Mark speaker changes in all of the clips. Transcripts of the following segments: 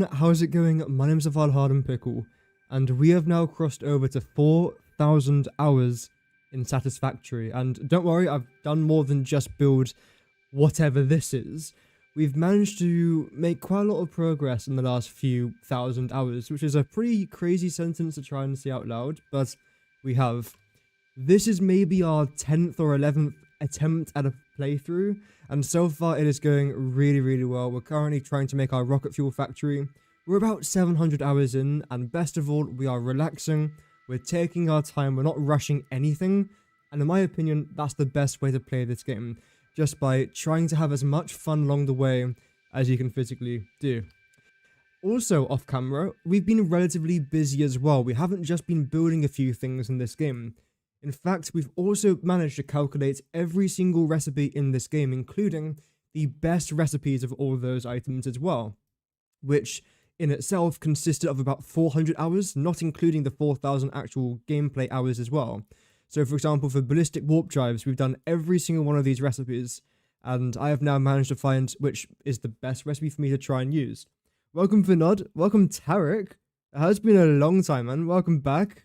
Speaker 1: everyone, how's it going? My name's Harden Pickle, and we have now crossed over to 4,000 hours in Satisfactory. And don't worry, I've done more than just build whatever this is. We've managed to make quite a lot of progress in the last few thousand hours, which is a pretty crazy sentence to try and say out loud, but we have. This is maybe our 10th or 11th attempt at a playthrough, and so far it is going really well. We're currently trying to make our rocket fuel factory. We're about 700 hours in, and best of all, we are relaxing, we're taking our time, we're not rushing anything, and in my opinion, that's the best way to play this game, just by trying to have as much fun along the way as you can physically do. Also, off camera, we've been relatively busy as well. We haven't just been building a few things in this game. In fact, we've also managed to calculate every single recipe in this game, including the best recipes of all those items as well, which in itself consisted of about 400 hours, not including the 4,000 actual gameplay hours as well. So for example, for ballistic warp drives, we've done every single one of these recipes, and I have now managed to find which is the best recipe for me to try and use. Welcome Vinod, welcome Tarek. It has been a long time, man. Welcome back.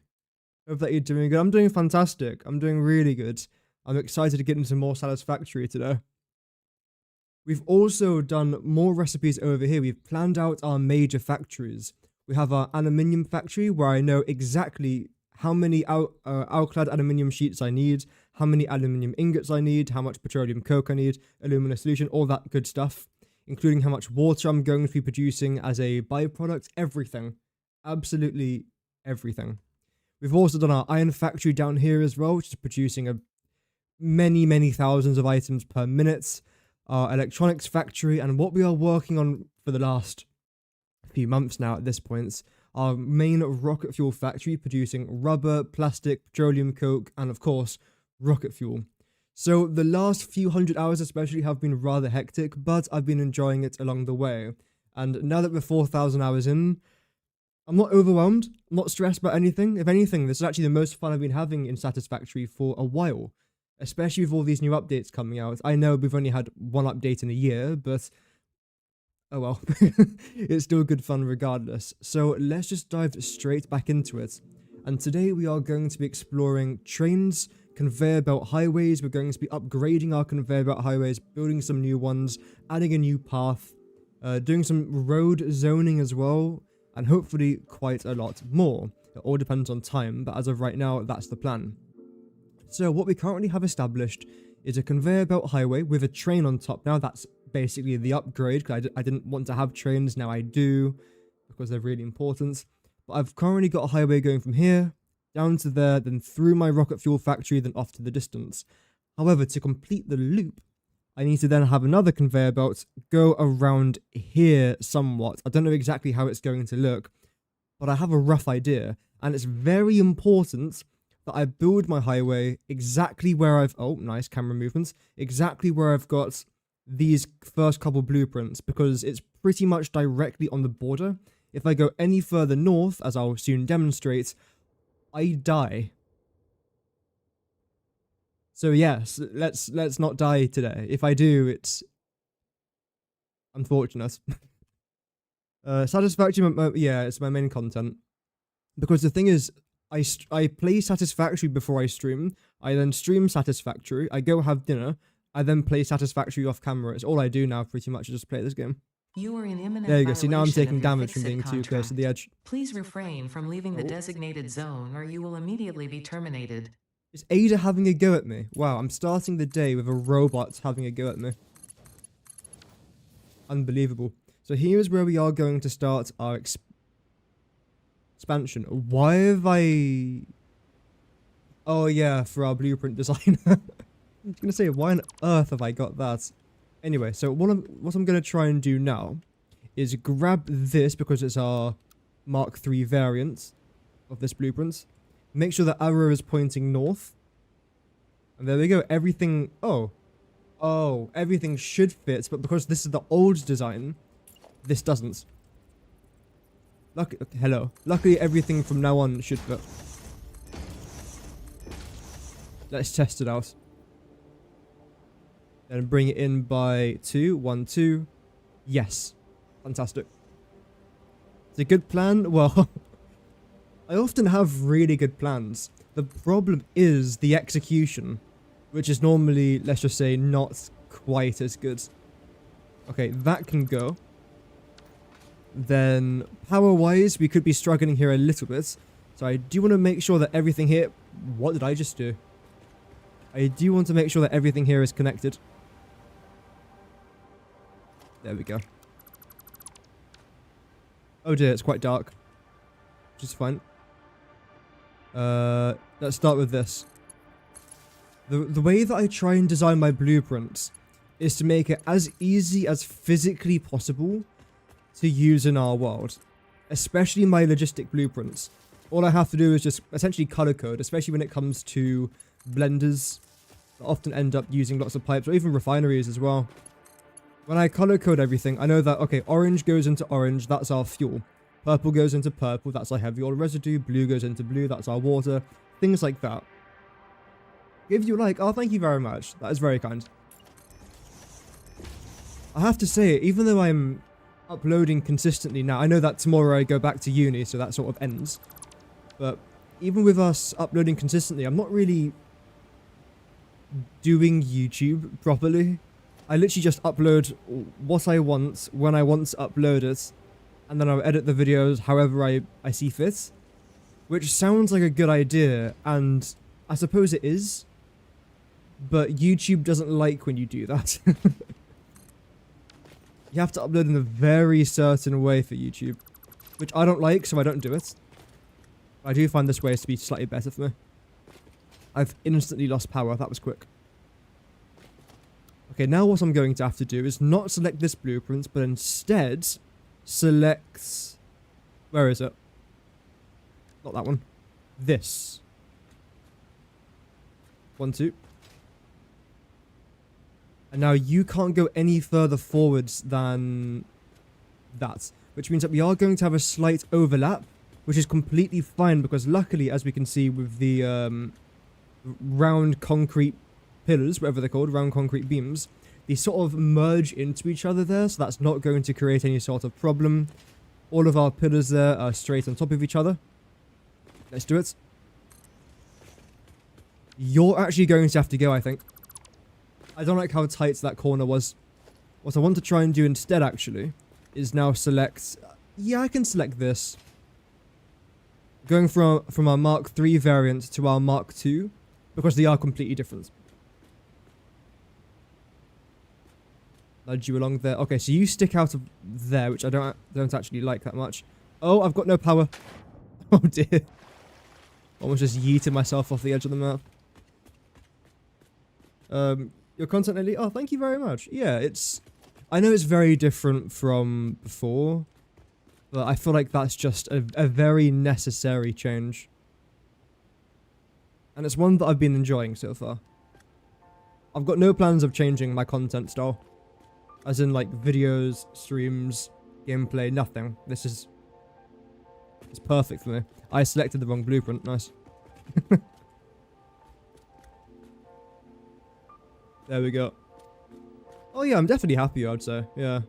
Speaker 1: Hope that you're doing good. I'm doing fantastic. I'm doing really good. I'm excited to get into more Satisfactory today. We've also done more recipes over here. We've planned out our major factories. We have our aluminium factory, where I know exactly how many alclad aluminium sheets I need, how many aluminium ingots I need, how much petroleum coke I need, alumina solution, all that good stuff, including how much water I'm going to be producing as a byproduct, everything. Absolutely everything. We've also done our iron factory down here as well, which is producing many thousands of items per minute. Our electronics factory, and what we are working on for the last few months now at this point, our main rocket fuel factory producing rubber, plastic, petroleum coke, and of course, rocket fuel. So the last few hundred hours especially have been rather hectic, but I've been enjoying it along the way. And now that we're 4,000 hours in, I'm not overwhelmed, I'm not stressed about anything. If anything, this is actually the most fun I've been having in Satisfactory for a while, especially with all these new updates coming out. I know we've only had one update in a year, but oh well, it's still good fun regardless. So let's just dive straight back into it. And today we are going to be exploring trains, conveyor belt highways. We're going to be upgrading our conveyor belt highways, building some new ones, adding a new path, doing some road zoning as well, and hopefully quite a lot more. It all depends on time, but as of right now, that's the plan. So what we currently have established is a conveyor belt highway with a train on top. Now that's basically the upgrade, because I didn't want to have trains, now I do, because they're really important. But I've currently got a highway going from here, down to there, then through my rocket fuel factory, then off to the distance. However, to complete the loop, I need to then have another conveyor belt go around here somewhat. I don't know exactly how it's going to look, but I have a rough idea. And it's very important that I build my highway exactly where I've... Oh, nice camera movements. Exactly where I've got these first couple blueprints, because it's pretty much directly on the border. If I go any further north, as I'll soon demonstrate, I die. So yes, let's not die today. If I do, it's unfortunate. Satisfactory, yeah, it's my main content. Because the thing is, I play Satisfactory before I stream. I then stream Satisfactory. I go have dinner. I then play Satisfactory off camera. It's all I do now, pretty much, is just play this game.
Speaker 2: You are in imminent
Speaker 1: there you go. See, now I'm
Speaker 2: violation
Speaker 1: taking
Speaker 2: of your
Speaker 1: damage from being
Speaker 2: fix-it
Speaker 1: too close to the edge.
Speaker 2: Please refrain from leaving the designated zone, or you will immediately be terminated.
Speaker 1: Is Ada having a go at me? Wow, I'm starting the day with a robot having a go at me. Unbelievable. So here's where we are going to start our expansion. Why have I... Oh yeah, for our blueprint designer. I was going to say, why on earth have I got that? Anyway, so what I'm going to try and do now is grab this, because it's our Mark III variant of this blueprint. Make sure the arrow is pointing north. And there we go. Everything... Oh, everything should fit, but because this is the old design, this doesn't. Hello. Luckily, everything from now on should fit. Let's test it out. Then bring it in by 2. 1, 2. Yes. Fantastic. It's a good plan? Well, I often have really good plans. The problem is the execution, which is normally, let's just say, not quite as good. Okay, that can go. Then, power-wise, we could be struggling here a little bit. So I do want to make sure that everything here... What did I just do? I do want to make sure that everything here is connected. There we go. Oh dear, it's quite dark. Which is fine. Let's start with this. The way that I try and design my blueprints is to make it as easy as physically possible to use in our world. Especially my logistic blueprints. All I have to do is just essentially color code, especially when it comes to blenders that often end up using lots of pipes, or even refineries as well. When I color code everything, I know that, okay, orange goes into orange, that's our fuel. Purple goes into purple, that's our heavy oil residue. Blue goes into blue, that's our water. Things like that. Give you like, oh, thank you very much. That is very kind. I have to say, even though I'm uploading consistently now, I know that tomorrow I go back to uni, so that sort of ends. But even with us uploading consistently, I'm not really doing YouTube properly. I literally just upload what I want when I want to upload it, and then I'll edit the videos however I see fit. Which sounds like a good idea, and I suppose it is. But YouTube doesn't like when you do that. You have to upload in a very certain way for YouTube. Which I don't like, so I don't do it. I do find this way to be slightly better for me. I've instantly lost power. That was quick. Okay, now what I'm going to have to do is not select this blueprint, but instead select... Where is it? Not that one. This. 1, 2. And now you can't go any further forwards than that. Which means that we are going to have a slight overlap, which is completely fine because luckily, as we can see with the round concrete pillars, whatever they're called, round concrete beams, they sort of merge into each other there, so that's not going to create any sort of problem. All of our pillars there are straight on top of each other. Let's do it. You're actually going to have to go, I think. I don't like how tight that corner was. What I want to try and do instead, actually, is now select... Yeah, I can select this. Going from our Mark III variant to our Mark II, because they are completely different. Nudge you along there. Okay, so you stick out of there, which I don't actually like that much. Oh, I've got no power. Oh dear. Almost just yeeted myself off the edge of the map. Your content elite. Oh, thank you very much. Yeah, it's... I know it's very different from before, but I feel like that's just a very necessary change. And it's one that I've been enjoying so far. I've got no plans of changing my content style. As in, like, videos, streams, gameplay, nothing. This is... It's perfect for me. I selected the wrong blueprint. Nice. There we go. Oh yeah, I'm definitely happy, I'd say. Yeah.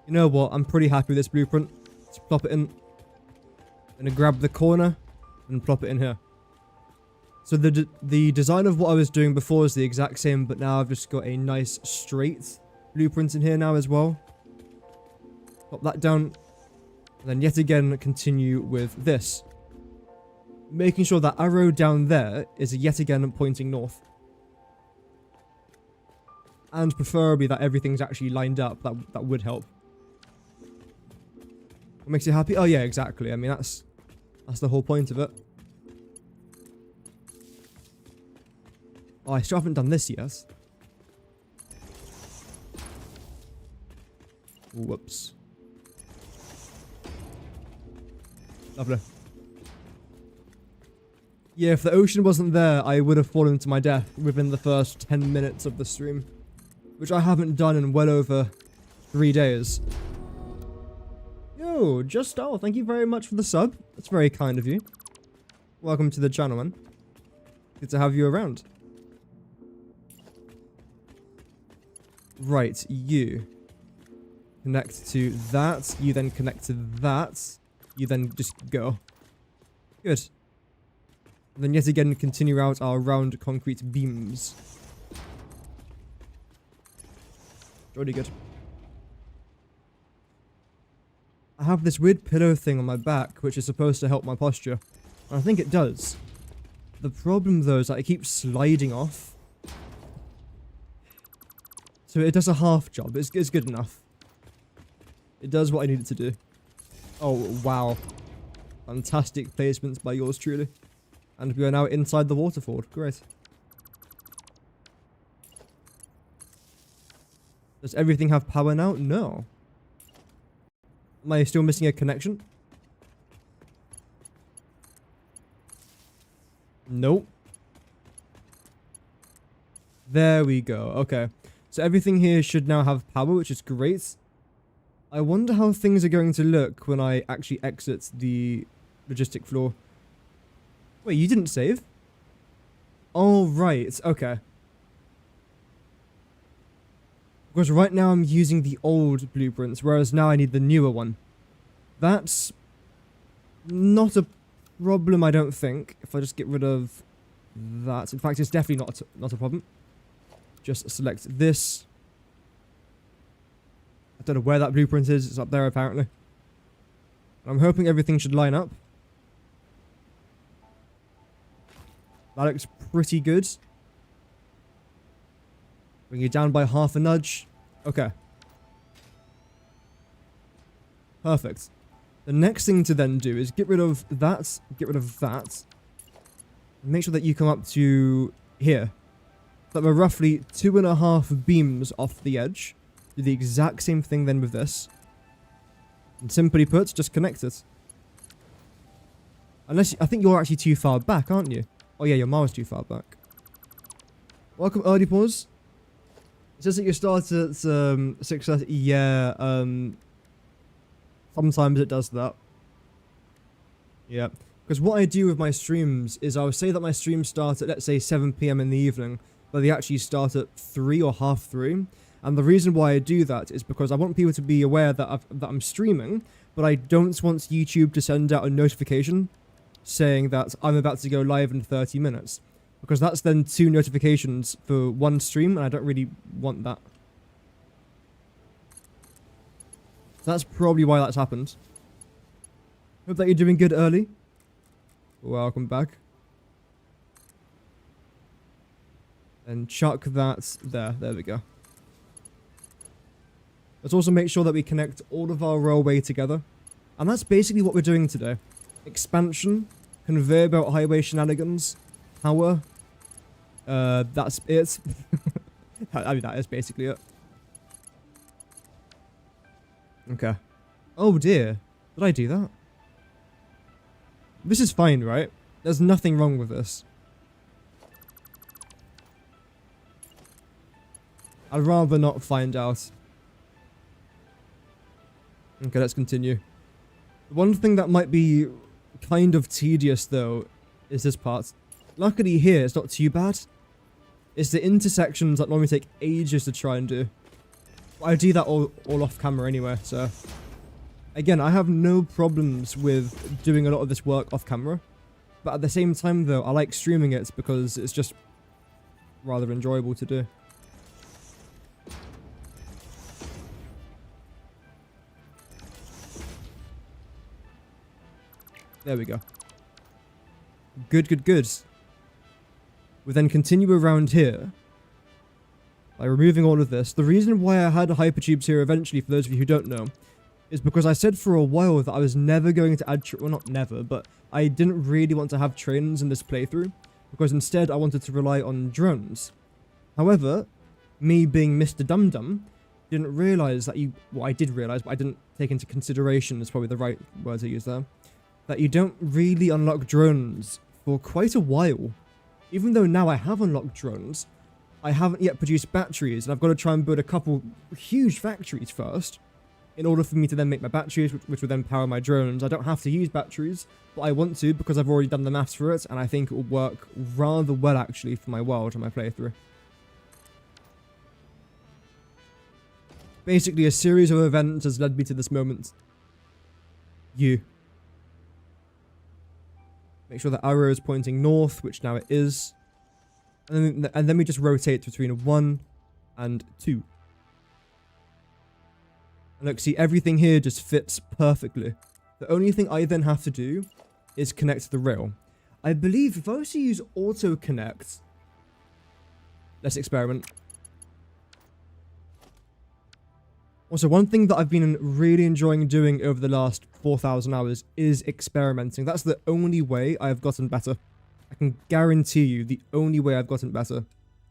Speaker 1: You know what? I'm pretty happy with this blueprint. Let's plop it in. I'm gonna grab the corner and plop it in here. So the design of what I was doing before is the exact same, but now I've just got a nice straight blueprint in here now as well. Pop that down. And then yet again continue with this. Making sure that arrow down there is yet again pointing north. And preferably that everything's actually lined up. That would help. What makes you happy? Oh yeah, exactly. I mean, that's the whole point of it. Oh, I still haven't done this yet. Whoops. Lovely. Yeah, if the ocean wasn't there, I would have fallen to my death within the first 10 minutes of the stream. Which I haven't done in well over 3 days. Yo, Justal, thank you very much for the sub. That's very kind of you. Welcome to the channel, man. Good to have you around. Right, you. connect to that. You then connect to that. You then just go. Good. And then yet again, continue out our round concrete beams. Really good. I have this weird pillow thing on my back, which is supposed to help my posture. And I think it does. The problem, though, is that it keeps sliding off. So it does a half job. It's good enough. It does what I need it to do. Oh, wow. Fantastic placements by yours truly. And we are now inside the waterfall. Great. Does everything have power now? No. Am I still missing a connection? Nope. There we go. Okay. So everything here should now have power, which is great. I wonder how things are going to look when I actually exit the logistic floor. Wait, you didn't save? Oh, right. Okay. Because right now I'm using the old blueprints, whereas now I need the newer one. That's not a problem, I don't think, if I just get rid of that. In fact, it's definitely not a problem. Just select this. I don't know where that blueprint is. It's up there, apparently. I'm hoping everything should line up. That looks pretty good. Bring you down by half a nudge. Okay. Perfect. The next thing to then do is get rid of that, get rid of that. Make sure that you come up to here. That we're roughly 2.5 beams off the edge. Do the exact same thing then with this. And simply put, just connect it. Unless, I think you're actually too far back, aren't you? Oh yeah, your miles too far back. Welcome, early pause. It says that you start at 6:30. Yeah, sometimes it does that. Yeah. Because what I do with my streams is I'll say that my streams start at, let's say, 7 PM in the evening, but they actually start at 3 or half 3. And the reason why I do that is because I want people to be aware that I'm streaming, but I don't want YouTube to send out a notification saying that I'm about to go live in 30 minutes. Because that's then 2 notifications for one stream, and I don't really want that. So that's probably why that's happened. Hope that you're doing good early. Welcome back. And chuck that there. There we go. Let's also make sure that we connect all of our railway together. And that's basically what we're doing today. Expansion, conveyor belt highway shenanigans, power. That's it. I mean, that is basically it. Okay. Oh dear. Did I do that? This is fine, right? There's nothing wrong with this. I'd rather not find out. Okay, let's continue. One thing that might be kind of tedious, though, is this part. Luckily here, it's not too bad. It's the intersections that normally take ages to try and do. But I do that all off camera anyway, so... Again, I have no problems with doing a lot of this work off camera. But at the same time, though, I like streaming it because it's just rather enjoyable to do. There we go. Good, good, good. We then continue around here by removing all of this. The reason why I had hypertubes here eventually, for those of you who don't know, is because I said for a while that I was never going to add... Well, not never, but I didn't really want to have trains in this playthrough, because instead I wanted to rely on drones. However, me being Mr. Dum Dum, didn't realise that you... Well, I did realise, but I didn't take into consideration, is probably the right word to use there, that you don't really unlock drones for quite a while. Even though now I have unlocked drones, I haven't yet produced batteries, and I've got to try and build a couple huge factories first, in order for me to then make my batteries, which will then power my drones. I don't have to use batteries, but I want to because I've already done the maths for it, and I think it will work rather well, actually, for my world and my playthrough. Basically, a series of events has led me to this moment. You. Make sure the arrow is pointing north, which now it is. And then we just rotate between 1 and 2. And look, see, everything here just fits perfectly. The only thing I then have to do is connect the rail. I believe if I was to use auto connect, let's experiment. Also, one thing that I've been really enjoying doing over the last 4,000 hours is experimenting. That's the only way I've gotten better. I can guarantee you the only way I've gotten better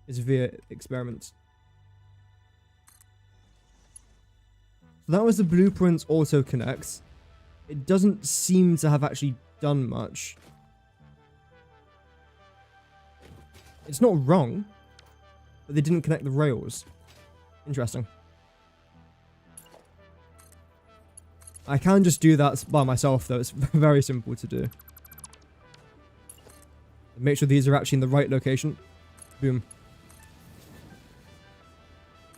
Speaker 1: is via experiments. So that was the blueprint auto connect. It doesn't seem to have actually done much. It's not wrong, but they didn't connect the rails. Interesting. I can just do that by myself though, it's very simple to do. Make sure these are actually in the right location. Boom.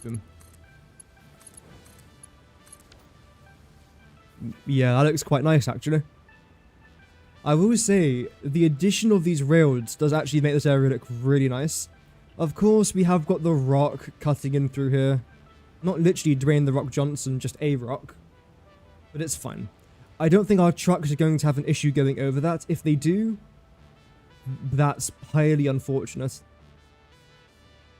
Speaker 1: Boom. Yeah, that looks quite nice actually. I will say, the addition of these rails does actually make this area look really nice. Of course, we have got the rock cutting in through here. Not literally Dwayne The Rock Johnson, just a rock. But it's fine. I don't think our trucks are going to have an issue going over that. If they do, that's highly unfortunate.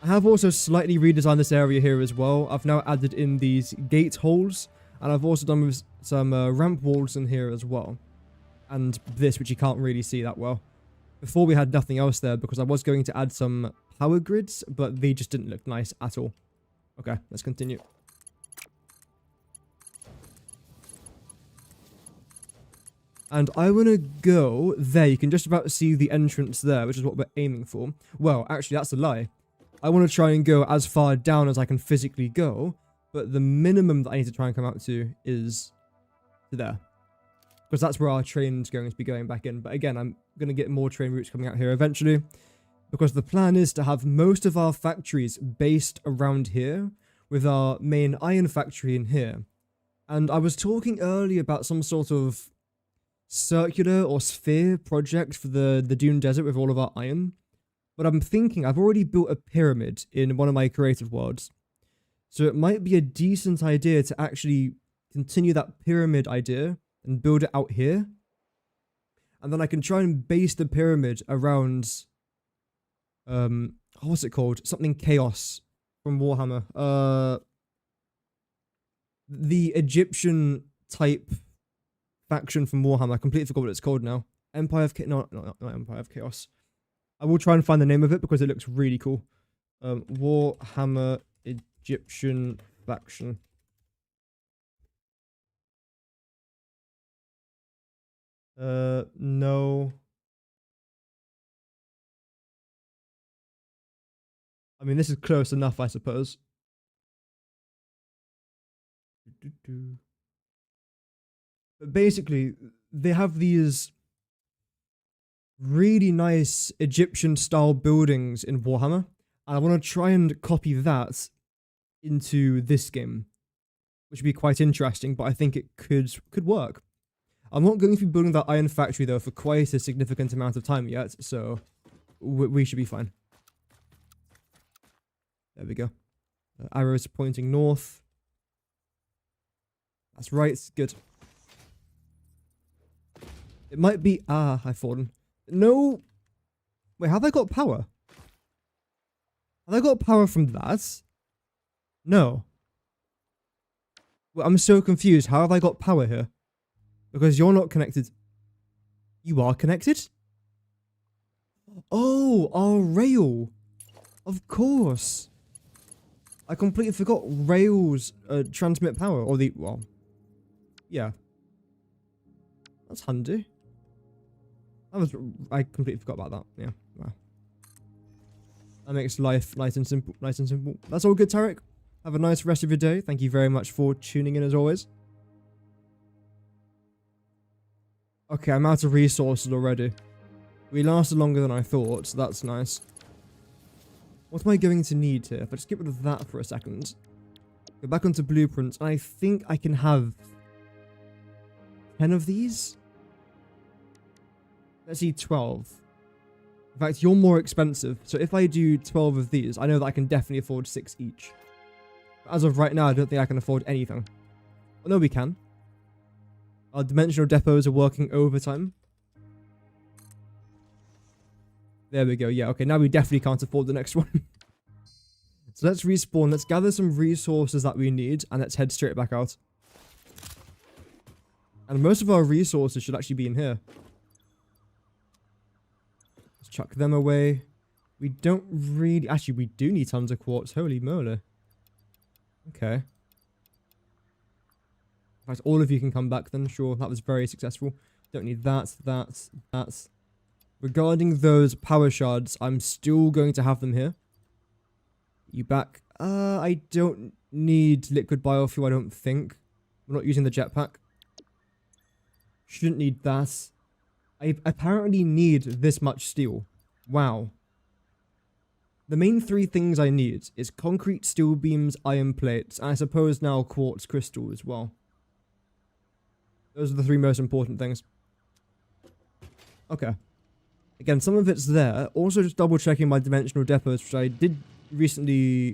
Speaker 1: I have also slightly redesigned this area here as well. I've now added in these gate holes. And I've also done with some ramp walls in here as well. And this, which you can't really see that well. Before we had nothing else there because I was going to add some power grids, but they just didn't look nice at all. Okay, let's continue. And I want to go there. You can just about see the entrance there, which is what we're aiming for. Well, actually, that's a lie. I want to try and go as far down as I can physically go. But the minimum that I need to try and come out to is to there. Because that's where our train's going to be going back in. But again, I'm going to get more train routes coming out here eventually. Because the plan is to have most of our factories based around here. With our main iron factory in here. And I was talking earlier about some sort of circular or sphere project for the Dune Desert with all of our iron. But I'm thinking I've already built a pyramid in one of my creative worlds. So it might be a decent idea to actually continue that pyramid idea and build it out here. And then I can try and base the pyramid around, what's it called? Something Chaos from Warhammer. The Egyptian type faction from Warhammer. I completely forgot what it's called now. Empire of Chaos. No, not Empire of Chaos. I will try and find the name of it because it looks really cool. Warhammer Egyptian faction. No. I mean, this is close enough, I suppose. But basically, they have these really nice Egyptian-style buildings in Warhammer. And I want to try and copy that into this game, which would be quite interesting, but I think it could work. I'm not going to be building that iron factory, though, for quite a significant amount of time yet, so we should be fine. There we go. Arrows pointing north. That's right, good. It might be... Ah, I've fallen. No! Wait, have I got power? Have I got power from that? No. Well, I'm so confused. How have I got power here? Because you're not connected. You are connected? Oh, our rail. Of course. I completely forgot rails transmit power. Or the... Well... Yeah. That's handy. I completely forgot about that. Yeah. Wow. That makes life nice and simple. Nice and simple. That's all good, Tarek. Have a nice rest of your day. Thank you very much for tuning in as always. Okay, I'm out of resources already. We lasted longer than I thought, so that's nice. What am I going to need here? If I just get rid of that for a second. Go back onto blueprints, and I think I can have 10 of these? Let's see, 12. In fact, you're more expensive, so if I do 12 of these, I know that I can definitely afford 6 each. But as of right now, I don't think I can afford anything. Oh, no, we can. Our dimensional depots are working overtime. There we go, yeah, okay, now we definitely can't afford the next one. So let's respawn, let's gather some resources that we need, and let's head straight back out. And most of our resources should actually be in here. Let's chuck them away. We don't really... Actually, we do need tons of quartz. Holy moly. Okay. In fact, all of you can come back then. Sure, that was very successful. Don't need that. Regarding those power shards, I'm still going to have them here. You back? I don't need liquid biofuel, I don't think. We're not using the jetpack. Shouldn't need that. I apparently need this much steel. Wow. The main 3 things I need is concrete, steel beams, iron plates, and I suppose now quartz crystal as well. Those are the 3 most important things. Okay. Again, some of it's there. Also just double checking my dimensional depots, which I did recently,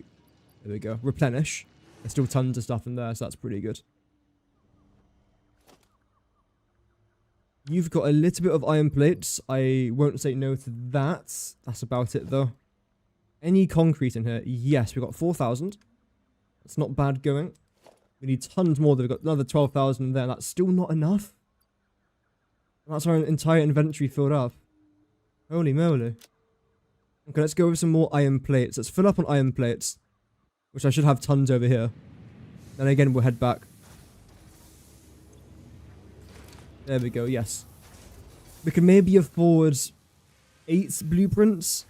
Speaker 1: there we go, replenish. There's still tons of stuff in there, so that's pretty good. You've got a little bit of iron plates. I won't say no to that. That's about it, though. Any concrete in here? Yes, we've got 4,000. That's not bad going. We need tons more. We've got another 12,000 in there. That's still not enough. And that's our entire inventory filled up. Holy moly. Okay, let's go with some more iron plates. Let's fill up on iron plates, which I should have tons over here. Then again, we'll head back. There we go, yes. We can maybe afford 8 blueprints,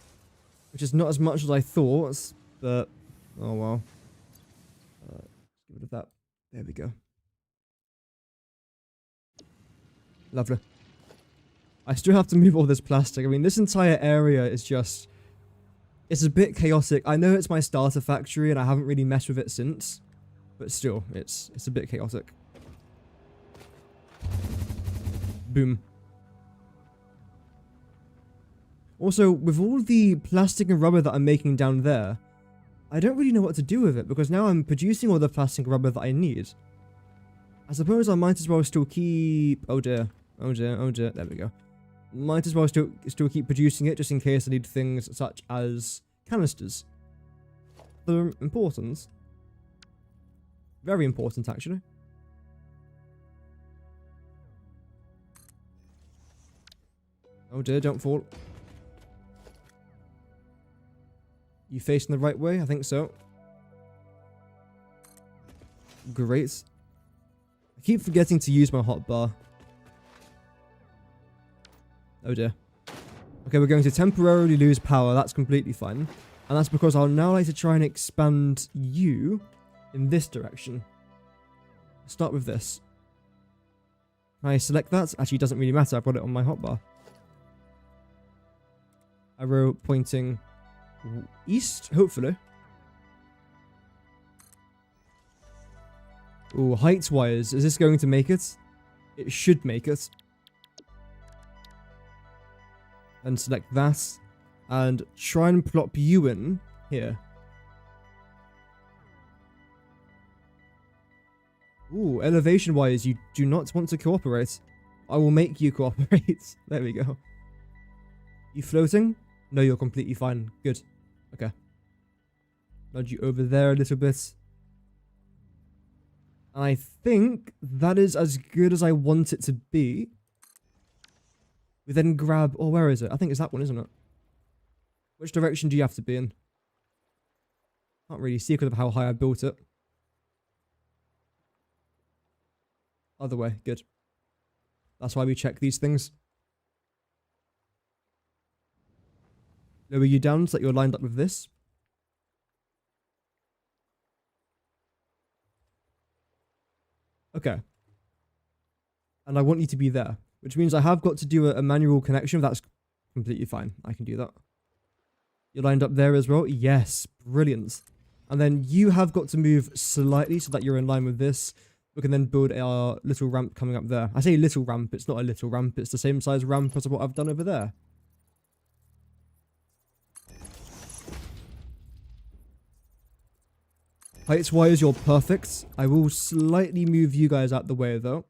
Speaker 1: which is not as much as I thought, but oh well. Get rid of that. There we go. Lovely. I still have to move all this plastic. I mean, this entire area is just... It's a bit chaotic. I know it's my starter factory and I haven't really messed with it since. But still, it's a bit chaotic. Boom. Also, with all the plastic and rubber that I'm making down there, I don't really know what to do with it because now I'm producing all the plastic and rubber that I need. I suppose I might as well still keep... Oh dear. Oh dear. Oh dear. There we go. Might as well still keep producing it just in case I need things such as canisters. They're important. Very important, actually. Oh dear, don't fall. You facing the right way? I think so. Great. I keep forgetting to use my hotbar. Oh dear. Okay, we're going to temporarily lose power. That's completely fine. And that's because I'll now like to try and expand you in this direction. Start with this. Can I select that? Actually, it doesn't really matter. I've got it on my hotbar. Arrow pointing east, hopefully. Ooh, height wise, is this going to make it? It should make it. And select that. And try and plop you in here. Ooh, elevation wise, you do not want to cooperate. I will make you cooperate. There we go. You floating? No, you're completely fine. Good. Okay. Nudge you over there a little bit. I think that is as good as I want it to be. We then grab... Oh, where is it? I think it's that one, isn't it? Which direction do you have to be in? Can't really see because of how high I built it. Other way. Good. That's why we check these things. Lower you down so that you're lined up with this. Okay. And I want you to be there, which means I have got to do a manual connection. That's completely fine. I can do that. You're lined up there as well? Yes. Brilliant. And then you have got to move slightly so that you're in line with this. We can then build our little ramp coming up there. I say little ramp, it's not a little ramp, it's the same size ramp as what I've done over there. Heights-wise, you're perfect. I will slightly move you guys out the way, though.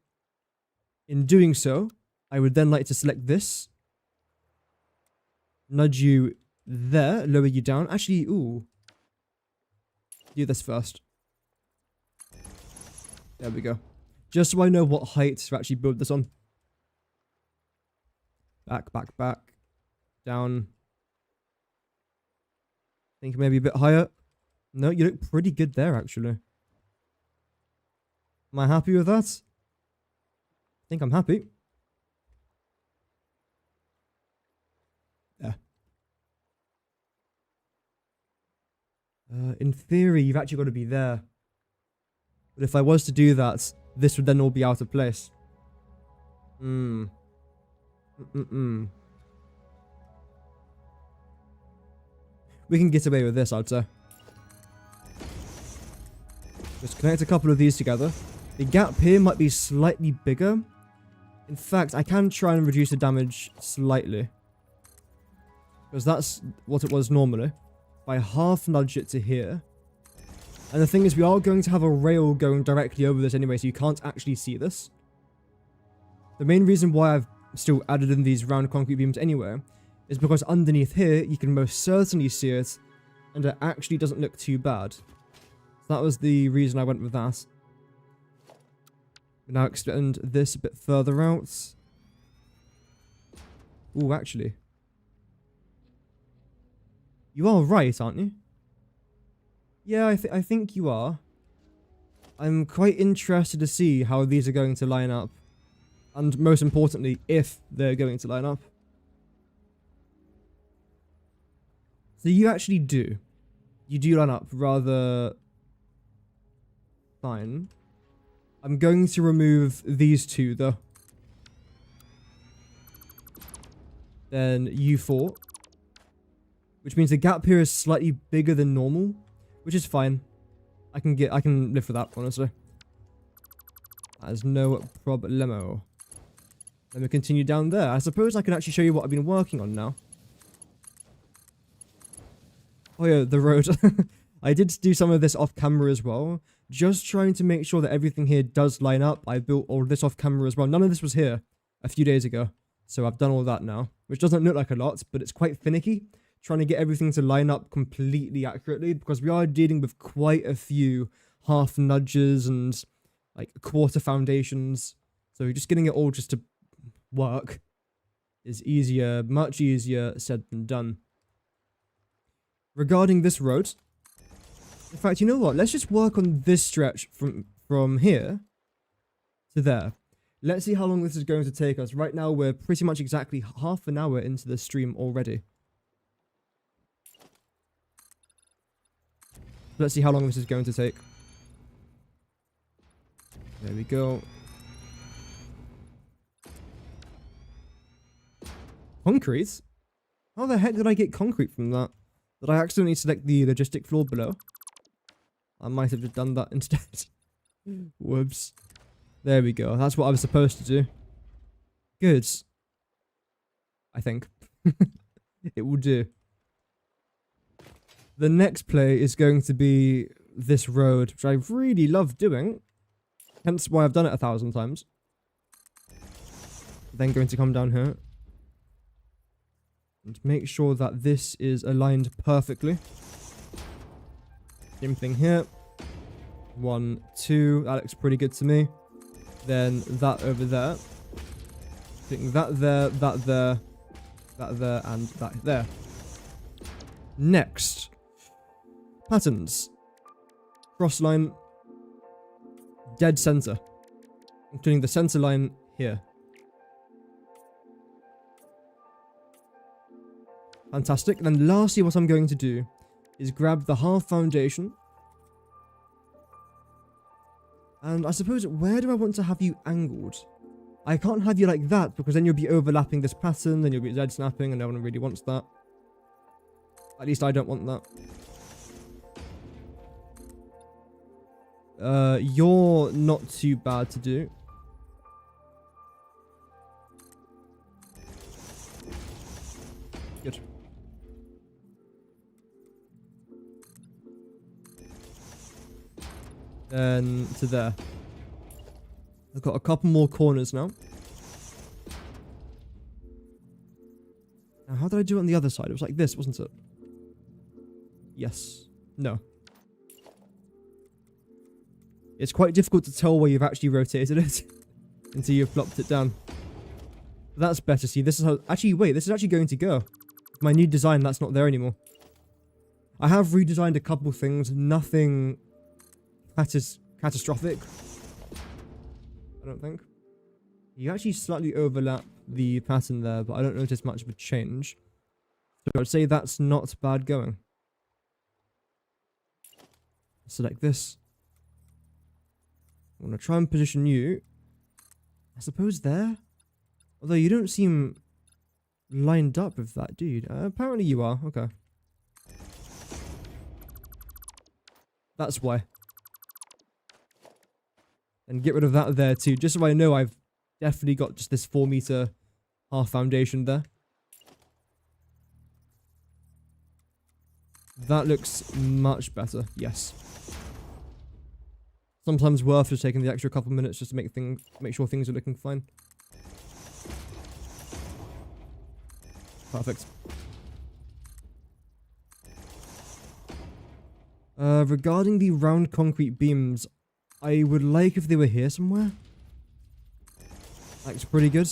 Speaker 1: In doing so, I would then like to select this. Nudge you there, lower you down. Actually, ooh. Do this first. There we go. Just so I know what height to actually build this on. Back, back, back. Down. Think maybe a bit higher. No, you look pretty good there, actually. Am I happy with that? I think I'm happy. Yeah. In theory, you've actually got to be there. But if I was to do that, this would then all be out of place. We can get away with this, I'd say. Just connect a couple of these together. The gap here might be slightly bigger. In fact, I can try and reduce the damage slightly. Because that's what it was normally. If I half nudge it to here. And the thing is, we are going to have a rail going directly over this anyway, so you can't actually see this. The main reason why I've still added in these round concrete beams anyway is because underneath here, you can most certainly see it, and it actually doesn't look too bad. So that was the reason I went with that. We now extend this a bit further out. Ooh, actually. You are right, aren't you? Yeah, I think you are. I'm quite interested to see how these are going to line up. And most importantly, if they're going to line up. So you actually do. You do line up rather fine. I'm going to remove these two, though. Then you four. Which means the gap here is slightly bigger than normal. Which is fine. I can live with that, honestly. That is no problemo. Let me continue down there. I suppose I can actually show you what I've been working on now. Oh yeah, the road. I did do some of this off camera as well. Just trying to make sure that everything here does line up. I built all this off camera as well. None of this was here a few days ago. So I've done all that now. Which doesn't look like a lot, but it's quite finicky. Trying to get everything to line up completely accurately. Because we are dealing with quite a few half nudges and like quarter foundations. So just getting it all just to work is easier, much easier said than done. Regarding this road, in fact, you know what? Let's just work on this stretch from here to there. Let's see how long this is going to take us. Right now, we're pretty much exactly half an hour into the stream already. Let's see how long this is going to take. There we go. Concrete? How the heck did I get concrete from that? Did I accidentally select the logistic floor below? I might have just done that instead. Whoops. There we go. That's what I was supposed to do. Good. I think. It will do. The next play is going to be this road, which I really love doing. Hence why I've done it 1,000 times. Then going to come down here. And make sure that this is aligned perfectly. Same thing here. 1, 2. That looks pretty good to me. Then that over there. Putting that there, that there, that there, and that there. Next. Patterns. Cross line. Dead center. Including the center line here. Fantastic. And then lastly, what I'm going to do is grab the half foundation. And I suppose, where do I want to have you angled? I can't have you like that, because then you'll be overlapping this pattern, then you'll be dead snapping, and no one really wants that. At least I don't want that. You're not too bad to do. Good. Then to there. I've got a couple more corners now. Now, how did I do it on the other side? It was like this, wasn't it? Yes. No. It's quite difficult to tell where you've actually rotated it until you've plopped it down. But that's better. See, this is how... Actually, wait, this is actually going to go. My new design, that's not there anymore. I have redesigned a couple things. Nothing catastrophic, I don't think. You actually slightly overlap the pattern there, but I don't notice much of a change. So I'd say that's not bad going. Select this. I'm going to try and position you, I suppose, there. Although you don't seem lined up with that, dude. Apparently you are. Okay. That's why. And get rid of that there too, just so I know I've definitely got just this 4-meter half foundation there. That looks much better, yes. Sometimes worth just taking the extra couple minutes just to make sure things are looking fine. Perfect. Regarding the round concrete beams, I would like if they were here somewhere. Looks pretty good.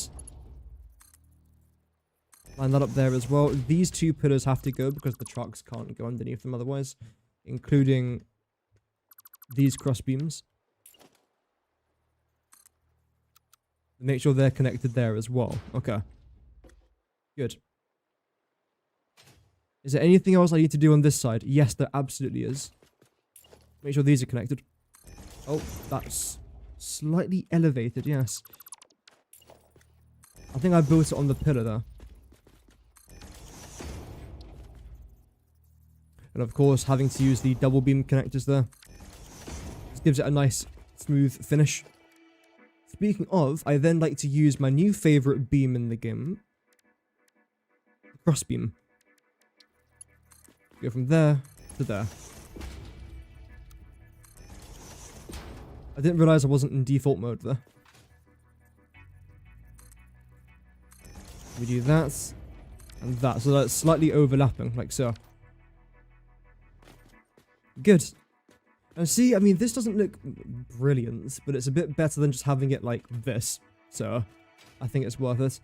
Speaker 1: Line that up there as well. These two pillars have to go because the trucks can't go underneath them otherwise, including these cross beams. Make sure they're connected there as well. Okay. Good. Is there anything else I need to do on this side? Yes, there absolutely is. Make sure these are connected. Oh, that's slightly elevated, yes. I think I built it on the pillar there. And of course, having to use the double beam connectors there. This gives it a nice, smooth finish. Speaking of, I then like to use my new favorite beam in the game. The cross beam. Go from there to there. I didn't realize I wasn't in default mode there. We do that and that, so that's slightly overlapping, like so. Good. And see, I mean, this doesn't look brilliant, but it's a bit better than just having it like this. So, I think it's worth it.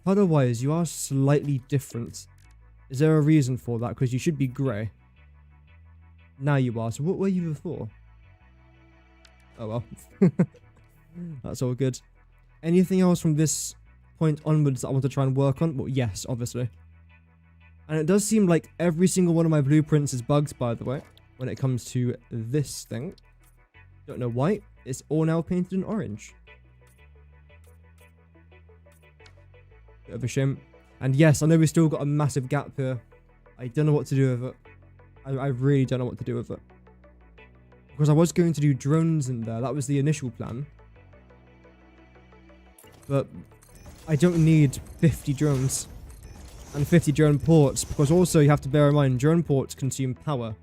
Speaker 1: Otherwise, you are slightly different. Is there a reason for that? Because you should be grey. Now you are. So what were you before? Oh well. That's all good. Anything else from this point onwards that I want to try and work on? Well, yes, obviously. And it does seem like every single one of my blueprints is bugged, by the way, when it comes to this thing. Don't know why. It's all now painted in orange. Bit of a shame. And yes, I know we've still got a massive gap here. I don't know what to do with it. I really don't know what to do with it. Because I was going to do drones in there. That was the initial plan. But I don't need 50 drones. And 50 drone ports. Because also you have to bear in mind, drone ports consume power.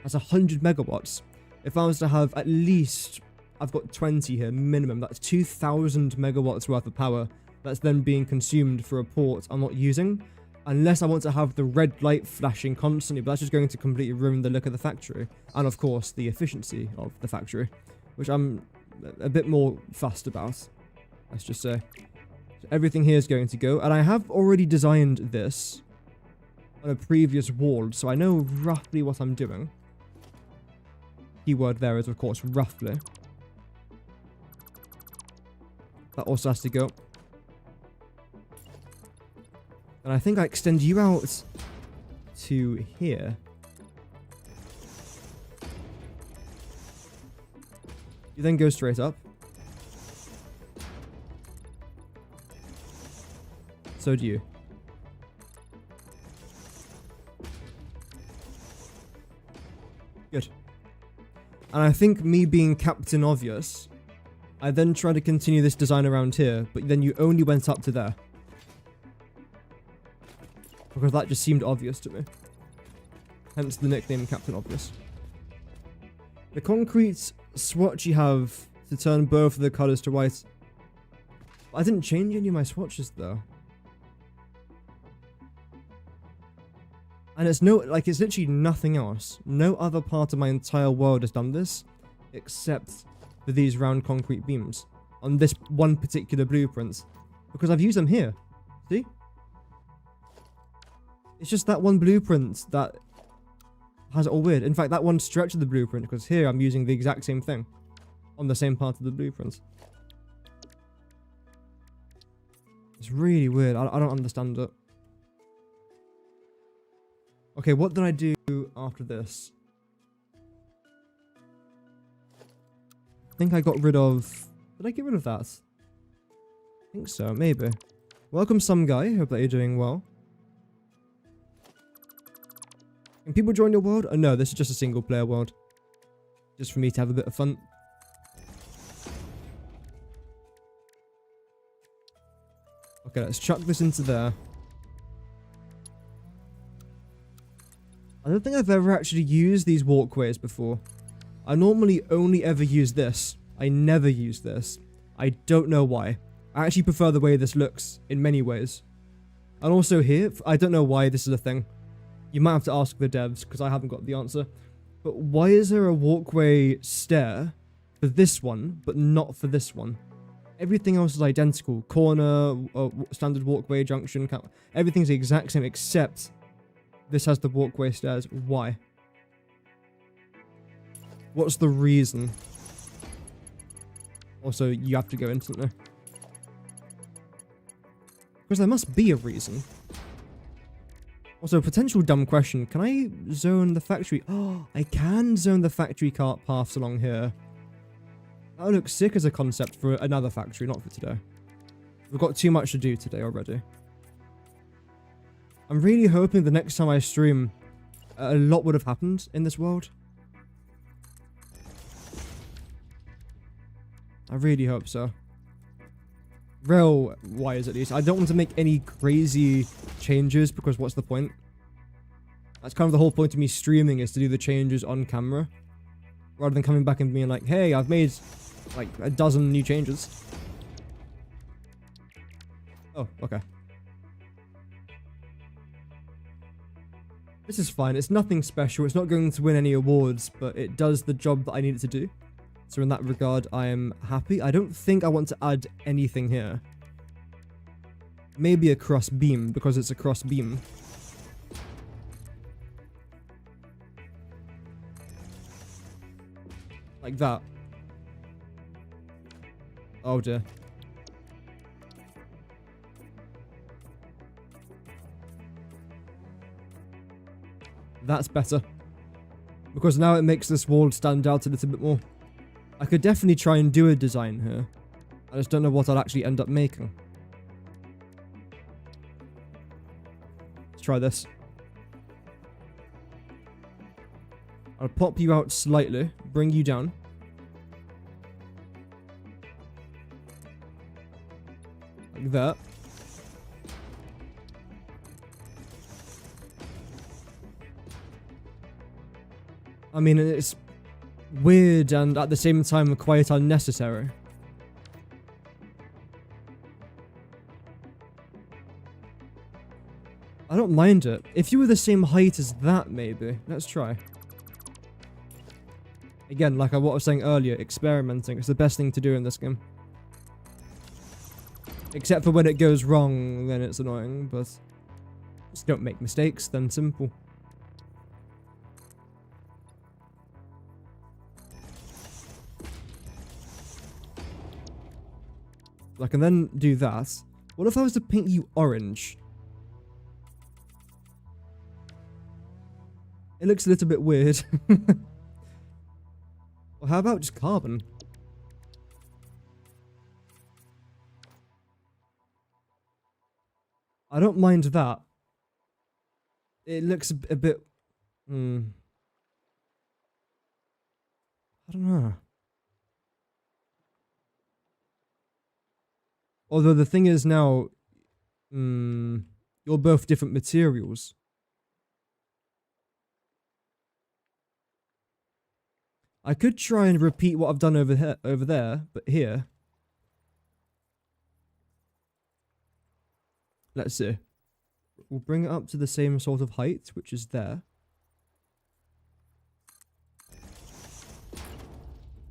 Speaker 1: That's 100 megawatts. If I was to have at least... I've got 20 here, minimum. That's 2,000 megawatts worth of power. That's then being consumed for a port I'm not using. Unless I want to have the red light flashing constantly, but that's just going to completely ruin the look of the factory. And of course, the efficiency of the factory. Which I'm a bit more fussed about, let's just say. So everything here is going to go. And I have already designed this on a previous wall, so I know roughly what I'm doing. Keyword there is, of course, roughly. That also has to go. And I think I extend you out to here. You then go straight up. So do you. Good. And I think me being Captain Obvious, I then tried to continue this design around here, but then you only went up to there. Because that just seemed obvious to me. Hence the nickname Captain Obvious. The concrete swatch you have to turn both of the colours to white. I didn't change any of my swatches though. And it's it's literally nothing else. No other part of my entire world has done this, except for these round concrete beams on this one particular blueprint. Because I've used them here. See? It's just that one blueprint that has it all weird. In fact, that one stretch of the blueprint, because here I'm using the exact same thing on the same part of the blueprint. It's really weird. I don't understand it. Okay, what did I do after this? I think I got rid of... Did I get rid of that? I think so, maybe. Welcome, some guy. Hope that you're doing well. Can people join your world? Oh no, this is just a single player world. Just for me to have a bit of fun. Okay, let's chuck this into there. I don't think I've ever actually used these walkways before. I normally only ever use this. I never use this. I don't know why. I actually prefer the way this looks in many ways. And also here, I don't know why this is a thing. You might have to ask the devs, because I haven't got the answer. But why is there a walkway stair for this one, but not for this one? Everything else is identical. Corner, standard walkway, junction, everything's the exact same, except this has the walkway stairs. Why? What's the reason? Also, you have to go instantly. Because there must be a reason. Also, potential dumb question. Can I zone the factory? Oh, I can zone the factory cart paths along here. That would look sick as a concept for another factory, not for today. We've got too much to do today already. I'm really hoping the next time I stream, a lot would have happened in this world. I really hope so. Rail-wise, at least. I don't want to make any crazy changes, because what's the point? That's kind of the whole point of me streaming, is to do the changes on camera. Rather than coming back and being like, hey, I've made, like, a dozen new changes. Oh, okay. This is fine. It's nothing special. It's not going to win any awards, but it does the job that I need it to do. So in that regard, I am happy. I don't think I want to add anything here. Maybe a cross beam, because it's a cross beam. Like that. Oh dear. That's better. Because now it makes this wall stand out a little bit more. I could definitely try and do a design here. I just don't know what I'll actually end up making. Let's try this. I'll pop you out slightly, bring you down. Like that. I mean, it's weird and at the same time quite unnecessary. I don't mind it. If you were the same height as that, maybe. Let's try. Again, like what I was saying earlier, experimenting is the best thing to do in this game. Except for when it goes wrong, then it's annoying, but just don't make mistakes, then simple. I can then do that. What if I was to paint you orange? It looks a little bit weird. Well, how about just carbon? I don't mind that. It looks a bit... I don't know. Although the thing is now, you're both different materials. I could try and repeat what I've done over here, over there, but here. Let's see. We'll bring it up to the same sort of height, which is there.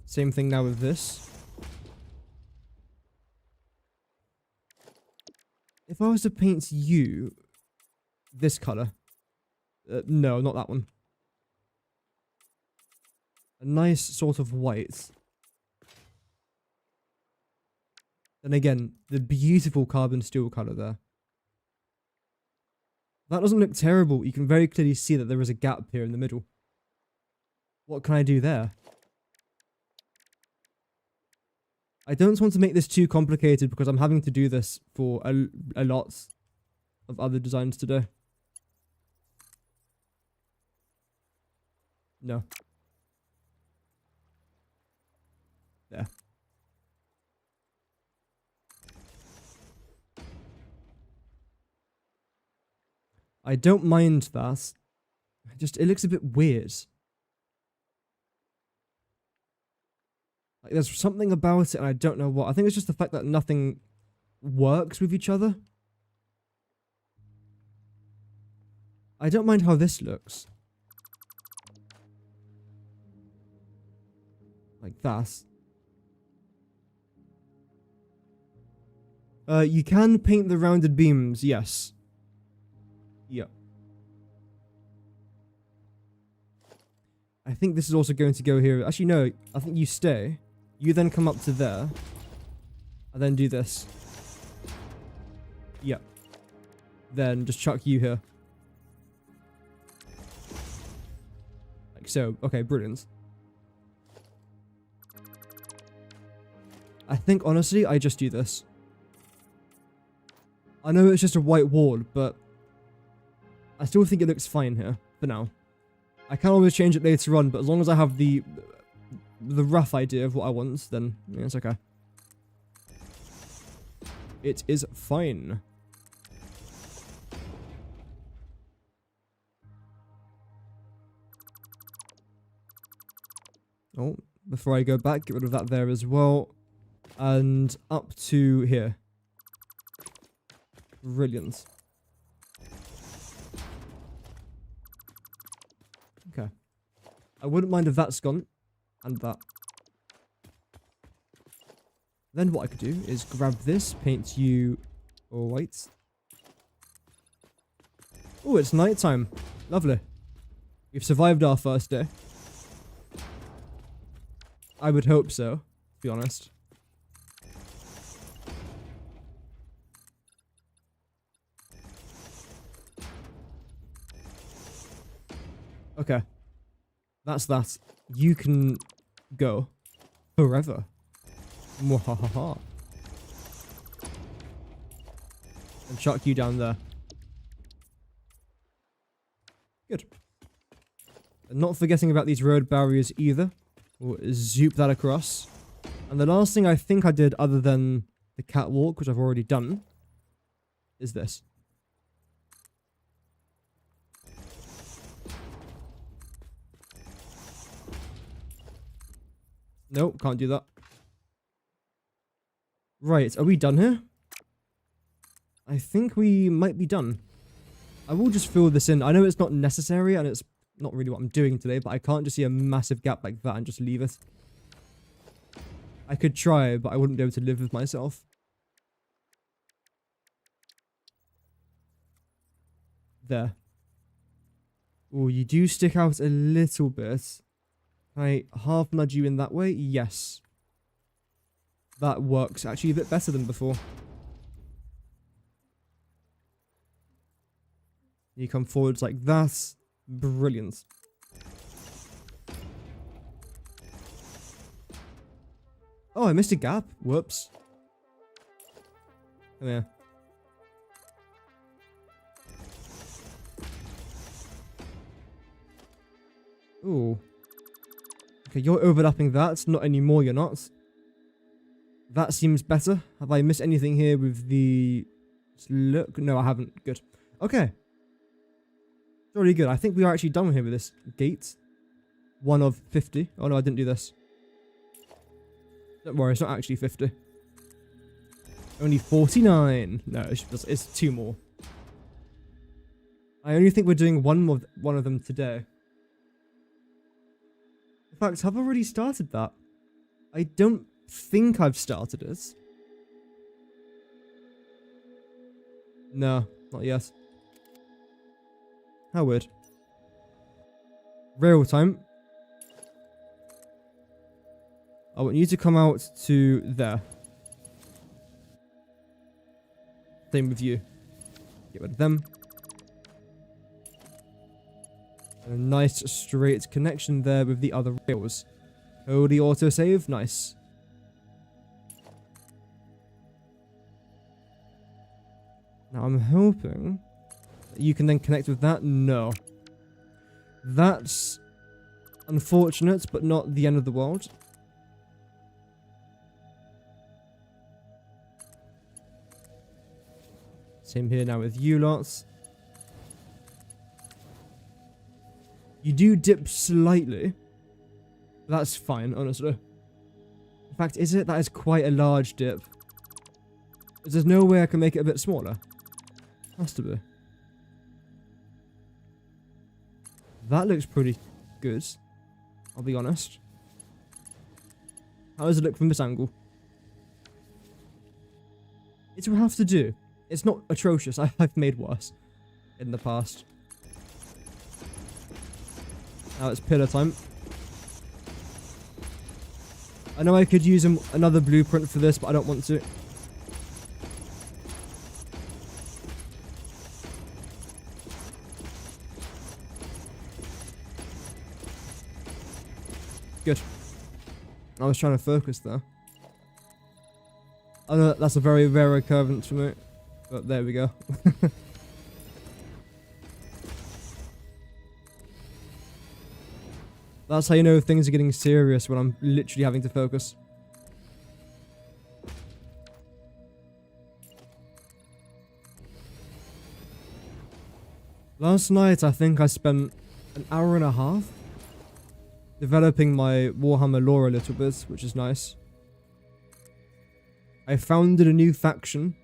Speaker 1: Same thing now with this. If I was to paint you this color. No, not that one. A nice sort of white. Then again, the beautiful carbon steel color there. That doesn't look terrible. You can very clearly see that there is a gap here in the middle. What can I do there? I don't want to make this too complicated because I'm having to do this for a lot of other designs today. No. There. I don't mind that. It looks a bit weird. Like there's something about it and I don't know what. I think it's just the fact that nothing works with each other. I don't mind how this looks. Like that. You can paint the rounded beams, yes. Yep. I think this is also going to go here. Actually, no. I think you stay. You then come up to there. And then do this. Yep. Then just chuck you here. Like so. Okay, brilliant. I think, honestly, I just do this. I know it's just a white wall, but I still think it looks fine here, for now. I can always change it later on, but as long as I have the rough idea of what I want, then yeah, it's okay. It is fine. Oh, before I go back, get rid of that there as well. And up to here. Brilliant. Okay. I wouldn't mind if that's gone. And that. Then what I could do is grab this, paint you all white. Oh, it's nighttime. Lovely. We've survived our first day. I would hope so, to be honest. Okay. That's that. You can go forever. Mwahaha. And chuck you down there. Good. And not forgetting about these road barriers either. We'll zoop that across. And the last thing I think I did other than the catwalk, which I've already done, is this. Nope, can't do that. Right, are we done here? I think we might be done. I will just fill this in. I know it's not necessary and it's not really what I'm doing today, but I can't just see a massive gap like that and just leave it. I could try, but I wouldn't be able to live with myself. There. Oh, you do stick out a little bit. Can I half nudge you in that way? Yes. That works actually a bit better than before. You come forwards like that. Brilliant. Oh, I missed a gap. Whoops. Come here. Ooh. Okay, you're overlapping that. Not anymore, you're not. That seems better. Have I missed anything here with the... Look? No, I haven't. Good. Okay. Really good. I think we are actually done here with this gate. 1 of 50. Oh no, I didn't do this. Don't worry, it's not actually 50. Only 49. No, it's 2 more. I only think we're doing one of them today. In fact, have I already started that? I don't think I've started it. No, not yet. How weird. Real time. I want you to come out to there. Same with you. Get rid of them. And a nice straight connection there with the other rails. Oh, the autosave. Nice. Now I'm hoping that you can then connect with that. No. That's unfortunate, but not the end of the world. Same here now with you lots. You do dip slightly. That's fine, honestly. In fact, is it? That is quite a large dip. There's no way I can make it a bit smaller. Has to be. That looks pretty good. I'll be honest. How does it look from this angle? It will have to do. It's not atrocious. I've made worse in the past. Now it's pillar time. I know I could use another blueprint for this, but I don't want to. Good. I was trying to focus there. I know that's a very rare occurrence for me. But there we go. That's how you know things are getting serious, when I'm literally having to focus. Last night, I think I spent an hour and a half developing my Warhammer lore a little bit, which is nice. I founded a new faction.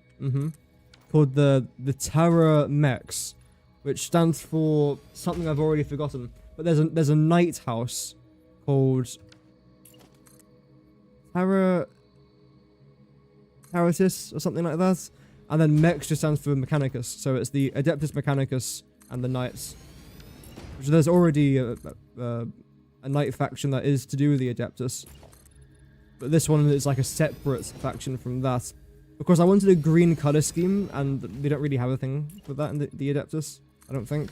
Speaker 1: Called the Terror Mechs, which stands for something I've already forgotten. But there's a night house called Terratis or something like that, and then Mechs just stands for Mechanicus. So it's the Adeptus Mechanicus and the Knights. Which there's already a Knight faction that is to do with the Adeptus, but this one is like a separate faction from that. Because I wanted a green color scheme, and they don't really have a thing for that in the Adeptus, I don't think.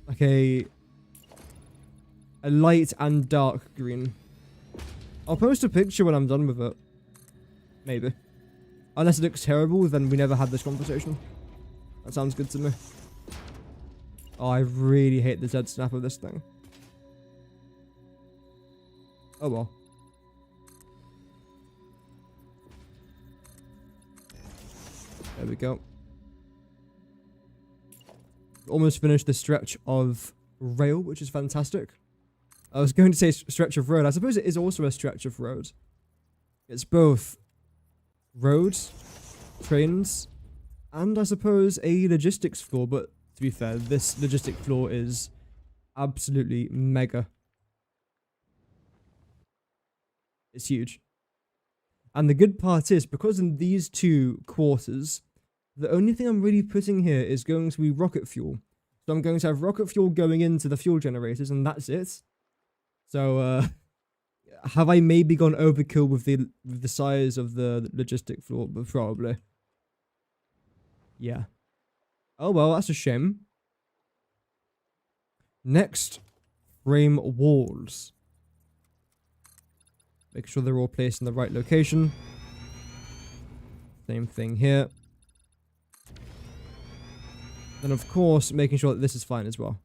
Speaker 1: Like a light and dark green. I'll post a picture when I'm done with it. Maybe. Unless it looks terrible, then we never had this conversation. That sounds good to me. Oh, I really hate the dead snap of this thing. Oh well. There we go. Almost finished the stretch of rail, which is fantastic. I was going to say stretch of road. I suppose it is also a stretch of road. It's both roads, trains, and I suppose a logistics floor. But to be fair, this logistic floor is absolutely mega. It's huge. And the good part is, because in these two quarters, the only thing I'm really putting here is going to be rocket fuel. So I'm going to have rocket fuel going into the fuel generators, and that's it. So, have I maybe gone overkill with the size of the logistic floor? But probably. Yeah. Oh well, that's a shame. Next, frame walls. Make sure they're all placed in the right location. Same thing here. And of course, making sure that this is fine as well.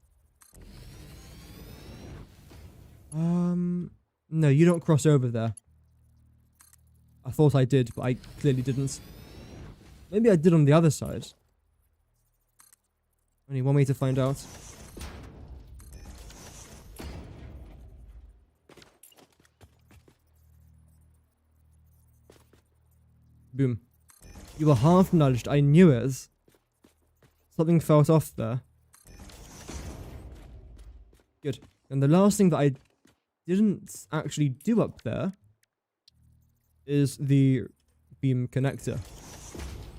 Speaker 1: No, you don't cross over there. I thought I did, but I clearly didn't. Maybe I did on the other side. Only one way to find out. Boom. You were half nudged. I knew it. Something felt off there. Good. And the last thing that I didn't actually do up there is the beam connector.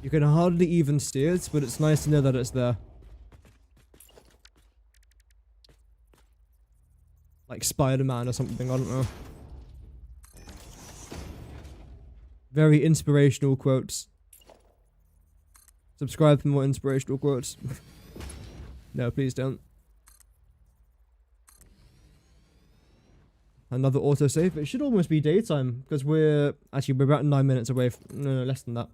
Speaker 1: You can hardly even see it, but it's nice to know that it's there. Like Spider-Man or something, I don't know. Very inspirational quotes. Subscribe for more inspirational quotes. No, please don't. Another autosave. It should almost be daytime, because we're about 9 minutes away from... No, less than that.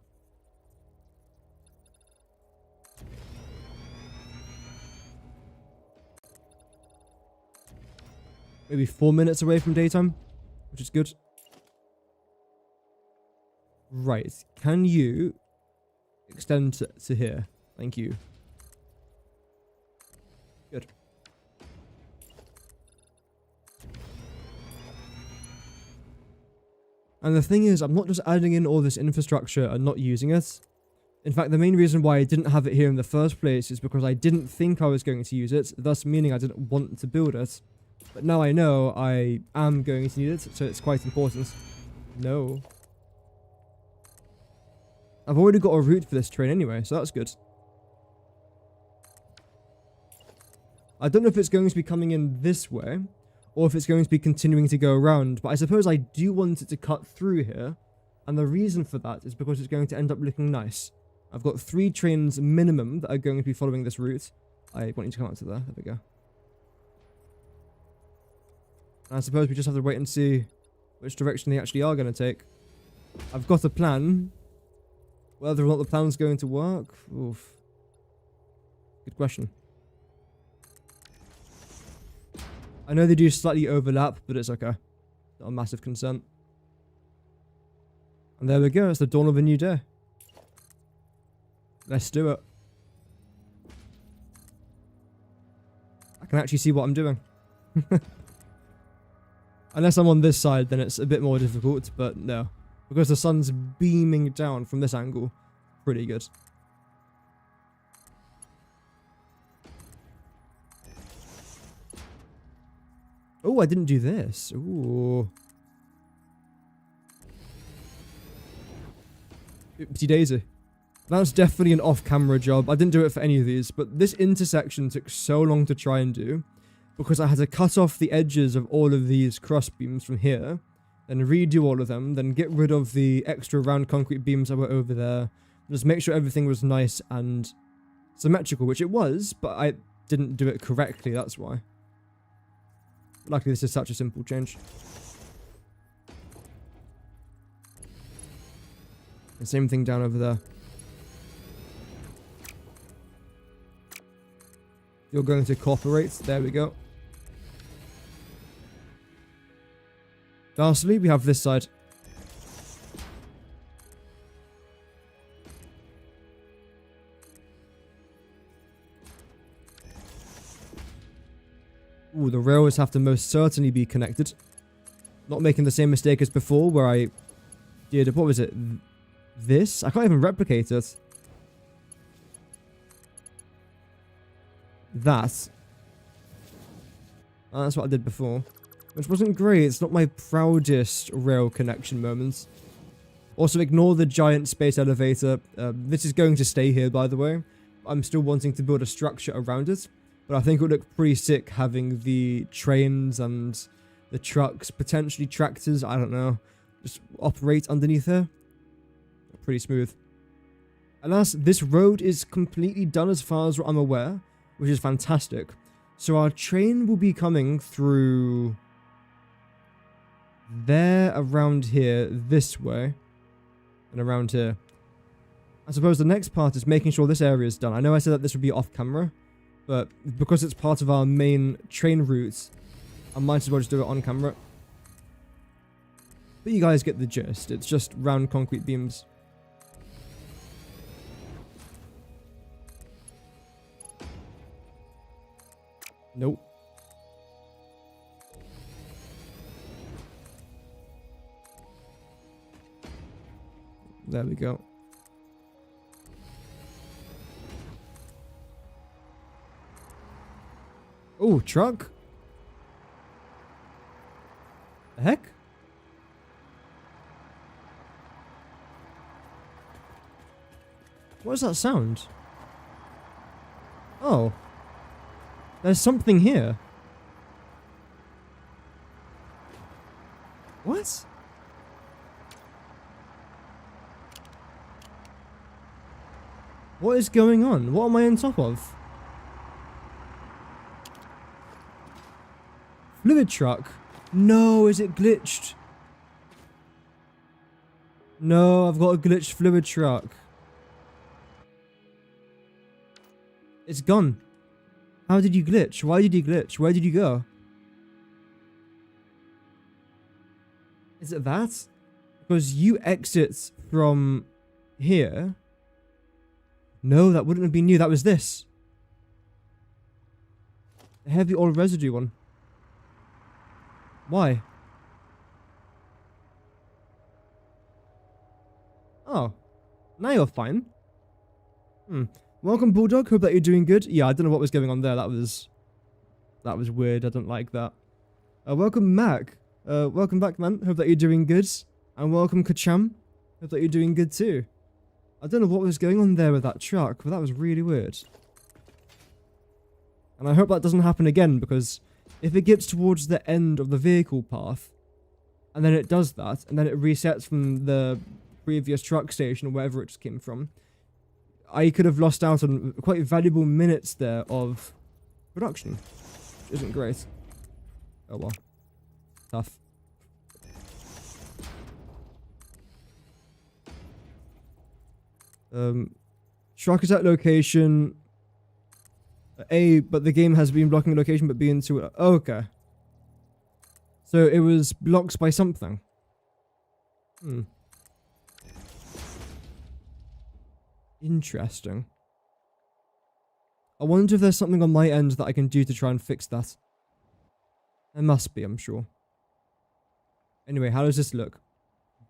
Speaker 1: Maybe 4 minutes away from daytime, which is good. Right, can you extend to here? Thank you. Good. And the thing is, I'm not just adding in all this infrastructure and not using it. In fact, the main reason why I didn't have it here in the first place is because I didn't think I was going to use it, thus meaning I didn't want to build it. But now I know I am going to need it, so it's quite important. No. I've already got a route for this train anyway, so that's good. I don't know if it's going to be coming in this way, or if it's going to be continuing to go around, but I suppose I do want it to cut through here, and the reason for that is because it's going to end up looking nice. I've got 3 trains minimum that are going to be following this route. I want you to come out to there. There we go. And I suppose we just have to wait and see which direction they actually are going to take. I've got a plan. Whether or not the plan's going to work? Oof. Good question. I know they do slightly overlap, but it's okay. Not a massive concern. And there we go. It's the dawn of a new day. Let's do it. I can actually see what I'm doing. Unless I'm on this side, then it's a bit more difficult, but no. Because the sun's beaming down from this angle. Pretty good. Oh, I didn't do this. Ooh. Oopsie daisy. That's definitely an off-camera job. I didn't do it for any of these, but this intersection took so long to try and do because I had to cut off the edges of all of these cross beams from here, then redo all of them, then get rid of the extra round concrete beams that were over there, just make sure everything was nice and symmetrical, which it was, but I didn't do it correctly, that's why. Luckily, this is such a simple change. The same thing down over there. You're going to cooperate. There we go. Lastly, we have this side. Ooh, the railways have to most certainly be connected. Not making the same mistake as before, where I did, what was it? This? I can't even replicate it. That. Oh, that's what I did before. Which wasn't great. It's not my proudest rail connection moments. Also, ignore the giant space elevator. This is going to stay here, by the way. I'm still wanting to build a structure around it. But I think it would look pretty sick having the trains and the trucks, potentially tractors, I don't know, just operate underneath here. Pretty smooth. Alas, this road is completely done as far as I'm aware, which is fantastic. So our train will be coming through there, around here, this way, and around here. I suppose the next part is making sure this area is done. I know I said that this would be off camera, but because it's part of our main train route, I might as well just do it on camera. But you guys get the gist. It's just round concrete beams. Nope. There we go. Oh, truck? The heck? What does that sound? Oh. There's something here. What? What is going on? What am I on top of? Fluid truck? No, is it glitched? No, I've got a glitched fluid truck. It's gone. How did you glitch? Why did you glitch? Where did you go? Is it that? Because you exit from here. No, that wouldn't have been you. That was this. The heavy oil residue one. Why? Oh. Now you're fine. Welcome, Bulldog. Hope that you're doing good. Yeah, I don't know what was going on there. That was weird. I don't like that. Welcome, Mac. Welcome back, man. Hope that you're doing good. And welcome, Kacham. Hope that you're doing good too. I don't know what was going on there with that truck, but that was really weird. And I hope that doesn't happen again, because if it gets towards the end of the vehicle path, and then it does that, and then it resets from the previous truck station or wherever it just came from, I could have lost out on quite valuable minutes there of production, which isn't great. Oh well. Tough. Truck is at location A, but the game has been blocking location, but B into it. Oh, okay. So it was blocked by something. Interesting. I wonder if there's something on my end that I can do to try and fix that. There must be, I'm sure. Anyway, how does this look?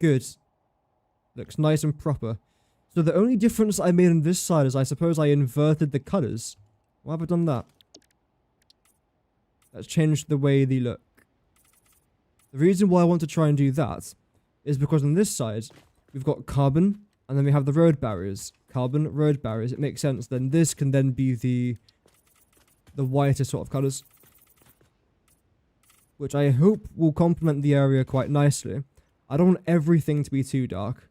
Speaker 1: Good. Looks nice and proper. So the only difference I made on this side is I suppose I inverted the colours. Why have I done that? That's changed the way they look. The reason why I want to try and do that is because on this side, we've got carbon, and then we have the road barriers. Carbon, road barriers. It makes sense. Then this can then be the whiter sort of colours, which I hope will complement the area quite nicely. I don't want everything to be too dark.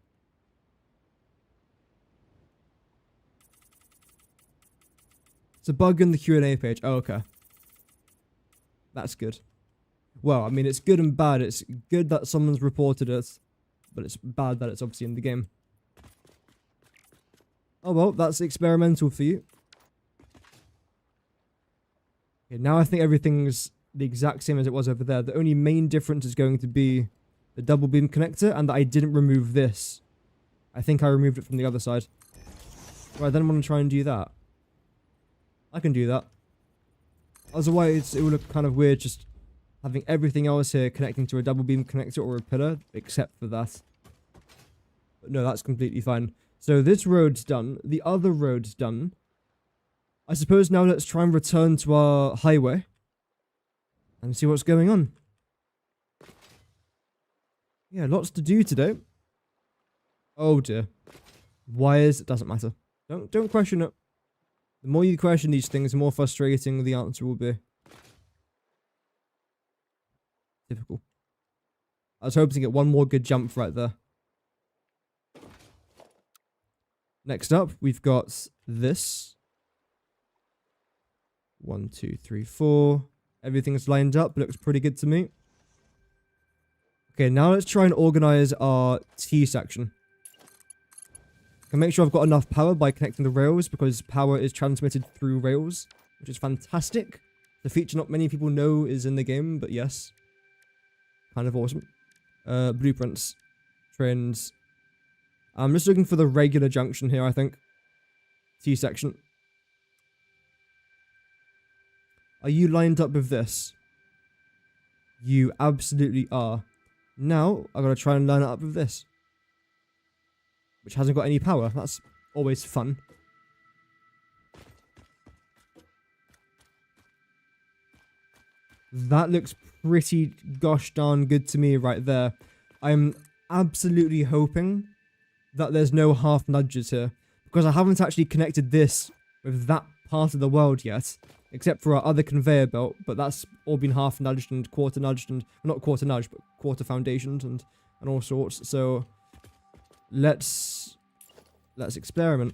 Speaker 1: It's a bug in the Q&A page. Oh, okay. That's good. Well, I mean, it's good and bad. It's good that someone's reported it, but it's bad that it's obviously in the game. Oh well, that's experimental for you. Okay, now I think everything's the exact same as it was over there. The only main difference is going to be the double beam connector, and that I didn't remove this. I think I removed it from the other side. Right, then I'm going to try and do that. I can do that. Otherwise, it will look kind of weird just having everything else here connecting to a double beam connector or a pillar, except for that. But no, that's completely fine. So this road's done. The other road's done. I suppose now let's try and return to our highway and see what's going on. Yeah, lots to do today. Oh dear. Wires, it doesn't matter. Don't question it. The more you question these things, the more frustrating the answer will be. Typical. I was hoping to get one more good jump right there. Next up, we've got this. 1, 2, 3, 4. Everything's lined up. Looks pretty good to me. Okay, now let's try and organize our T section. I can make sure I've got enough power by connecting the rails, because power is transmitted through rails, which is fantastic. The feature not many people know is in the game, but yes. Kind of awesome. Blueprints. Trains. I'm just looking for the regular junction here, I think. T-section. Are you lined up with this? You absolutely are. Now, I've got to try and line it up with this. Which hasn't got any power. That's always fun. That looks pretty gosh darn good to me right there. I'm absolutely hoping that there's no half nudges here, because I haven't actually connected this with that part of the world yet, except for our other conveyor belt, but that's all been half nudged and quarter nudged, and not quarter nudged, but quarter foundations and all sorts. So let's experiment.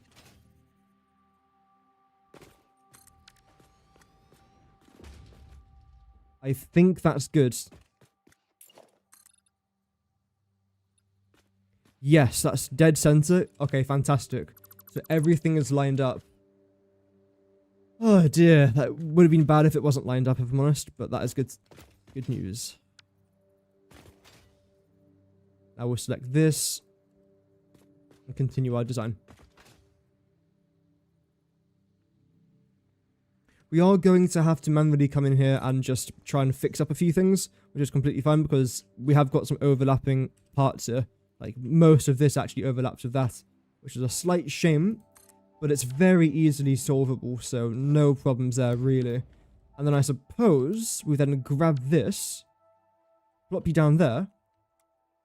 Speaker 1: I think that's good. Yes, that's dead center. Okay, fantastic. So everything is lined up. Oh dear, that would have been bad if it wasn't lined up, if I'm honest, but that is good news. Now we'll select this and continue our design. We are going to have to manually come in here and just try and fix up a few things, which is completely fine because we have got some overlapping parts here. Like, most of this actually overlaps with that, which is a slight shame, but it's very easily solvable, so no problems there, really. And then I suppose we then grab this, plop you down there,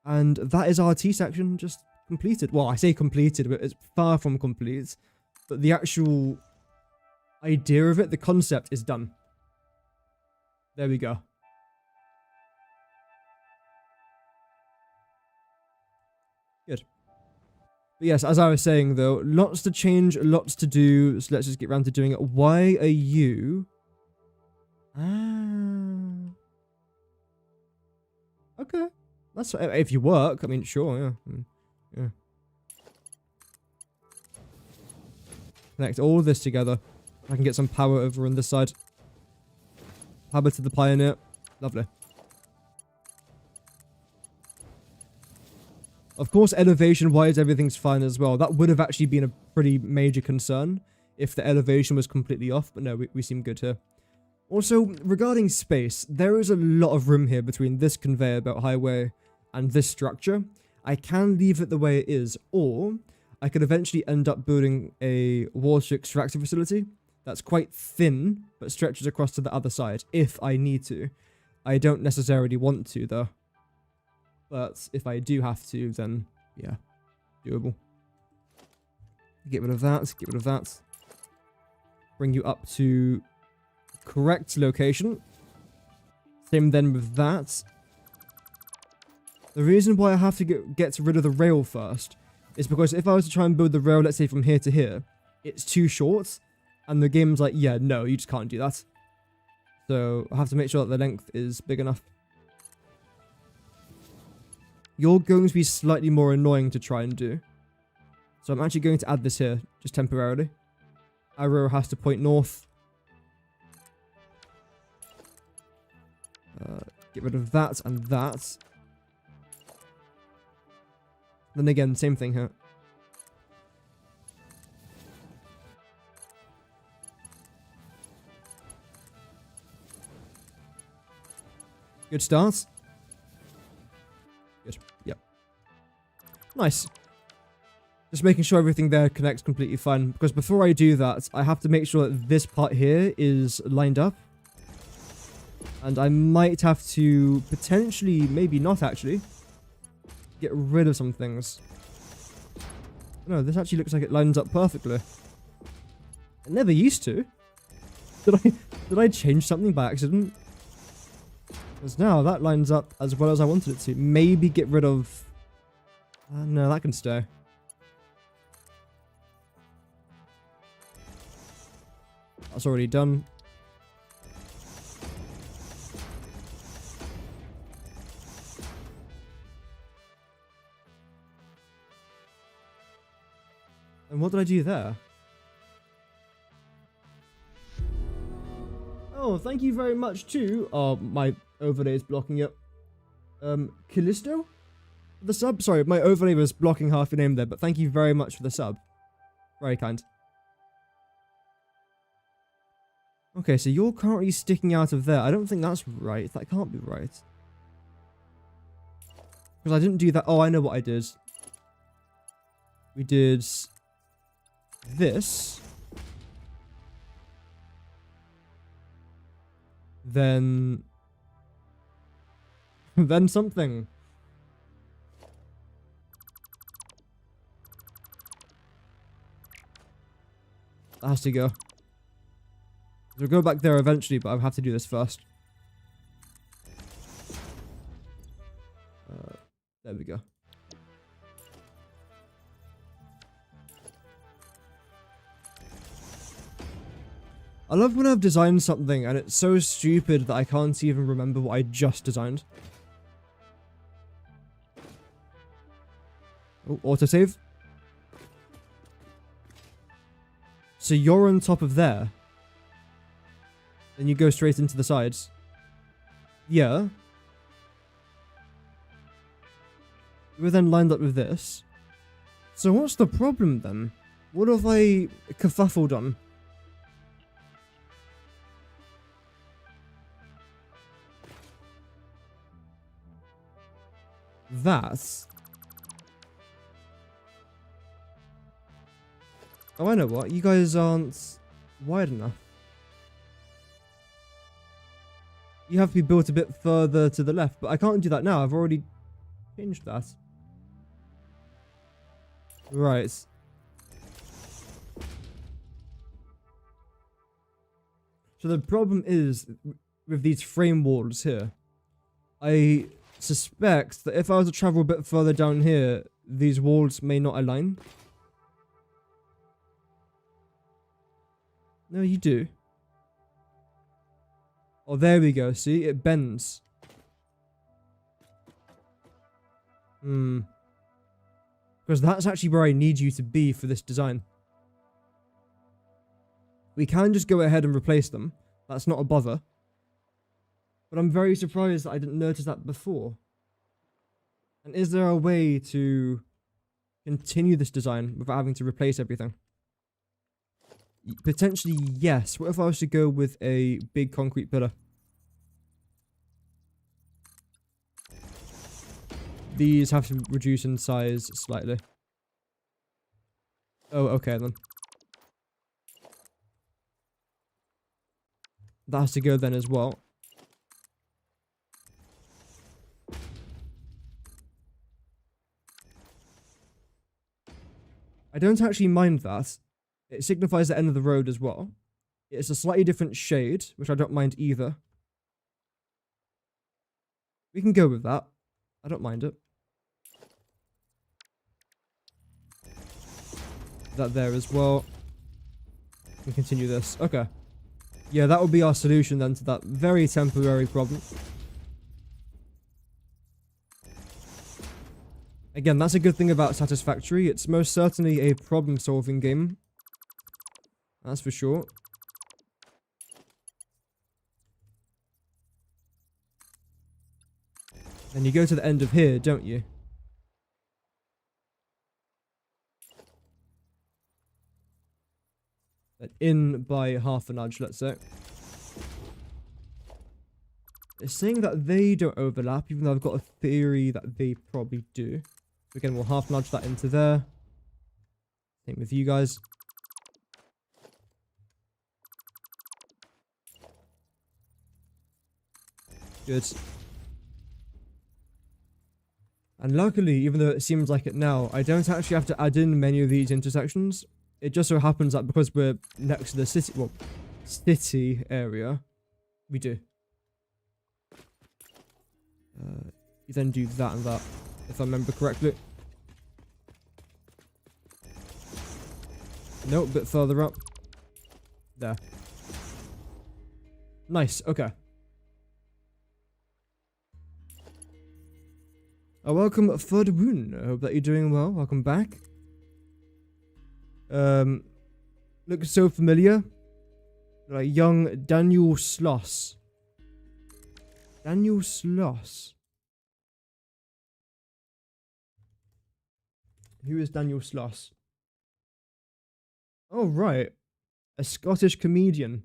Speaker 1: and that is our T-section just completed. Well, I say completed, but it's far from complete, but the actual idea of it, the concept, is done. There we go. Good. But yes, as I was saying though, lots to change, lots to do, so let's just get around to doing it. Why are you... Okay. That's... If you work, I mean, sure, yeah. Yeah. Connect all of this together. I can get some power over on this side. Power to the Pioneer. Lovely. Of course, elevation-wise, everything's fine as well. That would have actually been a pretty major concern if the elevation was completely off, but no, we seem good here. Also, regarding space, there is a lot of room here between this conveyor belt highway and this structure. I can leave it the way it is, or I could eventually end up building a water extractor facility that's quite thin, but stretches across to the other side, if I need to. I don't necessarily want to, though. But if I do have to, then, yeah, doable. Get rid of that, get rid of that. Bring you up to correct location. Same then with that. The reason why I have to get rid of the rail first is because if I was to try and build the rail, let's say from here to here, it's too short. And the game's like, yeah, no, you just can't do that. So I have to make sure that the length is big enough. You're going to be slightly more annoying to try and do. So I'm actually going to add this here, just temporarily. Arrow has to point north. Get rid of that and that. Then again, same thing here. Good start. Good. Yep. Nice. Just making sure everything there connects completely fine. Because before I do that, I have to make sure that this part here is lined up. And I might have to potentially, maybe not actually, get rid of some things. No, this actually looks like it lines up perfectly. It never used to. Did I change something by accident? Because now that lines up as well as I wanted it to. Maybe get rid of... no, that can stay. That's already done. And what did I do there? Oh, thank you very much too. Oh, my overlay is blocking it. Callisto? The sub? Sorry, my overlay was blocking half your name there, but thank you very much for the sub. Very kind. Okay, so you're currently sticking out of there. I don't think that's right. That can't be right. Because I didn't do that. Oh, I know what I did. We did this. Then something. That has to go. We'll go back there eventually, but I'll have to do this first. There we go. I love when I've designed something and it's so stupid that I can't even remember what I just designed. Oh, autosave. So you're on top of there. Then you go straight into the sides. Yeah. You were then lined up with this. So what's the problem then? What have I kerfuffled on? That's... Oh, I know what. You guys aren't wide enough. You have to be built a bit further to the left, but I can't do that now. I've already changed that. Right. So the problem is with these frame walls here. I suspect that if I was to travel a bit further down here, these walls may not align. No, you do. Oh, there we go. See? It bends. Because that's actually where I need you to be for this design. We can just go ahead and replace them. That's not a bother. But I'm very surprised that I didn't notice that before. And is there a way to continue this design without having to replace everything? Potentially, yes. What if I was to go with a big concrete pillar? These have to reduce in size slightly. Oh, okay then. That has to go then as well. I don't actually mind that. It signifies the end of the road as well. It's a slightly different shade, which I don't mind either. We can go with that. I don't mind it. That there as well. We continue this. Okay. Yeah, that would be our solution then to that very temporary problem. Again, that's a good thing about Satisfactory. It's most certainly a problem-solving game. That's for sure. And you go to the end of here, don't you? In by half a nudge, let's say. It's saying that they don't overlap, even though I've got a theory that they probably do. So again, we'll half nudge that into there. Same with you guys. Good. And luckily, even though it seems like it now, I don't actually have to add in many of these intersections. It just so happens that because we're next to the city, well, city area, we do. You then do that and that, if I remember correctly. No, a bit further up. There. Nice, okay. Welcome, Ferdwoon. I hope that you're doing well. Welcome back. Looks so familiar. Like young Daniel Sloss. Daniel Sloss. Who is Daniel Sloss? Oh, right. A Scottish comedian.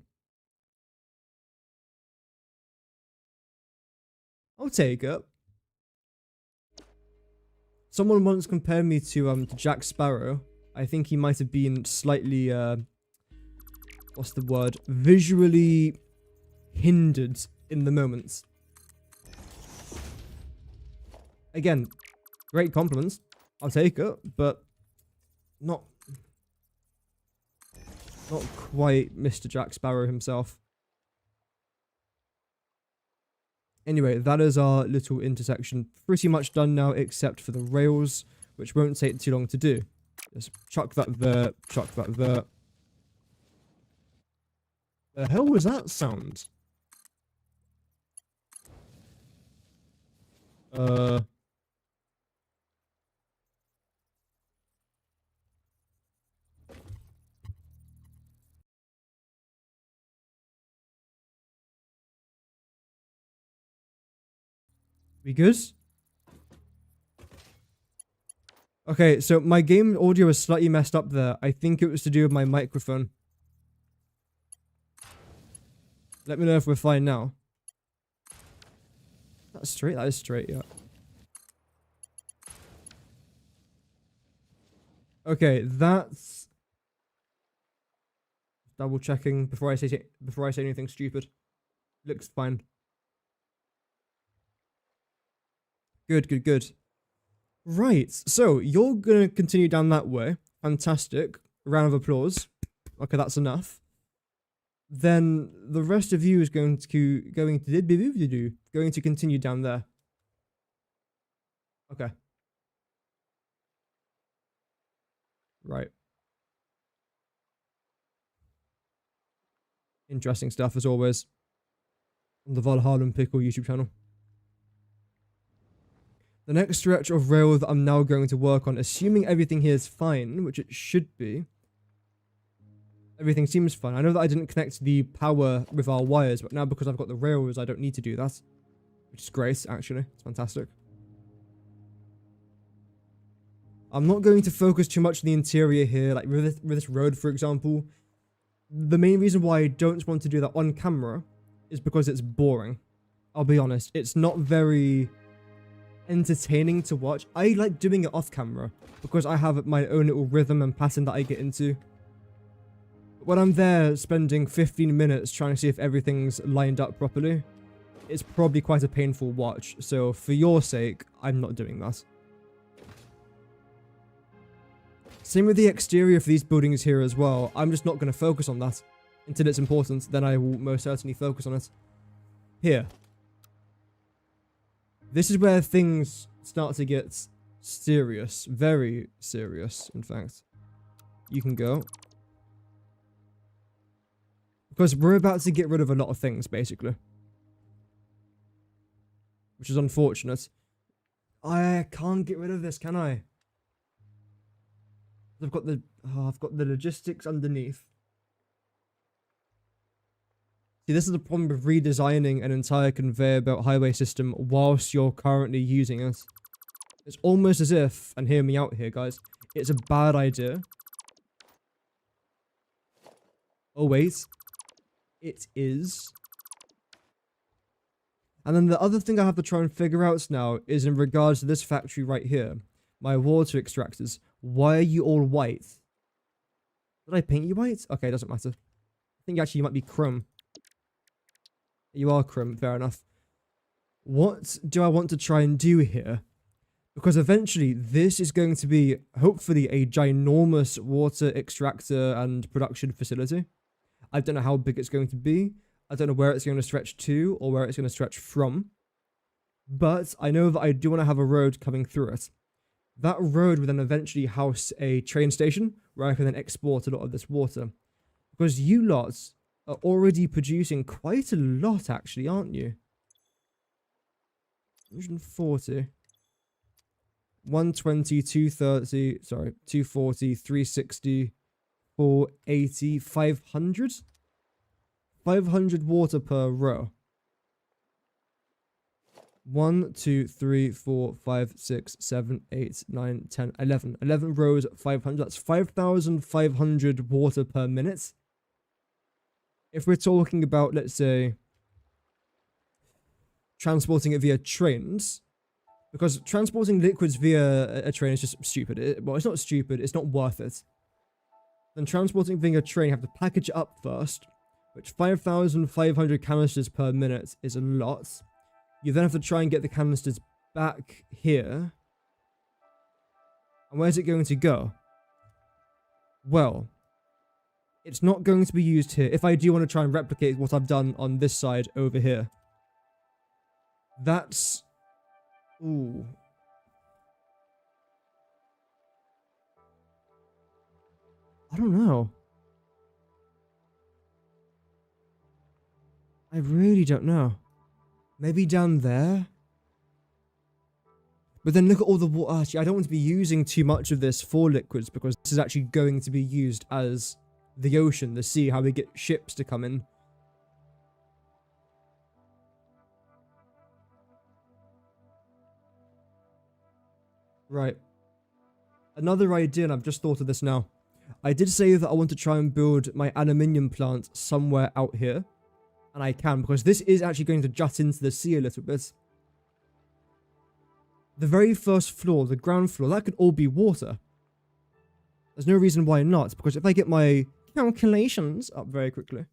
Speaker 1: I'll take it. Someone once compared me to Jack Sparrow. I think he might have been slightly, what's the word? Visually hindered in the moments. Again, great compliments. I'll take it, but not quite Mr. Jack Sparrow himself. Anyway, that is our little intersection pretty much done now, except for the rails, which won't take too long to do. Just chuck that there, chuck that there. The hell was that sound? We good? Okay, so my game audio is slightly messed up there. I think it was to do with my microphone. Let me know if we're fine now. That's straight? That is straight, yeah. Okay, that's... Double checking before I say anything stupid. Looks fine. Good, good, good. Right, so you're gonna continue down that way. Fantastic. Round of applause. Okay, that's enough. Then the rest of you is going to continue down there. Okay. Right. Interesting stuff as always on the Valhalla Pickle YouTube channel. The next stretch of rail that I'm now going to work on, assuming everything here is fine, which it should be. Everything seems fine. I know that I didn't connect the power with our wires, but now because I've got the rails, I don't need to do that. Which is great, actually. It's fantastic. I'm not going to focus too much on the interior here, like with this road, for example. The main reason why I don't want to do that on camera is because it's boring. I'll be honest. It's not very entertaining to watch. I like doing it off camera because I have my own little rhythm and pattern that I get into. When I'm there spending 15 minutes trying to see if everything's lined up properly, it's probably quite a painful watch. So for your sake, I'm not doing that. Same with the exterior for these buildings here as well. I'm just not going to focus on that until it's important. Then I will most certainly focus on it. Here. This is where things start to get serious. Very serious, in fact. You can go. Because we're about to get rid of a lot of things, basically. Which is unfortunate. I can't get rid of this, can I? I've got the logistics underneath. See, this is the problem with redesigning an entire conveyor belt highway system whilst you're currently using it. It's almost as if, and hear me out here, guys, it's a bad idea. Oh, wait. It is. And then the other thing I have to try and figure out now is in regards to this factory right here. My water extractors. Why are you all white? Did I paint you white? Okay, doesn't matter. I think actually you might be chrome. You are chrome, fair enough. What do I want to try and do here? Because eventually this is going to be, hopefully, a ginormous water extractor and production facility. I don't know how big it's going to be. I don't know where it's going to stretch to or where it's going to stretch from. But I know that I do want to have a road coming through it. That road would then eventually house a train station where I can then export a lot of this water. Because you lots are already producing quite a lot, actually, aren't you? 140. 120, 230, sorry, 240, 360, 480, 500? 500 water per row. 1, 2, 3, 4, 5, 6, 7, 8, 9, 10, 11. 11 rows at 500. That's 5,500 water per minute. If we're talking about, let's say, transporting it via trains, because transporting liquids via a train is just stupid. Well, it's not stupid. It's not worth it. Then transporting via a train, you have to package it up first, which 5,500 canisters per minute is a lot. You then have to try and get the canisters back here. And where's it going to go? Well, it's not going to be used here. If I do want to try and replicate what I've done on this side over here. That's... Ooh. I don't know. I really don't know. Maybe down there? But then look at all the water. Actually, I don't want to be using too much of this for liquids because this is actually going to be used as the ocean, the sea, how we get ships to come in. Right. Another idea, and I've just thought of this now. I did say that I want to try and build my aluminium plant somewhere out here. And I can, because this is actually going to jut into the sea a little bit. The very first floor, the ground floor, that could all be water. There's no reason why not, because if I get my calculations up very quickly.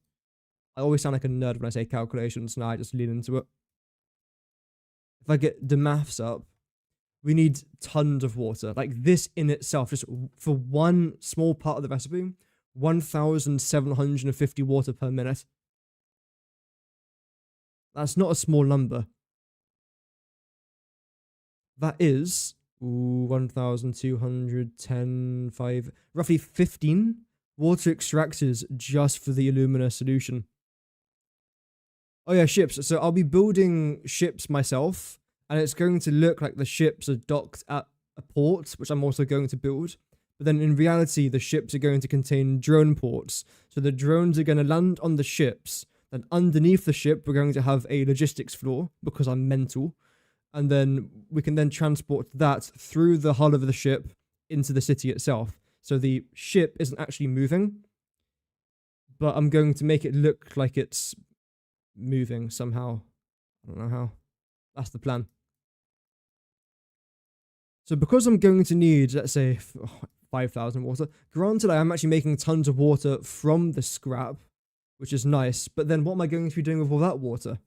Speaker 1: I always sound like a nerd when I say calculations, now I just lean into it. If I get the maths up, we need tons of water. Like this in itself, just for one small part of the recipe, 1,750 water per minute. That's not a small number. That is 1,210, 5, roughly 15 water extractors just for the alumina solution. Oh yeah, ships. So I'll be building ships myself, and it's going to look like the ships are docked at a port, which I'm also going to build. But then in reality, the ships are going to contain drone ports. So the drones are going to land on the ships. And underneath the ship, we're going to have a logistics floor, because I'm mental. And then we can then transport that through the hull of the ship into the city itself. So the ship isn't actually moving, but I'm going to make it look like it's moving somehow. I don't know how. That's the plan. So because I'm going to need, let's say, 5,000 water. Granted, I am actually making tons of water from the scrap, which is nice. But then what am I going to be doing with all that water?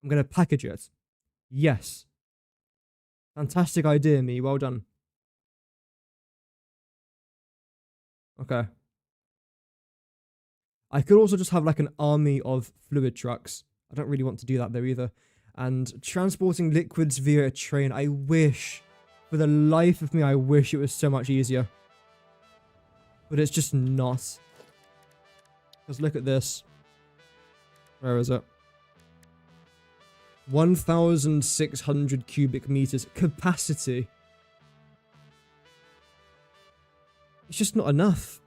Speaker 1: I'm going to package it. Yes. Fantastic idea, me. Well done. Okay. I could also just have like an army of fluid trucks. I don't really want to do that though either. And transporting liquids via a train. I wish, for the life of me, I wish it was so much easier. But it's just not. Let's look at this. Where is it? 1,600 cubic meters capacity. It's just not enough.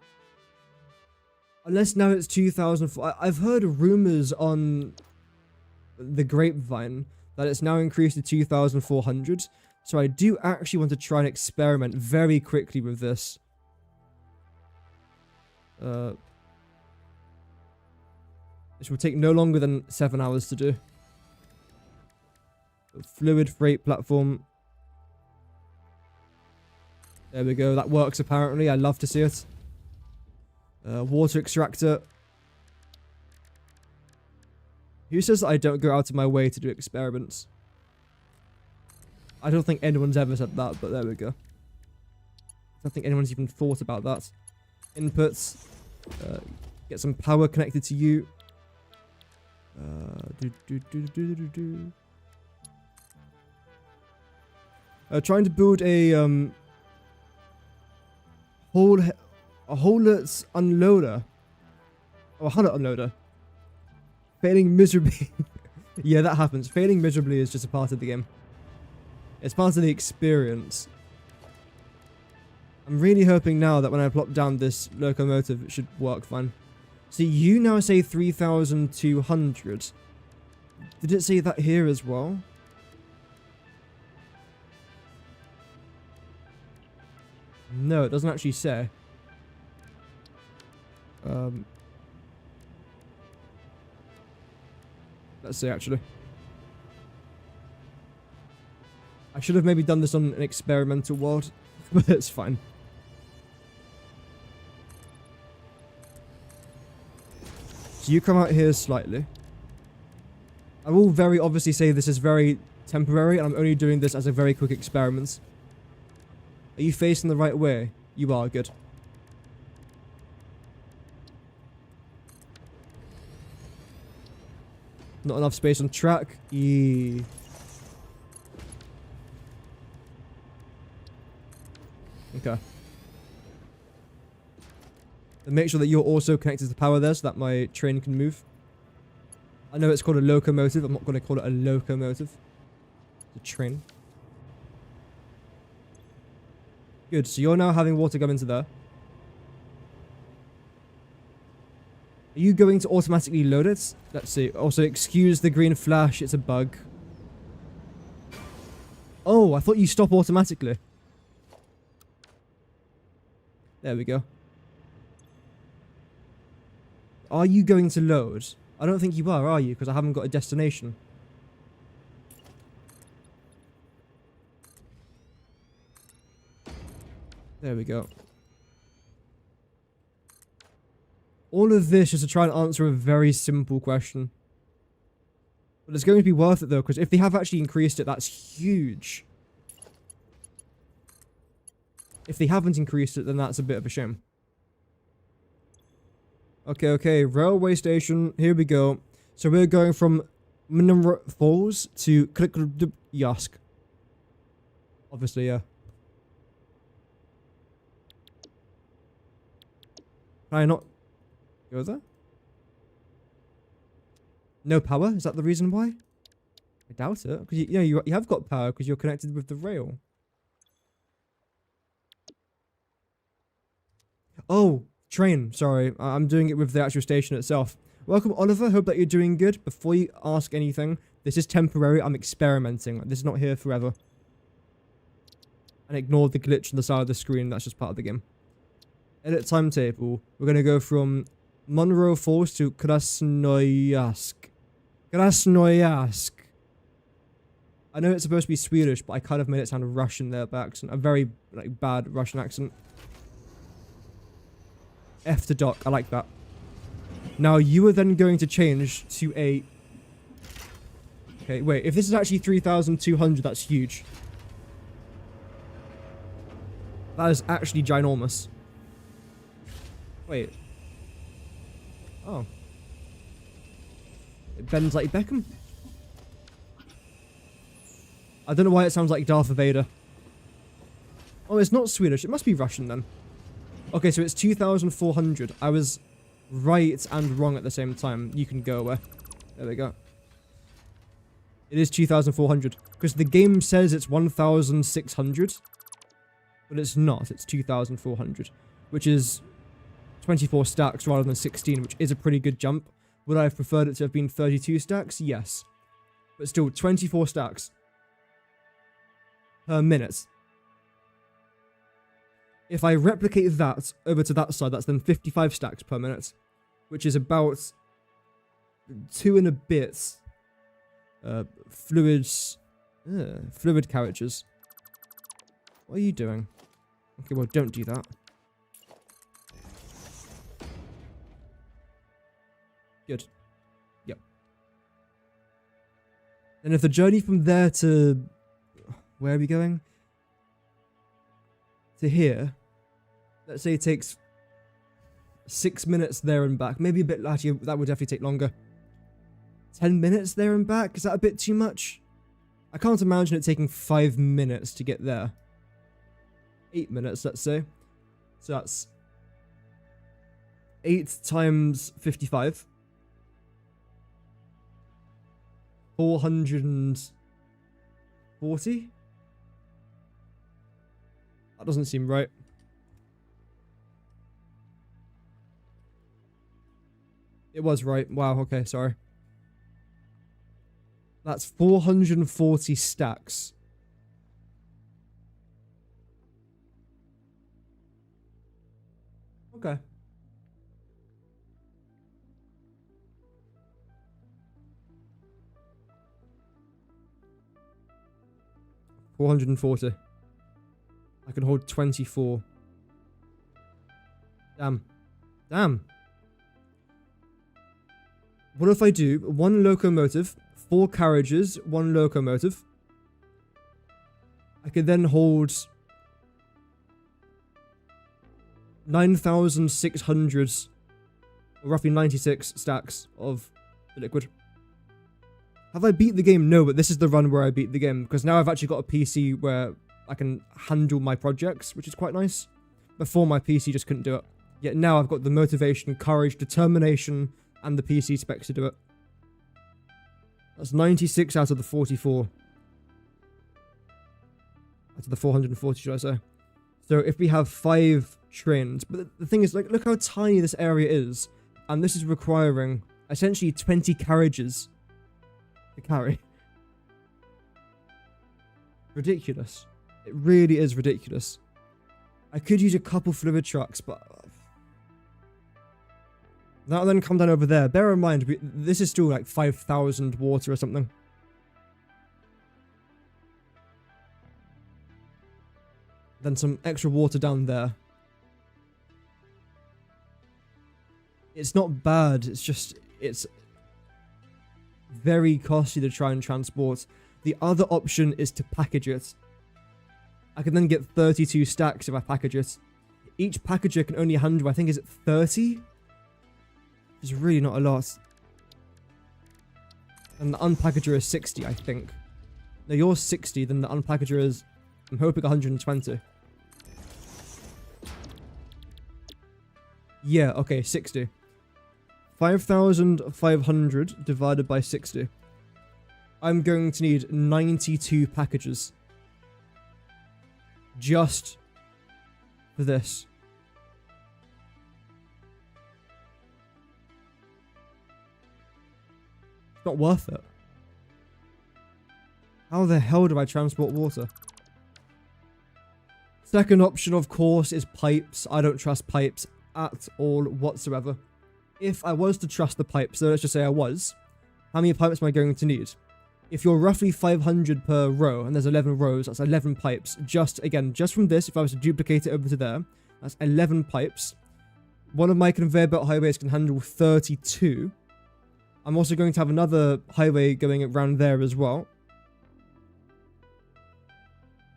Speaker 1: Unless now it's 2,004. I've heard rumors on the grapevine that it's now increased to 2,400. So I do actually want to try and experiment very quickly with this. This will take no longer than 7 hours to do. Fluid freight platform. There we go. That works apparently. I love to see it. Water extractor. Who says that I don't go out of my way to do experiments? I don't think anyone's ever said that, but there we go. I don't think anyone's even thought about that. Inputs. Get some power connected to you. Trying to build a hullet unloader. Oh, a hullet unloader. Failing miserably. Yeah, that happens. Failing miserably is just a part of the game. It's part of the experience. I'm really hoping now that when I plop down this locomotive, it should work fine. So you now say 3,200. Did it say that here as well? No, it doesn't actually say. Let's see, actually. I should have maybe done this on an experimental world, but it's fine. So you come out here slightly. I will very obviously say this is very temporary, and I'm only doing this as a very quick experiment. Are you facing the right way? You are, good. Not enough space on track. Okay. And make sure that you're also connected to power there so that my train can move. I know it's called a locomotive. I'm not going to call it a locomotive. It's a train. Good. So you're now having water come into there. Are you going to automatically load it? Let's see. Also, excuse the green flash. It's a bug. Oh, I thought you stop automatically. There we go. Are you going to load? I don't think you are you? Because I haven't got a destination. There we go. All of this is to try and answer a very simple question. But it's going to be worth it though, because if they have actually increased it, that's huge. If they haven't increased it, then that's a bit of a shame. Okay, railway station, here we go. So we're going from Minimum Falls to Yask. Obviously, yeah. Can I not go there? No power? Is that the reason why? I doubt it. Because you have got power because you're connected with the rail. Oh, train. Sorry. I'm doing it with the actual station itself. Welcome, Oliver. Hope that you're doing good. Before you ask anything, this is temporary. I'm experimenting. This is not here forever. And ignore the glitch on the side of the screen. That's just part of the game. Edit timetable. We're going to go from Monroe Falls to Krasnoyarsk. Krasnoyarsk. I know it's supposed to be Swedish, but I kind of made it sound Russian there by accent. A very bad Russian accent. F to dock. I like that. Now, you are then going to change to a... Okay, wait. If this is actually 3,200, that's huge. That is actually ginormous. Wait. Oh. It bends like Beckham. I don't know why it sounds like Darth Vader. Oh, it's not Swedish. It must be Russian then. Okay, so it's 2,400. I was right and wrong at the same time. You can go away. There we go. It is 2,400. Because the game says it's 1,600. But it's not. It's 2,400. Which is 24 stacks rather than 16, which is a pretty good jump. Would I have preferred it to have been 32 stacks? Yes. But still, 24 stacks per minute. If I replicate that over to that side, that's then 55 stacks per minute, which is about 2 and a bit fluid carriages. What are you doing? Okay, well, don't do that. Good. Yep. And if the journey from there to... Where are we going? To here. Let's say it takes 6 minutes there and back. Maybe a bit... Actually, that would definitely take longer. 10 minutes there and back? Is that a bit too much? I can't imagine it taking 5 minutes to get there. 8 minutes, let's say. So that's 8 times 55. 440? That doesn't seem right. It was right. Wow, okay, sorry. That's 440 stacks. Okay. $440. I can hold 24. Damn. Damn. What if I do 1 locomotive, 4 carriages, 1 locomotive? I could then hold 9,600, or roughly 96 stacks of the liquid. Have I beat the game? No, but this is the run where I beat the game, because now I've actually got a PC where I can handle my projects, which is quite nice. Before, my PC just couldn't do it. Yet now I've got the motivation, courage, determination, and the PC specs to do it. That's 96 out of the 44. Out of the 440, should I say. So if we have 5 trains, but the thing is, like, look how tiny this area is, and this is requiring essentially 20 carriages to carry. Ridiculous. It really is ridiculous. I could use a couple fluid trucks, but that'll then come down over there. Bear in mind, this is still like 5,000 water or something. Then some extra water down there. It's not bad, it's just, it's very costly to try and transport. The other option is to package it. I can then get 32 stacks if I package it. Each packager can only handle, I think, is it 30? It's really not a lot. And the unpackager is 60, I think. No, yours 60, then the unpackager is, I'm hoping, 120. Yeah, okay, 60. 5,500 divided by 60. I'm going to need 92 packages. Just for this. It's not worth it. How the hell do I transport water? Second option, of course, is pipes. I don't trust pipes at all whatsoever. If I was to trust the pipes, so let's just say I was, how many pipes am I going to need? If you're roughly 500 per row, and there's 11 rows, that's 11 pipes. Just from this, if I was to duplicate it over to there, that's 11 pipes. One of my conveyor belt highways can handle 32. I'm also going to have another highway going around there as well.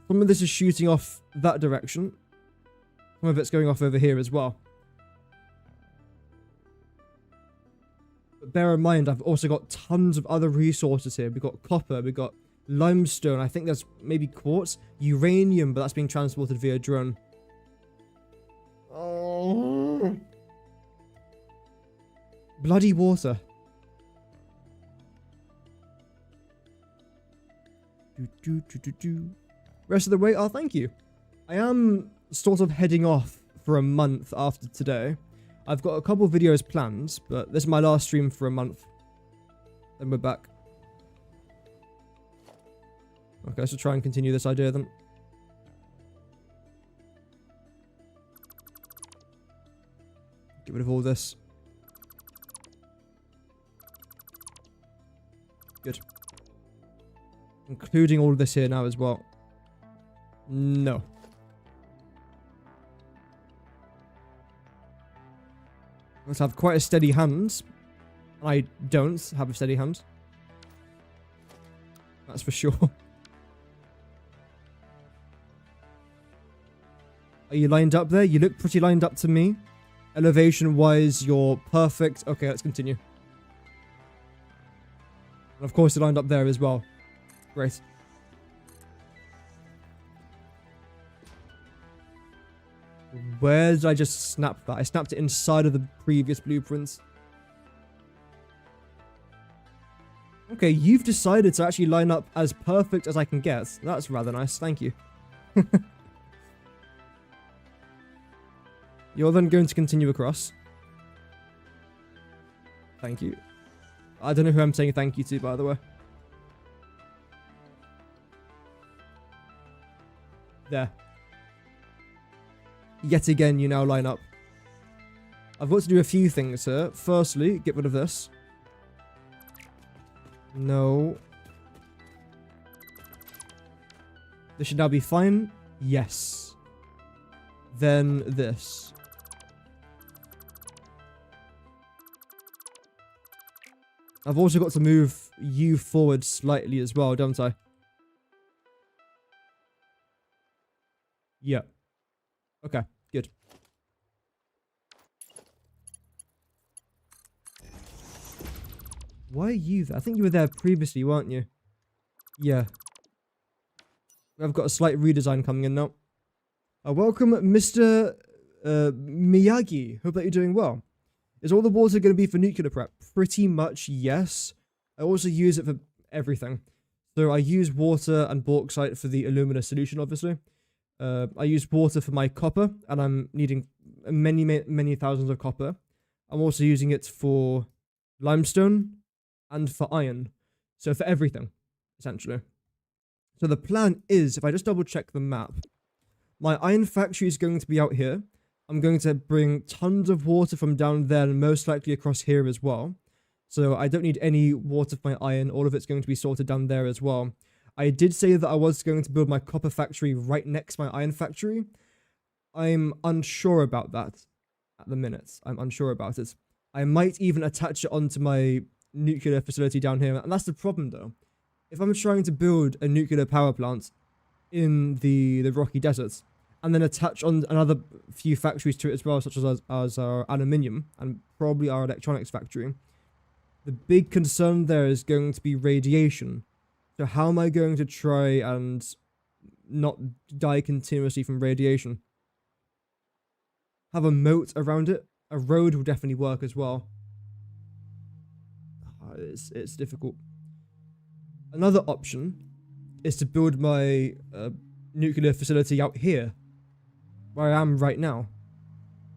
Speaker 1: Some of this is shooting off that direction. Some of it's going off over here as well. But bear in mind, I've also got tons of other resources here. We've got copper, we've got limestone, I think there's maybe quartz, uranium, but that's being transported via drone. Oh. Bloody water. Rest of the way, oh, thank you. I am sort of heading off for a month after today. I've got a couple of videos planned, but this is my last stream for a month. Then we're back. Okay, so try and continue this idea then. Get rid of all this. Good. Including all of this here now as well. No. Let's have quite a steady hand. I don't have a steady hand. That's for sure. Are you lined up there? You look pretty lined up to me. Elevation-wise, you're perfect. Okay, let's continue. And of course, you're lined up there as well. Great. Where did I just snap that? I snapped it inside of the previous blueprints. Okay, you've decided to actually line up as perfect as I can get. That's rather nice, thank you. You're then going to continue across. Thank you. I don't know who I'm saying thank you to, by the way. There. Yet again, you now line up. I've got to do a few things here. Firstly, get rid of this. No. This should now be fine. Yes. Then this. I've also got to move you forward slightly as well, don't I? Yeah. Okay, good. Why are you there? I think you were there previously, weren't you? Yeah. I've got a slight redesign coming in now. Welcome, Mr. Miyagi. Hope that you're doing well. Is all the water going to be for nuclear prep? Pretty much, yes. I also use it for everything. So I use water and bauxite for the alumina solution, obviously. I use water for my copper, and I'm needing many thousands of copper. I'm also using it for limestone and for iron. So for everything, essentially. So the plan is, if I just double check the map, my iron factory is going to be out here. I'm going to bring tons of water from down there and most likely across here as well. So I don't need any water for my iron. All of it's going to be sorted down there as well. I did say that I was going to build my copper factory right next to my iron factory. I'm unsure about that at the minute. I'm unsure about it. I might even attach it onto my nuclear facility down here. And that's the problem though. If I'm trying to build a nuclear power plant in the Rocky Deserts, and then attach on another few factories to it as well, such as our aluminium and probably our electronics factory, the big concern there is going to be radiation. So how am I going to try and not die continuously from radiation? Have a moat around it. A road will definitely work as well. It's difficult. Another option is to build my nuclear facility out here, where I am right now.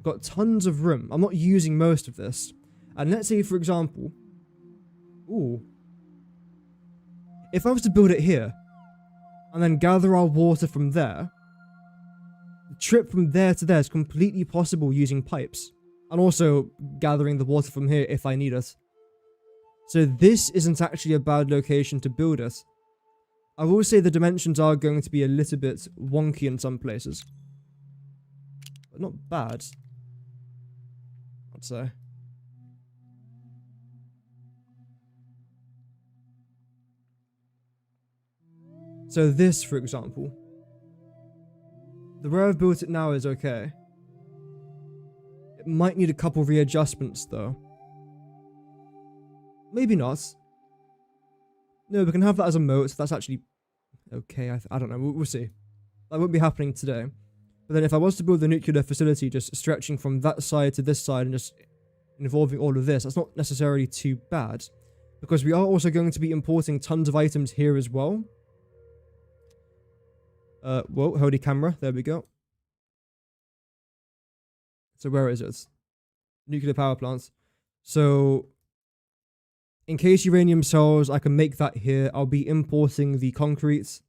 Speaker 1: Got tons of room. I'm not using most of this. And let's say, for example, if I was to build it here, and then gather our water from there, the trip from there to there is completely possible using pipes. And also gathering the water from here if I need it. So this isn't actually a bad location to build it. I will say the dimensions are going to be a little bit wonky in some places. But not bad, I'd say. So this, for example, the way I've built it now is okay. It might need a couple readjustments though. Maybe not. No, we can have that as a moat. That's actually okay. I don't know. We'll see. That won't be happening today. But then if I was to build the nuclear facility just stretching from that side to this side and just involving all of this, that's not necessarily too bad. Because we are also going to be importing tons of items here as well. Whoa, holy camera. There we go. So where is it? Nuclear power plants. So in case uranium cells, I can make that here. I'll be importing the concrete.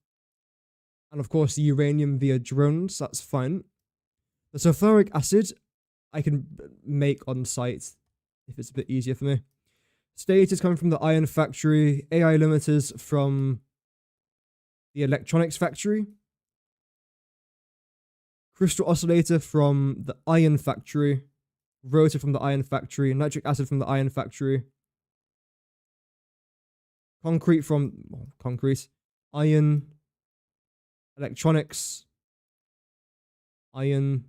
Speaker 1: And of course the uranium via drones. That's fine. The sulfuric acid, I can make on site if it's a bit easier for me. State is coming from the iron factory. AI limiters from the electronics factory. Crystal oscillator from the iron factory. Rotor from the iron factory. Nitric acid from the iron factory. Concrete from concrete. Iron. Electronics. Iron.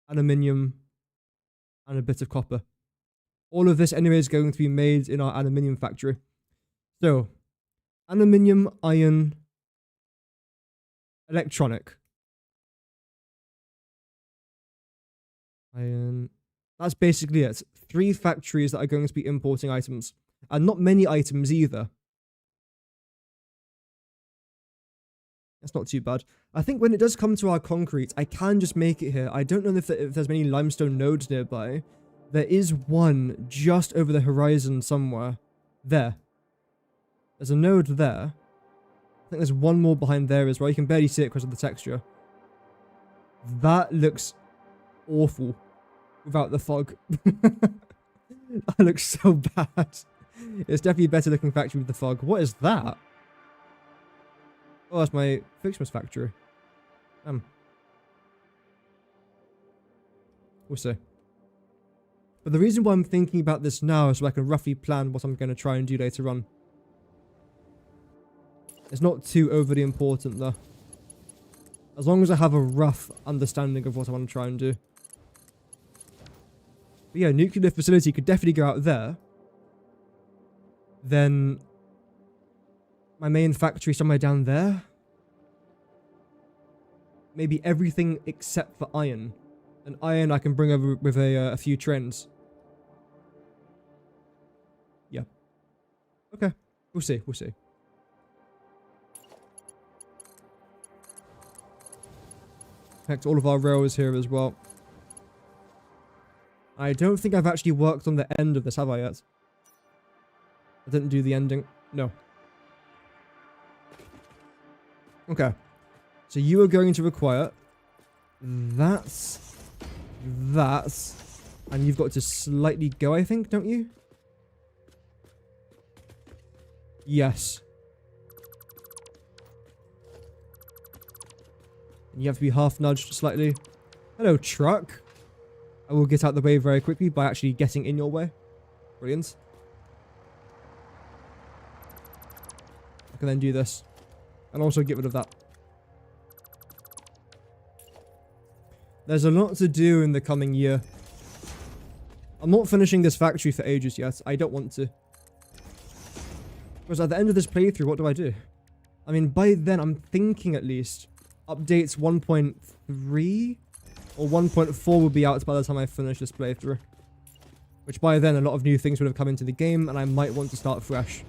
Speaker 1: Aluminium. And a bit of copper. All of this anyway is going to be made in our aluminium factory. So, aluminium, iron, electronic. Iron. That's basically it. 3 factories that are going to be importing items. And not many items either. That's not too bad. I think when it does come to our concrete, I can just make it here. I don't know if there's many limestone nodes nearby. There is one just over the horizon somewhere. There. There's a node there. I think there's one more behind there as well. You can barely see it because of the texture. That looks awful without the fog. That looks so bad. It's definitely a better looking factory with the fog. What is that? Oh, that's my Fixmas factory. We'll see. But the reason why I'm thinking about this now is so I can roughly plan what I'm going to try and do later on. It's not too overly important though. As long as I have a rough understanding of what I want to try and do. But yeah, nuclear facility could definitely go out there. Then my main factory somewhere down there. Maybe everything except for iron. And iron I can bring over with a few trains. Yeah. Okay. We'll see. We'll see. Connect all of our rails here as well. I don't think I've actually worked on the end of this, have I yet? I didn't do the ending. No. Okay. So you are going to require that, and you've got to slightly go, I think, don't you? Yes. You have to be half nudged slightly. Hello, truck. I will get out the way very quickly by actually getting in your way. Brilliant. I can then do this. And also get rid of that. There's a lot to do in the coming year. I'm not finishing this factory for ages yet. I don't want to. Because at the end of this playthrough, what do I do? I mean, by then, I'm thinking at least, updates 1.3 or 1.4 will be out by the time I finish this playthrough. Which by then, a lot of new things would have come into the game, and I might want to start fresh.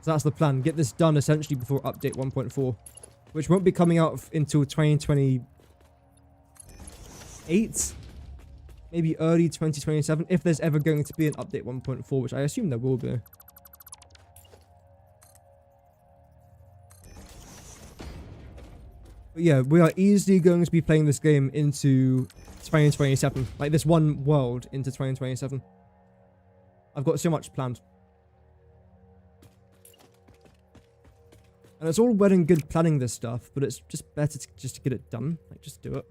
Speaker 1: So that's the plan. Get this done essentially before update 1.4. Which won't be coming out until 2028? Maybe early 2027, if there's ever going to be an update 1.4, which I assume there will be. But yeah, we are easily going to be playing this game into 2027. Like this one world into 2027. I've got so much planned. And it's all well and good planning this stuff, but it's just better to just get it done. Like, just do it.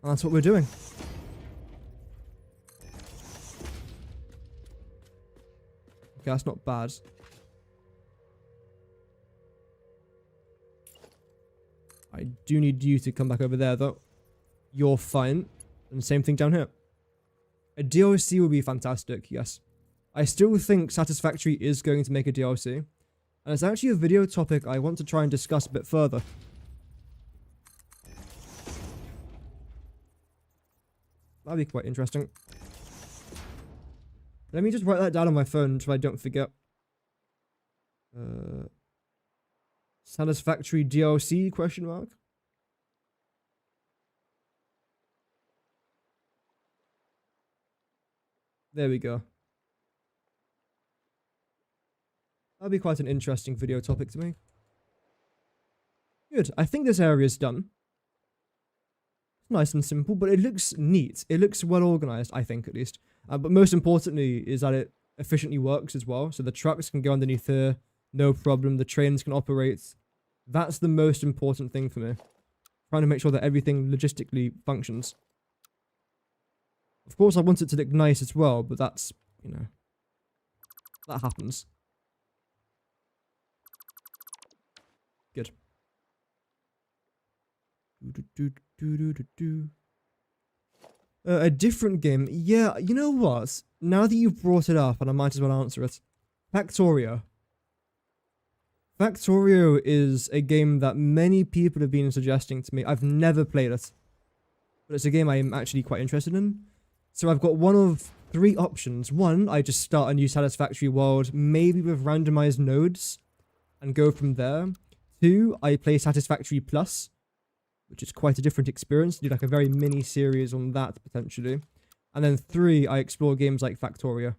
Speaker 1: And that's what we're doing. Okay, that's not bad. I do need you to come back over there, though. You're fine. And same thing down here. A DLC will be fantastic, yes. I still think Satisfactory is going to make a DLC. And it's actually a video topic I want to try and discuss a bit further. That'd be quite interesting. Let me just write that down on my phone so I don't forget. Satisfactory DLC, question mark? There we go. That'd be quite an interesting video topic to me. Good. I think this area is done. Nice and simple, but it looks neat. It looks well organized, I think, at least. But most importantly is that it efficiently works as well. So the trucks can go underneath here, no problem. The trains can operate. That's the most important thing for me. Trying to make sure that everything logistically functions. Of course, I want it to look nice as well, but that's, you know, that happens. Good. A different game. Yeah, you know what? Now that you've brought it up, and I might as well answer it. Factorio. Factorio is a game that many people have been suggesting to me. I've never played it. But it's a game I'm actually quite interested in. So I've got one of three options. One, I just start a new Satisfactory world, maybe with randomized nodes, and go from there. Two, I play Satisfactory Plus, which is quite a different experience. Do like a very mini series on that potentially. And then 3, I explore games like Factoria.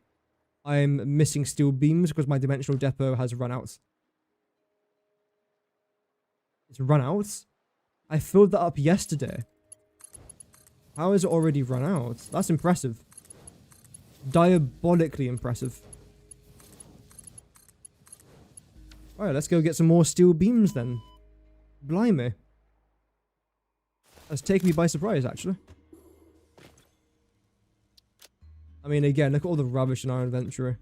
Speaker 1: I'm missing steel beams because my dimensional depot has run out. It's run out? I filled that up yesterday. How has it already run out? That's impressive. Diabolically impressive. Alright, let's go get some more steel beams then. Blimey. That's taken me by surprise, actually. I mean, again, look at all the rubbish in our inventory.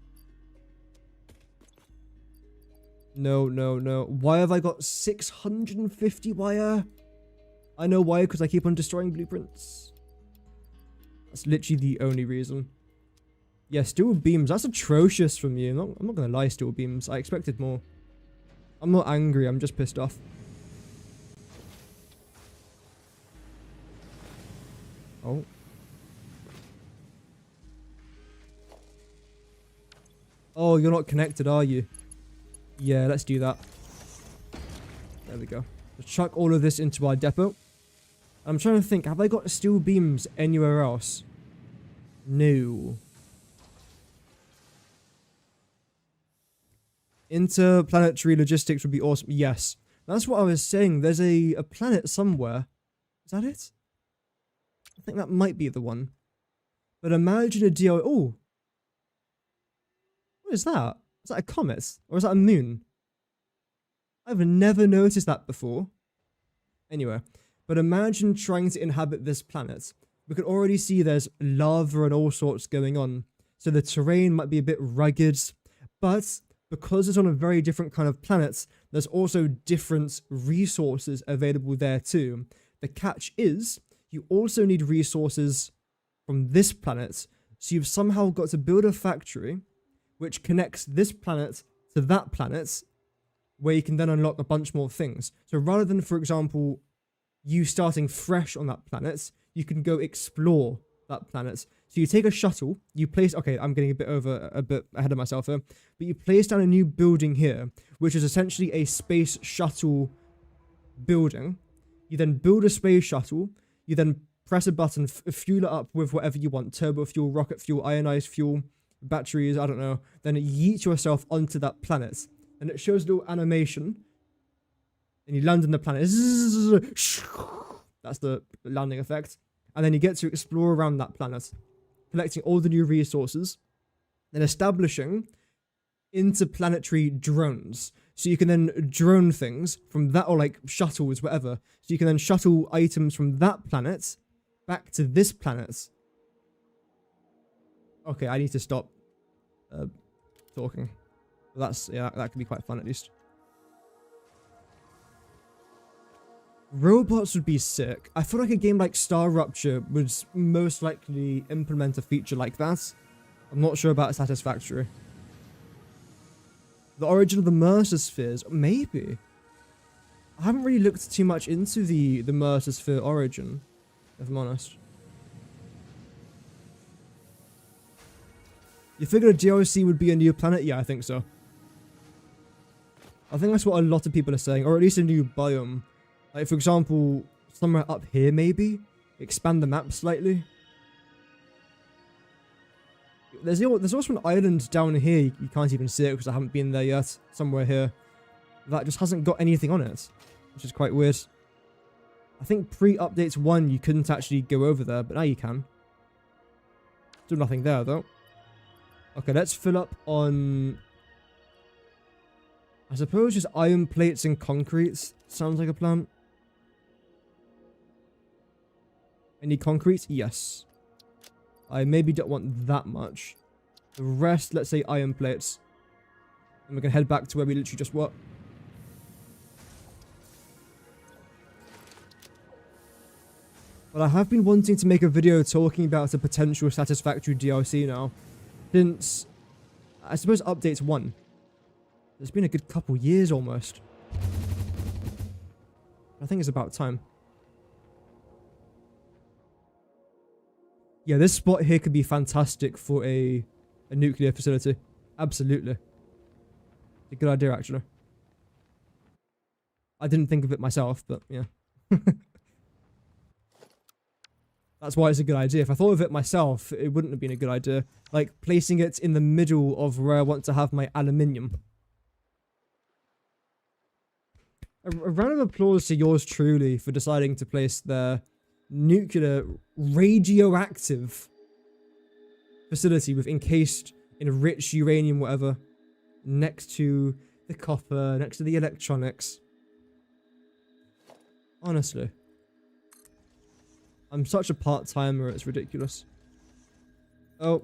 Speaker 1: No, no, no. Why have I got 650 wire? I know why, because I keep on destroying blueprints. That's literally the only reason. Yeah, steel beams. That's atrocious from you. I'm not going to lie, steel beams. I expected more. I'm not angry. I'm just pissed off. Oh. Oh, you're not connected, are you? Yeah, let's do that. There we go. Let's chuck all of this into our depot. I'm trying to think, have I got steel beams anywhere else? No. Interplanetary logistics would be awesome. Yes. That's what I was saying. There's a planet somewhere. Is that it? I think that might be the one. But imagine a DO... Oh! What is that? Is that a comet? Or is that a moon? I've never noticed that before. Anyway. But imagine trying to inhabit this planet. We can already see there's lava and all sorts going on. So the terrain might be a bit rugged. But because it's on a very different kind of planet, there's also different resources available there too. The catch is, you also need resources from this planet. So you've somehow got to build a factory which connects this planet to that planet, where you can then unlock a bunch more things. So rather than, for example, you starting fresh on that planet, you can go explore that planet. So you take a shuttle, you place... Okay, I'm getting a bit ahead of myself here. But you place down a new building here, which is essentially a space shuttle building. You then build a space shuttle. You then press a button, fuel it up with whatever you want. Turbo fuel, rocket fuel, ionized fuel, batteries, I don't know. Then yeet yourself onto that planet. And it shows a little animation. And you land on the planet. That's the landing effect. And then you get to explore around that planet, collecting all the new resources, then establishing interplanetary drones. So you can then drone things from that, or like shuttles, whatever. So you can then shuttle items from that planet back to this planet. Okay, I need to stop talking. That's, yeah, that could be quite fun at least. Robots would be sick. I feel like a game like Star Rupture would most likely implement a feature like that. I'm not sure about Satisfactory. The origin of the Mercer spheres? Maybe. I haven't really looked too much into the Mercer sphere origin, if I'm honest. You figure a DLC would be a new planet? Yeah, I think so. I think that's what a lot of people are saying, or at least a new biome. Like, for example, somewhere up here, maybe? Expand the map slightly. There's also an island down here. You can't even see it because I haven't been there yet. Somewhere here. That just hasn't got anything on it. Which is quite weird. I think pre-updates 1, you couldn't actually go over there, but now you can. Still nothing there, though. Okay, let's fill up on... I suppose just iron plates and concrete. Sounds like a plan. Any concrete? Yes. I maybe don't want that much. The rest, let's say iron plates. And we can head back to where we literally just were. But I have been wanting to make a video talking about a potential Satisfactory DLC now. Since, I suppose, updates 1. It's been a good couple years almost. I think it's about time. Yeah, this spot here could be fantastic for a nuclear facility. Absolutely. It's a good idea, actually. I didn't think of it myself, but yeah. That's why it's a good idea. If I thought of it myself, it wouldn't have been a good idea. Like, placing it in the middle of where I want to have my aluminium. A round of applause to yours truly for deciding to place their nuclear radioactive facility with encased enriched uranium, whatever, next to the copper, next to the electronics. Honestly. I'm such a part-timer, it's ridiculous. Oh.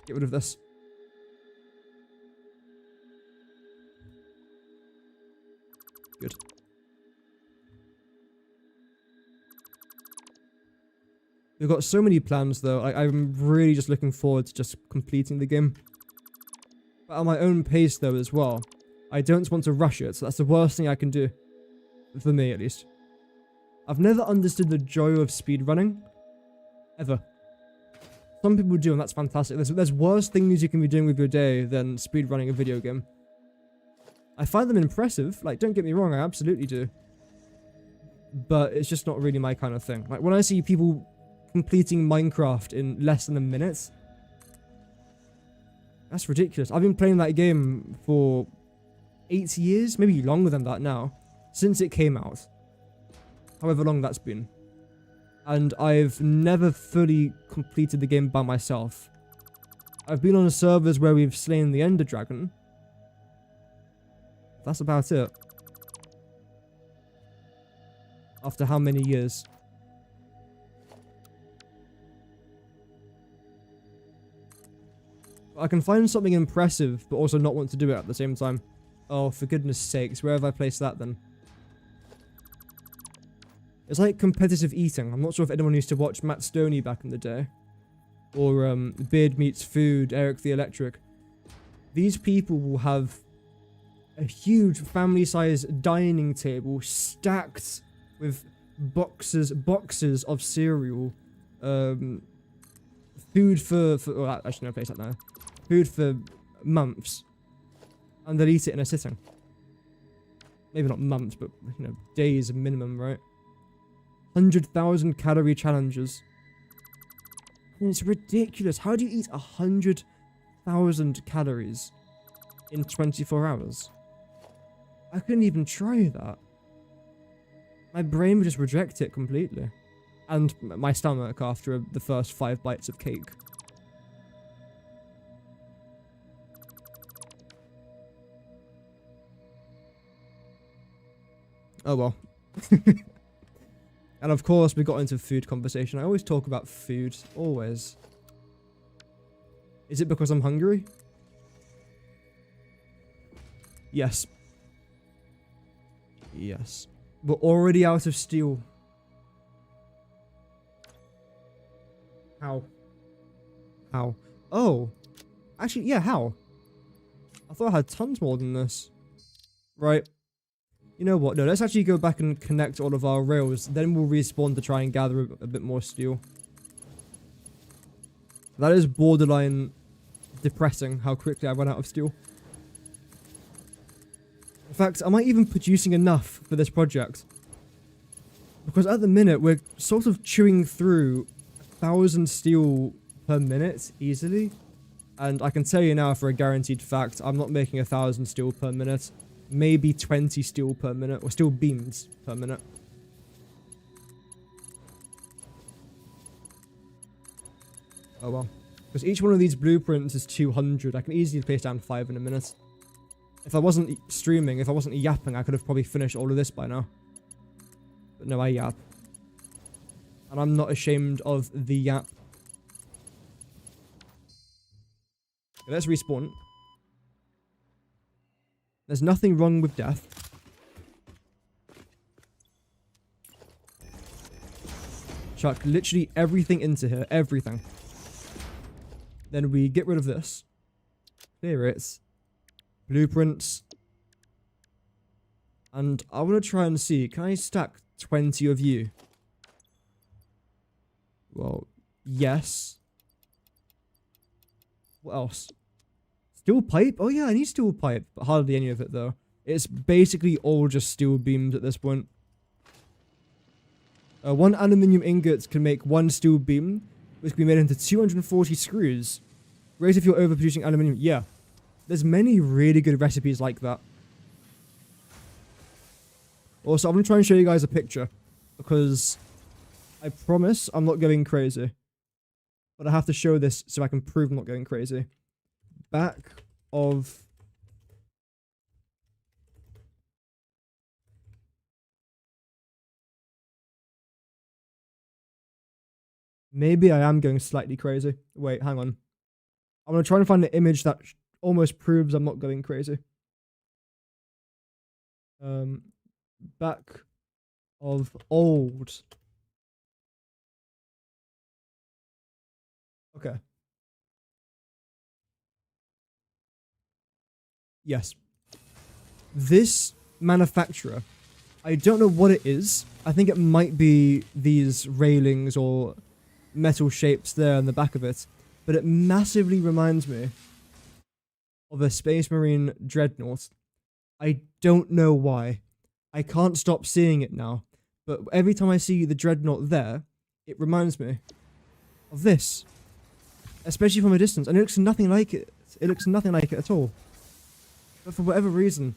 Speaker 1: Get rid of this. Good. We've got so many plans though. I'm really just looking forward to just completing the game. But at my own pace though as well. I don't want to rush it, so that's the worst thing I can do. For me at least. I've never understood the joy of speedrunning. Ever. Some people do, and that's fantastic. There's worse things you can be doing with your day than speedrunning a video game. I find them impressive. Like, don't get me wrong, I absolutely do. But it's just not really my kind of thing. Like, when I see people completing Minecraft in less than a minute, that's ridiculous. I've been playing that game for 8 years, maybe longer than that now, since it came out. However long that's been. And I've never fully completed the game by myself. I've been on servers where we've slain the Ender Dragon. That's about it. After how many years? I can find something impressive, but also not want to do it at the same time. Oh, for goodness sakes, where have I placed that then? It's like competitive eating. I'm not sure if anyone used to watch Matt Stoney back in the day. Or Beard Meets Food, Eric the Electric. These people will have a huge family-sized dining table stacked with boxes of cereal. Food for well, actually no place like that. Food for months. And they'll eat it in a sitting. Maybe not months, but, you know, days minimum, right? 100,000 calorie challenges. And it's ridiculous. How do you eat 100,000 calories in 24 hours? I couldn't even try that. My brain would just reject it completely. And my stomach after the first 5 bites of cake. Oh well. And of course we got into food conversation. I always talk about food. Always. Is it because I'm hungry? Yes. Yes. We're already out of steel. How? How? Oh. Actually, yeah, how? I thought I had tons more than this. Right. You know what? No, let's actually go back and connect all of our rails. Then we'll respawn to try and gather a bit more steel. That is borderline depressing how quickly I run out of steel. In fact, am I even producing enough for this project? Because at the minute, we're sort of chewing through 1,000 steel per minute easily. And I can tell you now for a guaranteed fact, I'm not making 1,000 steel per minute. Maybe 20 steel per minute, or steel beams per minute. Oh well. Because each one of these blueprints is 200. I can easily place down 5 in a minute. If I wasn't streaming, if I wasn't yapping, I could have probably finished all of this by now. But no, I yap. And I'm not ashamed of the yap. Okay, let's respawn. There's nothing wrong with death. Chuck literally everything into here. Everything. Then we get rid of this. Clear it. Blueprints. And I want to try and see. Can I stack 20 of you? Well, yes. What else? Steel pipe? Oh yeah, I need steel pipe, but hardly any of it though. It's basically all just steel beams at this point. One aluminium ingot can make one steel beam, which can be made into 240 screws. Great if you're overproducing aluminium. Yeah. There's many really good recipes like that. Also, I'm going to try and show you guys a picture. Because I promise I'm not going crazy. But I have to show this so I can prove I'm not going crazy. Back of... Maybe I am going slightly crazy. Wait, hang on. I'm going to try and find an image that almost proves I'm not going crazy. Back of old. Okay. Yes. This manufacturer, I don't know what it is. I think it might be these railings or metal shapes there on the back of it. But it massively reminds me of a Space Marine Dreadnought. I don't know why. I can't stop seeing it now. But every time I see the Dreadnought there, it reminds me of this. Especially from a distance. And it looks nothing like it. It looks nothing like it at all. But for whatever reason...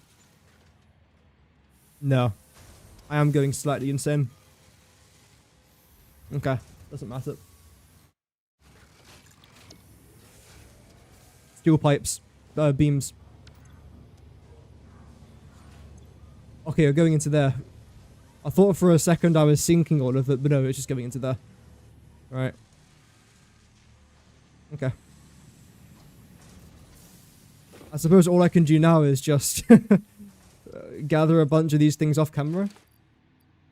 Speaker 1: No. I am going slightly insane. Okay. Doesn't matter. Steel pipes. Beams. Okay, we're going into there. I thought for a second I was sinking all of it, but no, it's just going into there. Right. Okay. I suppose all I can do now is just gather a bunch of these things off camera.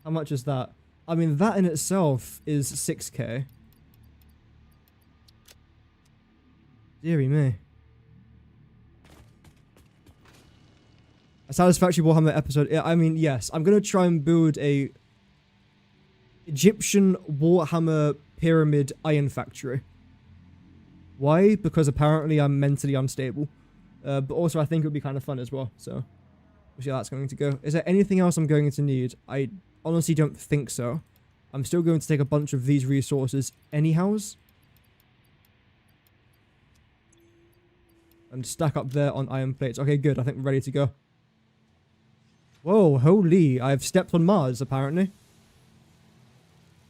Speaker 1: How much is that? I mean, that in itself is 6k. Deary me. A Satisfactory Warhammer episode. Yeah, I mean, yes. I'm going to try and build a Egyptian Warhammer Pyramid Iron Factory. Why? Because apparently I'm mentally unstable. But also I think it would be kind of fun as well. So, we'll see how that's going to go. Is there anything else I'm going to need? I honestly don't think so. I'm still going to take a bunch of these resources anyhows. And stack up there on iron plates. Okay, good. I think we're ready to go. Whoa, holy. I've stepped on Mars, apparently.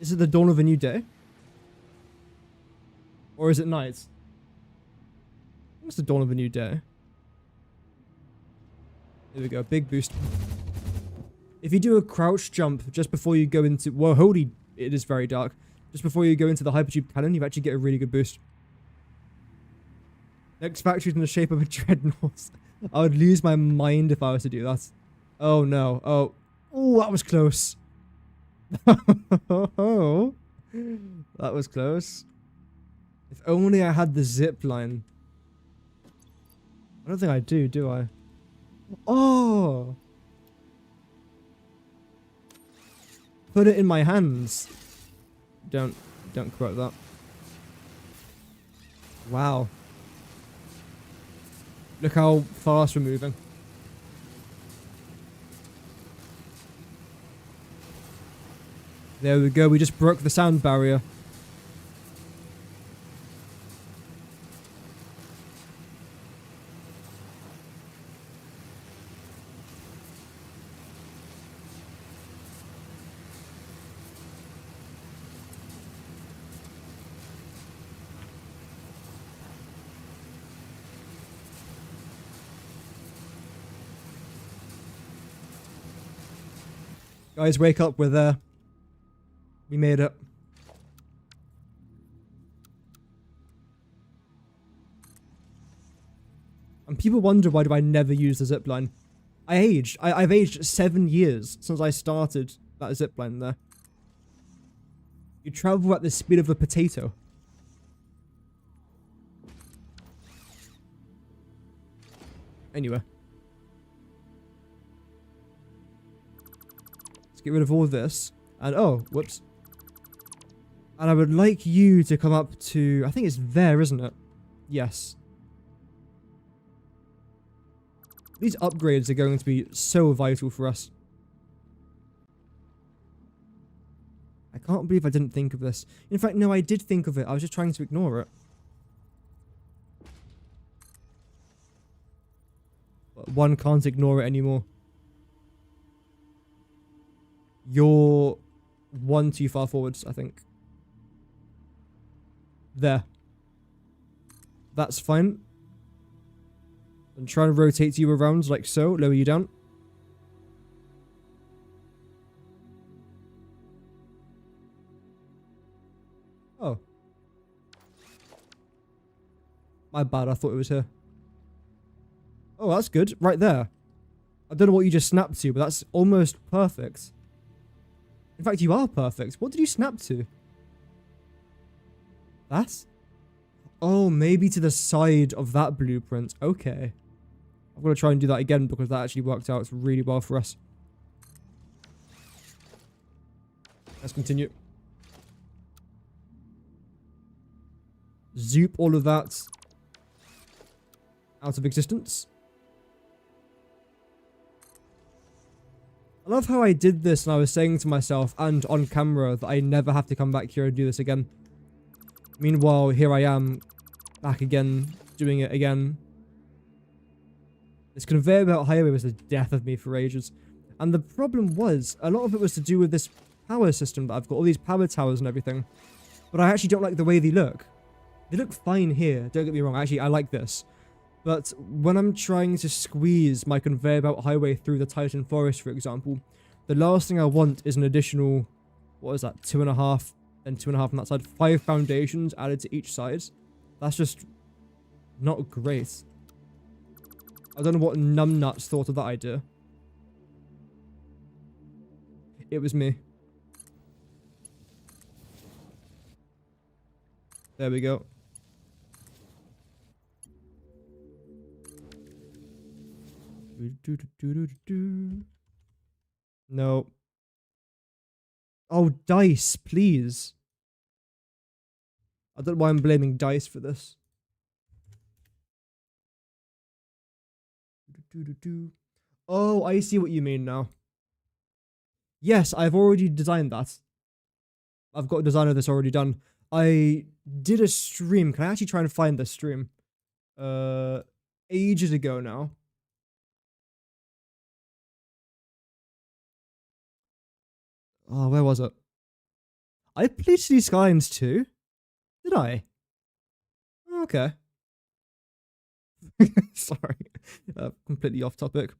Speaker 1: Is it the dawn of a new day? Or is it night? I think it's the dawn of a new day. There we go. Big boost. If you do a crouch jump just before you go into... Whoa, holy... It is very dark. Just before you go into the hypertube cannon, you actually get a really good boost. Next factory's in the shape of a dreadnought. I would lose my mind if I was to do that. Oh, no. Oh. Oh, that was close. Oh. That was close. If only I had the zip line. I don't think I do I? Oh! Put it in my hands. Don't quote that. Wow. Look how fast we're moving. There we go, we just broke the sound barrier. Guys, wake up, we're there. We made it. And people wonder why do I never use the zipline. I aged. I've aged 7 years since I started that zipline there. You travel at the speed of a potato. Anyway. Let's get rid of all this. And oh, whoops. And I would like you to come up to... I think it's there, isn't it? Yes. These upgrades are going to be so vital for us. I can't believe I didn't think of this. In fact, no, I did think of it. I was just trying to ignore it. But one can't ignore it anymore. You're one too far forwards, I think. There. That's fine. And try and rotate you around like so. Lower you down. Oh. My bad, I thought it was here. Oh, that's good. Right there. I don't know what you just snapped to, but that's almost perfect. In fact, you are perfect. What did you snap to? That? Oh, maybe to the side of that blueprint. Okay. I'm going to try and do that again because that actually worked out really well for us. Let's continue. Zoop all of that out of existence. I love how I did this and I was saying to myself and on camera that I never have to come back here and do this again. Meanwhile, here I am, back again, doing it again. This conveyor belt highway was the death of me for ages. And the problem was, a lot of it was to do with this power system that I've got, all these power towers and everything. But I actually don't like the way they look. They look fine here, don't get me wrong, actually I like this. But when I'm trying to squeeze my conveyor belt highway through the Titan Forest, for example, the last thing I want is an additional, what is that, 2.5, and 2.5 on that side, 5 foundations added to each side. That's just not great. I don't know what numbnuts thought of that idea. It was me. There we go. No. Oh, dice, please. I don't know why I'm blaming dice for this. Oh, I see what you mean now. Yes, I've already designed that. I've got a design of this already done. I did a stream. Can I actually try and find this stream? Ages ago now. Oh, where was it? I played City Skylines too. Did I? Okay. Sorry. Completely off topic.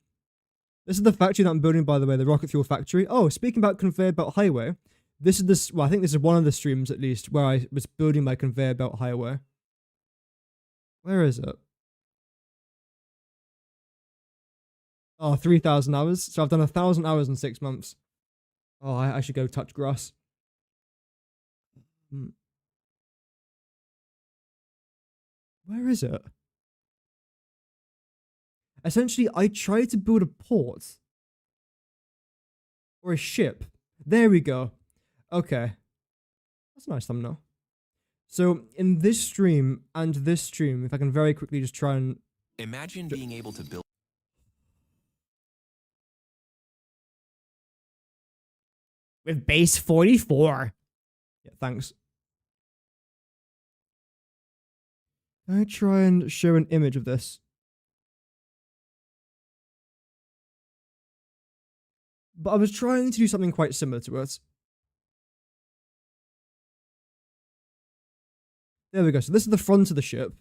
Speaker 1: This is the factory that I'm building, by the way, the rocket fuel factory. Oh, speaking about conveyor belt highway, this is this. Well, I think this is one of the streams at least where I was building my conveyor belt highway. Where is it? Oh, 3,000 hours. So I've done 1,000 hours in 6 months. Oh, I should go touch grass. Where is it? Essentially, I tried to build a port. Or a ship. There we go. Okay. That's a nice thumbnail. So, in this stream and this stream, if I can very quickly just try and...
Speaker 3: Imagine being able to build...
Speaker 1: With base 44. Yeah, thanks. Can I try and show an image of this? But I was trying to do something quite similar to it. There we go. So this is the front of the ship.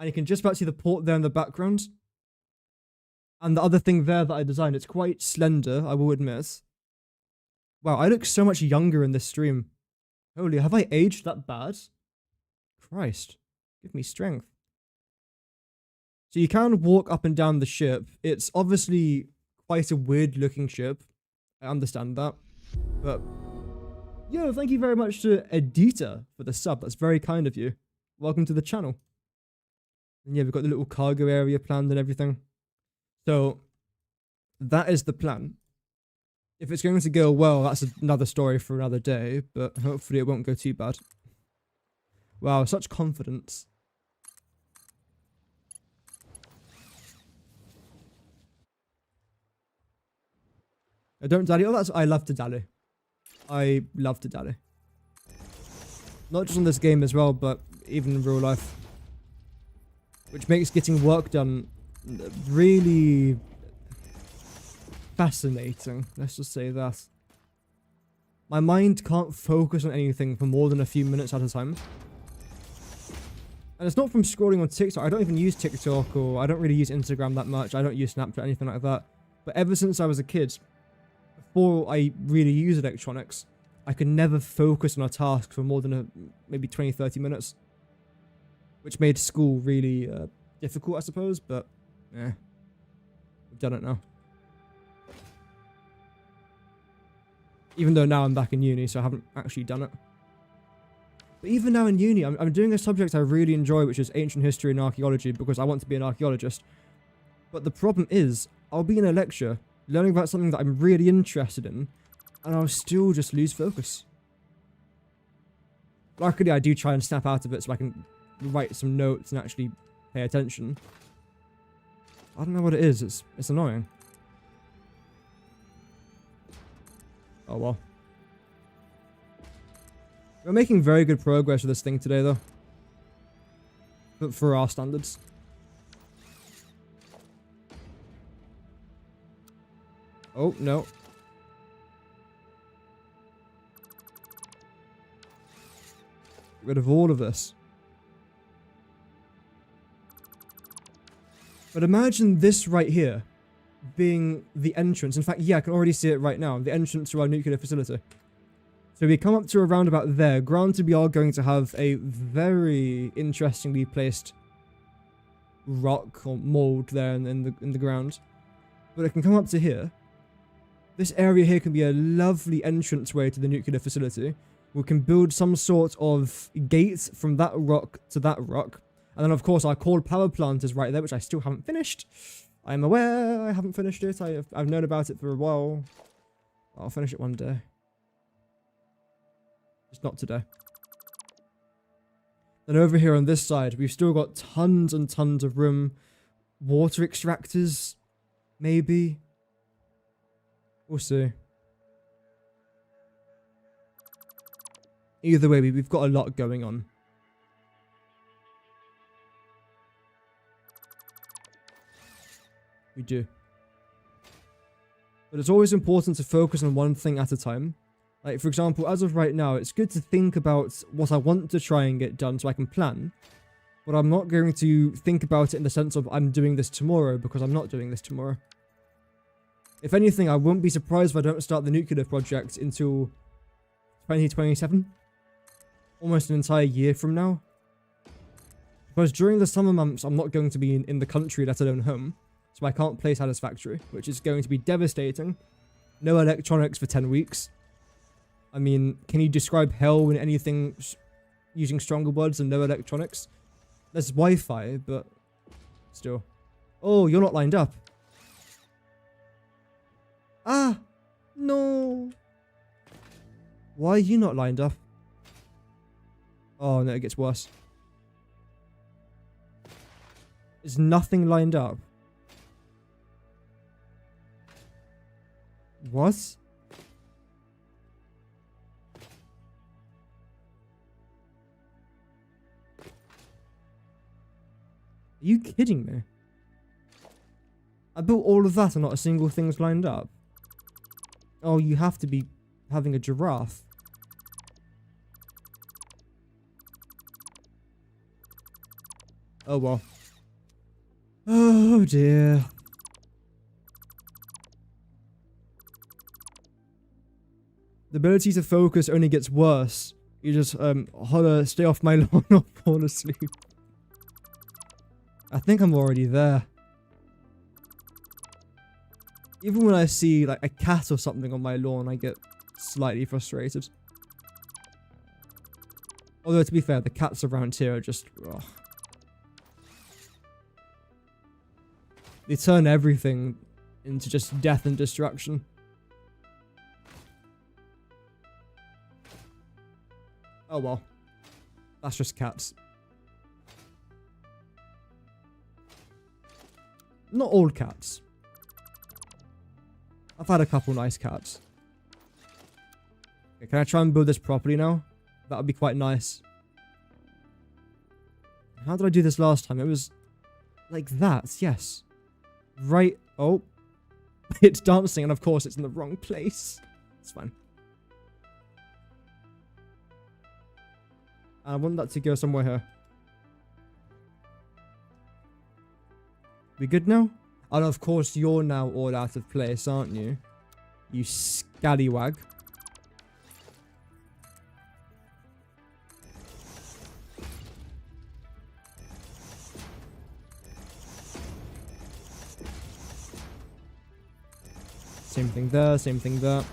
Speaker 1: And you can just about see the port there in the background. And the other thing there that I designed, it's quite slender, I will admit. Wow, I look so much younger in this stream. Holy, have I aged that bad? Christ, give me strength. So you can walk up and down the ship. It's obviously quite a weird looking ship. I understand that. But, yo, thank you very much to Edita for the sub. That's very kind of you. Welcome to the channel. And yeah, we've got the little cargo area planned and everything. So, that is the plan. If it's going to go well, that's another story for another day, but hopefully it won't go too bad. Wow, such confidence. Don't dally. Oh, that's I love to dally. I love to daddy. Not just on this game as well, but even in real life. Which makes getting work done really fascinating. Let's just say that. My mind can't focus on anything for more than a few minutes at a time. And it's not from scrolling on TikTok. I don't even use TikTok, or I don't really use Instagram that much. I don't use Snapchat, anything like that. But ever since I was a kid, before I really used electronics, I could never focus on a task for more than maybe 20, 30 minutes. Which made school really difficult, I suppose, but yeah, we've done it now. Even though now I'm back in uni, so I haven't actually done it. But even now in uni, I'm doing a subject I really enjoy, which is ancient history and archaeology, because I want to be an archaeologist. But the problem is, I'll be in a lecture, learning about something that I'm really interested in, and I'll still just lose focus. Luckily, I do try and snap out of it so I can write some notes and actually pay attention. I don't know what it is, it's annoying. Oh well. We're making very good progress with this thing today, though. But for our standards. Oh, no. Get rid of all of this. But imagine this right here being the entrance. In fact, yeah, I can already see it right now. The entrance to our nuclear facility. So we come up to a roundabout there. Granted, we are going to have a very interestingly placed rock or mold there in the ground. But it can come up to here. This area here can be a lovely entranceway to the nuclear facility. We can build some sort of gate from that rock to that rock. And then, of course, our coal power plant is right there, which I still haven't finished. I'm aware I haven't finished it. I've known about it for a while. I'll finish it one day. Just not today. Then over here on this side, we've still got tons and tons of room. Water extractors, maybe. We'll see. Either way, we've got a lot going on. We do. But it's always important to focus on one thing at a time. Like, for example, as of right now, it's good to think about what I want to try and get done so I can plan. But I'm not going to think about it in the sense of I'm doing this tomorrow, because I'm not doing this tomorrow. If anything, I won't be surprised if I don't start the nuclear project until 2027. Almost an entire year from now. Because during the summer months, I'm not going to be in the country, let alone home. So I can't play Satisfactory, which is going to be devastating. No electronics for 10 weeks. I mean, can you describe hell when anything using stronger words than no electronics? There's Wi-Fi, but still. Oh, you're not lined up. Ah! No! Why are you not lined up? Oh, no, it gets worse. Is nothing lined up? What? Are you kidding me? I built all of that and not a single thing's lined up. Oh, you have to be having a giraffe. Oh well. Oh dear. The ability to focus only gets worse. You just holler, stay off my lawn or fall asleep. I think I'm already there. Even when I see like a cat or something on my lawn, I get slightly frustrated. Although to be fair, the cats around here are just... ugh. They turn everything into just death and destruction. Oh well. That's just cats. Not all cats. I've had a couple nice cats. Okay, can I try and build this properly now? That would be quite nice. How did I do this last time? It was like that, yes. Right. Oh. It's dancing, and of course it's in the wrong place. It's fine. I want that to go somewhere here. We good now? And of course you're now all out of place, aren't you? You scallywag. Same thing there, same thing there.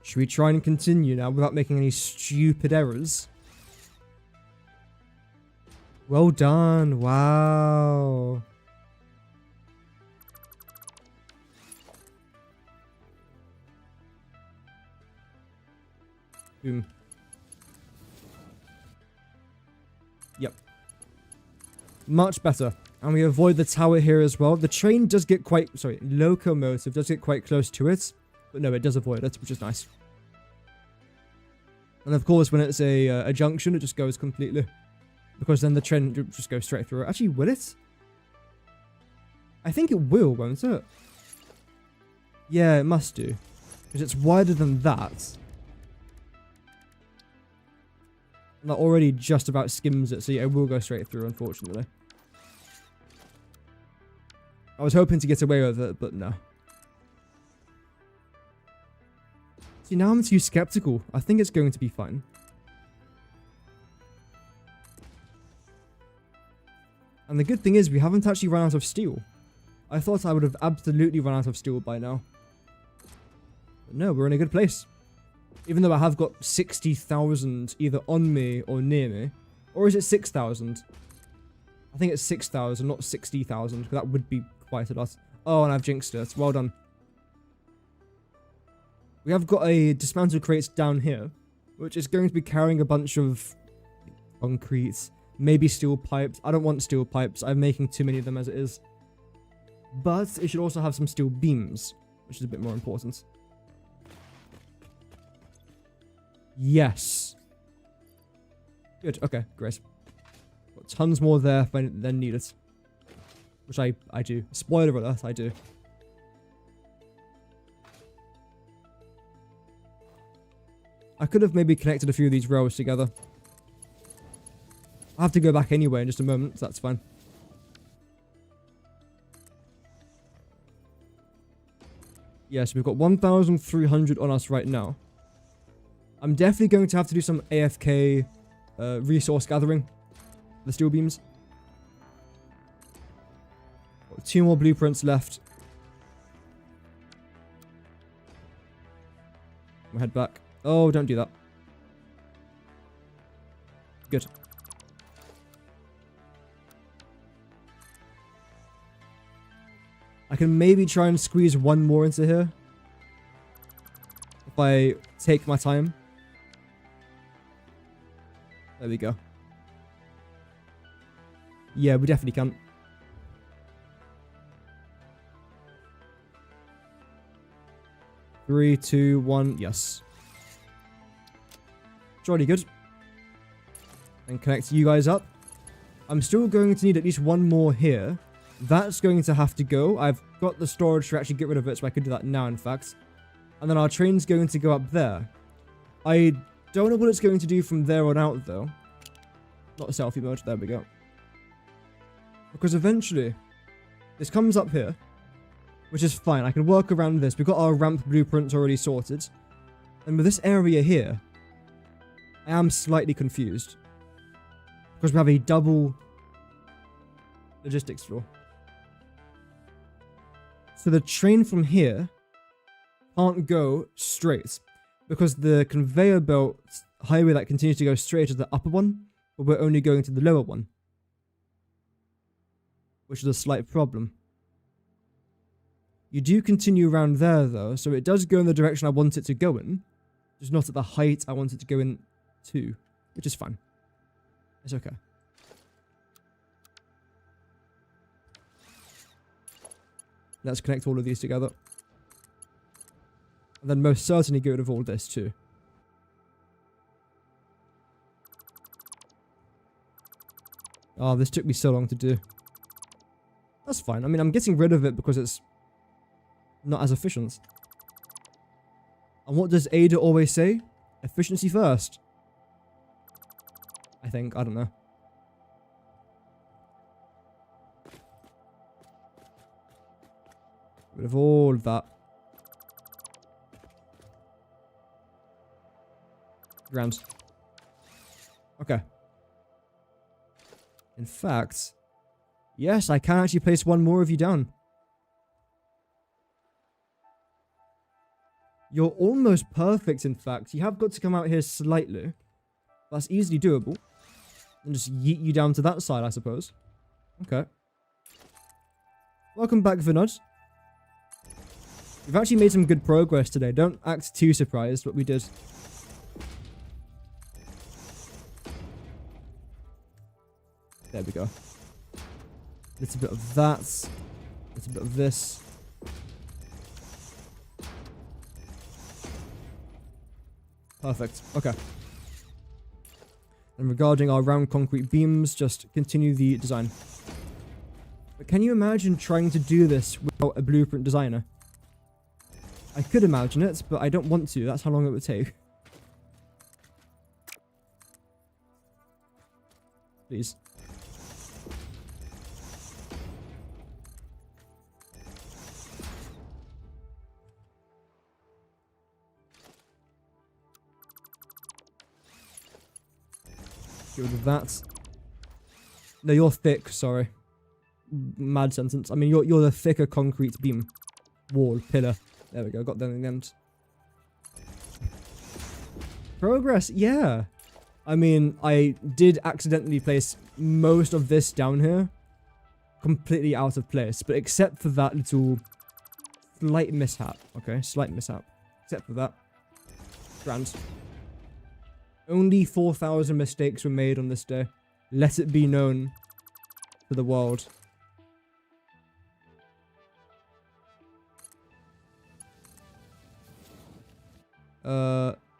Speaker 1: Should we try and continue now without making any stupid errors? Well done. Wow. Boom. Yep. Much better. And we avoid the tower here as well. The train does get quite... Sorry, locomotive does get quite close to it. But no, it does avoid it, which is nice. And of course, when it's a junction, it just goes completely. Because then the train just goes straight through it. Actually, will it? I think it will, won't it? Yeah, it must do. Because it's wider than that. And that already just about skims it, so yeah, it will go straight through, unfortunately. I was hoping to get away with it, but no. See, now I'm too skeptical. I think it's going to be fine. And the good thing is, we haven't actually run out of steel. I thought I would have absolutely run out of steel by now. But no, we're in a good place. Even though I have got 60,000 either on me or near me. Or is it 6,000? I think it's 6,000, not 60,000. That would be quite a lot. Oh, and I've jinxed it. Well done. We have got a dismantled crate down here, which is going to be carrying a bunch of concrete, maybe steel pipes. I don't want steel pipes. I'm making too many of them as it is. But it should also have some steel beams, which is a bit more important. Yes. Good. Okay, great. Got tons more there if I then need it. Which I do. Spoiler alert, I do. I could have maybe connected a few of these rails together. I'll have to go back anyway in just a moment, so that's fine. Yes, we've got 1,300 on us right now. I'm definitely going to have to do some AFK resource gathering. The steel beams. Got 2 more blueprints left. I'll head back. Oh, don't do that. Good. I can maybe try and squeeze one more into here. If I take my time. There we go. Yeah, we definitely can. Three, two, one, yes. Jolly good. And connect you guys up. I'm still going to need at least one more here. That's going to have to go. I've got the storage to actually get rid of it, so I could do that now, in fact. And then our train's going to go up there. I don't know what it's going to do from there on out, though. Not selfie mode. There we go. Because eventually, this comes up here, which is fine. I can work around this. We've got our ramp blueprints already sorted. And with this area here, I am slightly confused. Because we have a double logistics floor. So the train from here can't go straight. Because the conveyor belt highway that continues to go straight is the upper one. But we're only going to the lower one. Which is a slight problem. You do continue around there though. So it does go in the direction I want it to go in. Just not at the height I want it to go in to. Which is fine. It's okay. Let's connect all of these together. And then most certainly get rid of all this too. Oh, this took me so long to do. That's fine. I mean, I'm getting rid of it because it's not as efficient. And what does Ada always say? Efficiency first. I think. I don't know. Get rid of all of that. Grand. Okay. In fact, yes, I can actually place one more of you down. You're almost perfect, in fact. You have got to come out here slightly. That's easily doable. And just yeet you down to that side, I suppose. Okay. Welcome back, Vinod. We've actually made some good progress today. Don't act too surprised what we did. There we go. Little bit of that. Little bit of this. Perfect. Okay. And regarding our round concrete beams, just continue the design. But can you imagine trying to do this without a blueprint designer? I could imagine it, but I don't want to. That's how long it would take. Please. Get rid of that. No, you're thick, sorry. Mad sentence. I mean, you're the thicker concrete beam. Wall, pillar. There we go, got them in the end. Progress, yeah. I mean, I did accidentally place most of this down here. Completely out of place. But except for that little slight mishap. Okay, slight mishap. Except for that. Grand. Only 4,000 mistakes were made on this day. Let it be known to the world.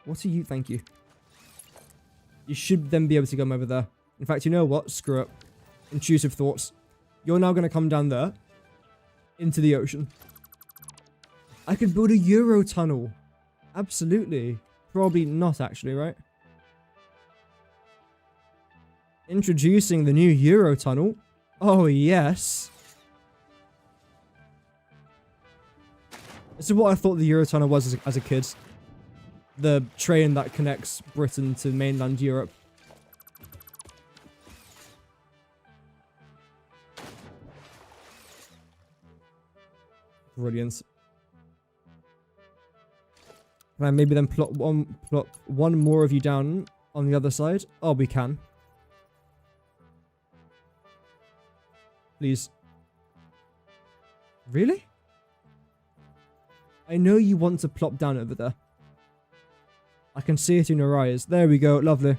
Speaker 1: What are you? Thank you. You should then be able to come over there. In fact, you know what? Screw it. Intrusive thoughts. You're now going to come down there. Into the ocean. I could build a Euro tunnel. Absolutely. Probably not, actually, right? Introducing the new Euro tunnel. Oh, yes. This is what I thought the Euro tunnel was as a kid. The train that connects Britain to mainland Europe. Brilliant. Can I maybe then plot one more of you down on the other side? Oh, we can. Please. Really? I know you want to plop down over there. I can see it in your eyes. There we go. Lovely.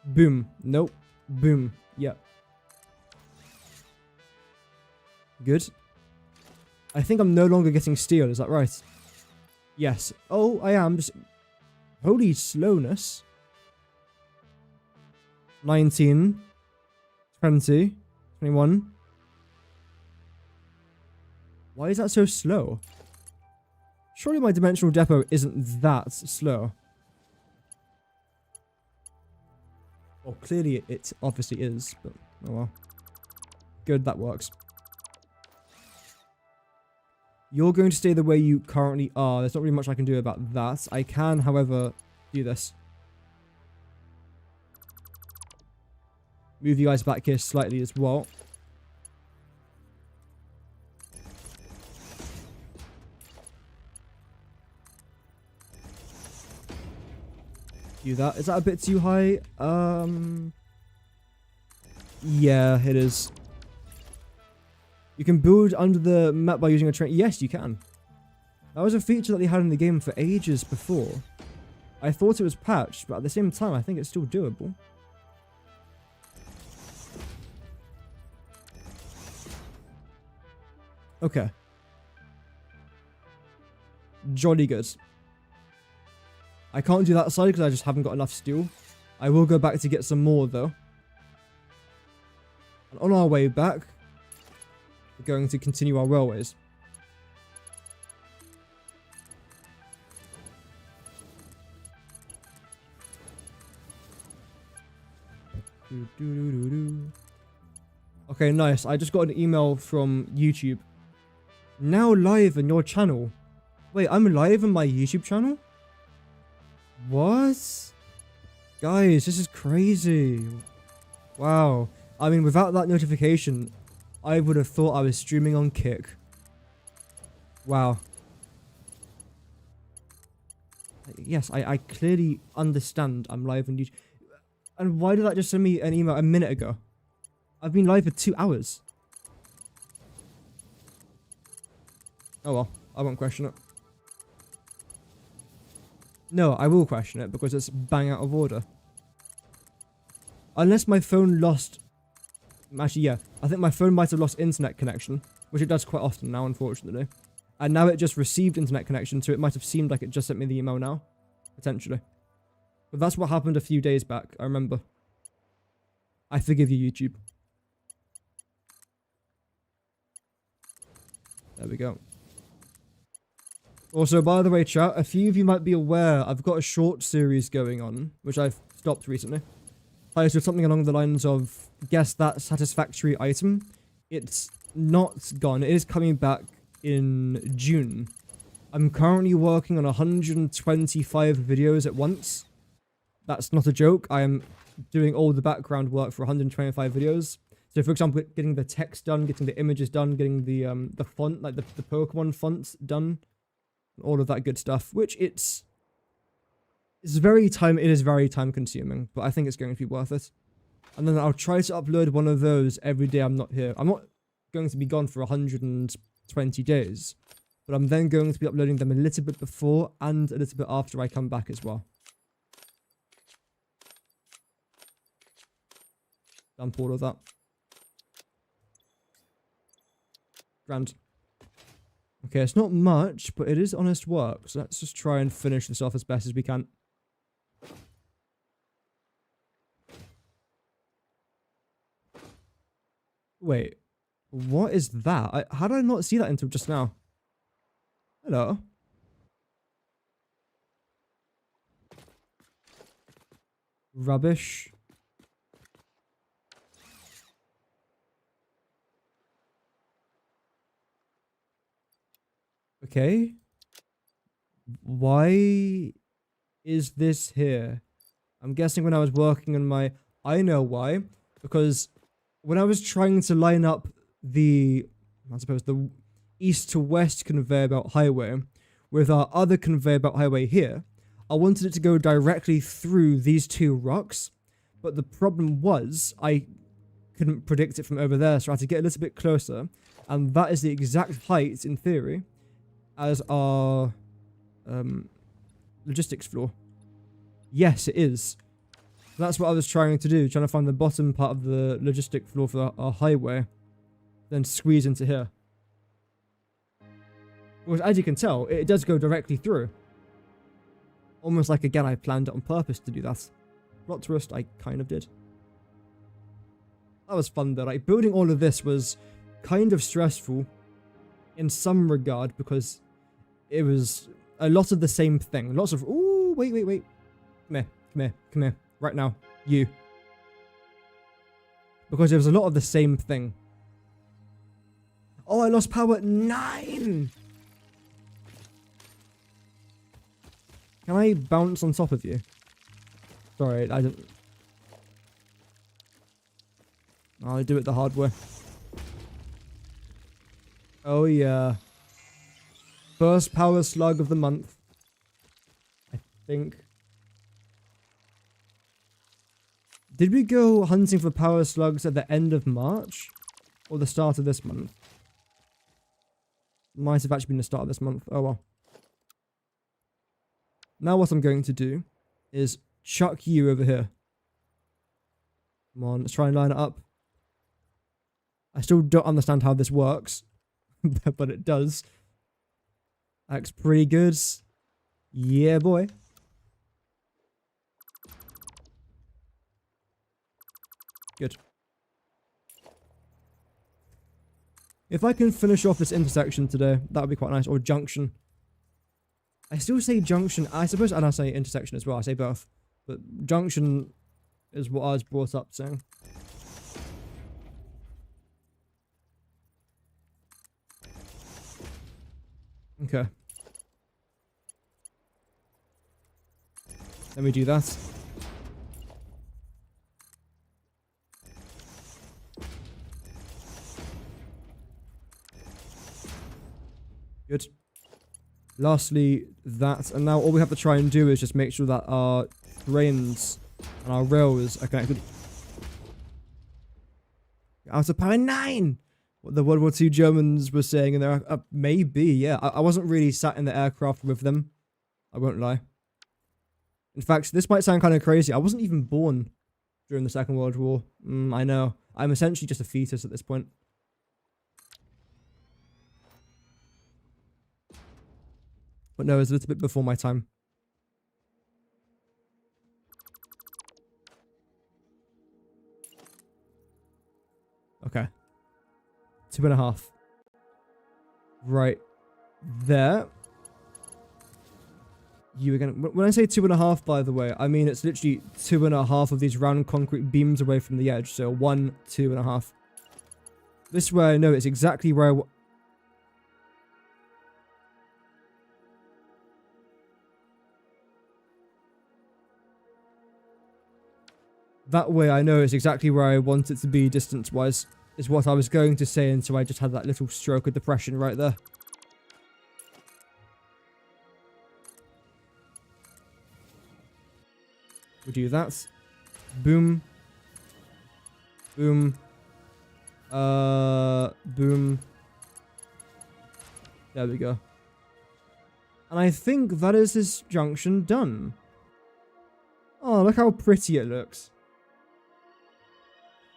Speaker 1: Boom. Nope. Boom. Yep. Good. I think I'm no longer getting steel. Is that right? Yes. Oh, I am. Just... Holy slowness. 19. 20. 21. Why is that so slow? Surely my dimensional depot isn't that slow. Well, clearly it obviously is, but oh well. Good, that works. You're going to stay the way you currently are. There's not really much I can do about that. I can, however, do this. Move you guys back here slightly as well. Do that. Is that a bit too high? Yeah, it is. You can build under the map by using a train. Yes, you can. That was a feature that they had in the game for ages before. I thought it was patched, but at the same time, I think it's still doable. Okay. jolly good. I can't do that side because I just haven't got enough steel. I will go back to get some more though. And on our way back, we're going to continue our railways. Okay, nice. I just got an email from YouTube. Now live on your channel. Wait, I'm live on my YouTube channel? What? Guys, this is crazy. Wow. I mean, without that notification, I would have thought I was streaming on Kick. Wow. Yes, I clearly understand I'm live on YouTube. And why did that just send me an email a minute ago? I've been live for 2 hours. Oh well, I won't question it. No, I will question it because it's bang out of order. Unless my phone lost... Actually, yeah. I think my phone might have lost internet connection, which it does quite often now, unfortunately. And now it just received internet connection, so it might have seemed like it just sent me the email now. Potentially. But that's what happened a few days back, I remember. I forgive you, YouTube. There we go. Also, by the way, chat, a few of you might be aware I've got a short series going on, which I've stopped recently. Titled something along the lines of, guess that satisfactory item. It's not gone. It is coming back in June. I'm currently working on 125 videos at once. That's not a joke. I am doing all the background work for 125 videos. So, for example, getting the text done, getting the images done, getting the font, like the Pokemon fonts done, all of that good stuff. Which it is very time consuming, but I think it's going to be worth it. And then I'll try to upload one of those every day I'm not here. I'm not going to be gone for 120 days, but I'm then going to be uploading them a little bit before and a little bit after I come back as well. Dump all of that. Grand. Okay, it's not much, but it is honest work. So let's just try and finish this off as best as we can. Wait. What is that? How did I not see that until just now? Hello? Rubbish. Okay. Why is this here? I'm guessing when I was working on my... I know why. Because when I was trying to line up the east to west conveyor belt highway with our other conveyor belt highway here, I wanted it to go directly through these two rocks. But the problem was I couldn't predict it from over there, so I had to get a little bit closer. And that is the exact height, in theory, as our logistics floor. Yes, it is. That's what I was trying to do, trying to find the bottom part of the logistic floor for our highway, then squeeze into here. Because as you can tell, it does go directly through. Almost like, again, I planned it on purpose to do that. Plot twist, I kind of did. That was fun though. Like, building all of this was kind of stressful in some regard because it was a lot of the same thing. Lots of, ooh, wait. Come here. Right now. You. Because there was a lot of the same thing. Oh, I lost power. 9! Can I bounce on top of you? Sorry, I don't... I'll do it the hard way. Oh, yeah. First power slug of the month. I think. Did we go hunting for power slugs at the end of March? Or the start of this month? Might have actually been the start of this month. Oh, well. Now what I'm going to do is chuck you over here. Come on, let's try and line it up. I still don't understand how this works, but it does. Looks pretty good. Yeah, boy. Good. If I can finish off this intersection today, that would be quite nice. Or junction. I still say junction, I suppose, and I say intersection as well. I say both. But junction is what I was brought up saying. Okay. Let me do that. Good. Lastly, that. And now all we have to try and do is just make sure that our trains and our rails are connected. Out of power 9! What the World War II Germans were saying in there. Maybe, yeah. I wasn't really sat in the aircraft with them. I won't lie. In fact, this might sound kind of crazy. I wasn't even born during the Second World War. I know. I'm essentially just a fetus at this point. But no, it's a little bit before my time. Okay. 2.5. Right there. You were gonna. When I say 2.5, by the way, I mean it's literally 2.5 of these round concrete beams away from the edge. So 1, 2.5. This way I know it's exactly where that way I know it's exactly where I want it to be distance-wise, is what I was going to say until I just had that little stroke of depression right there. We'll do that. Boom. Boom. Boom. There we go. And I think that is this junction done. Oh, look how pretty it looks.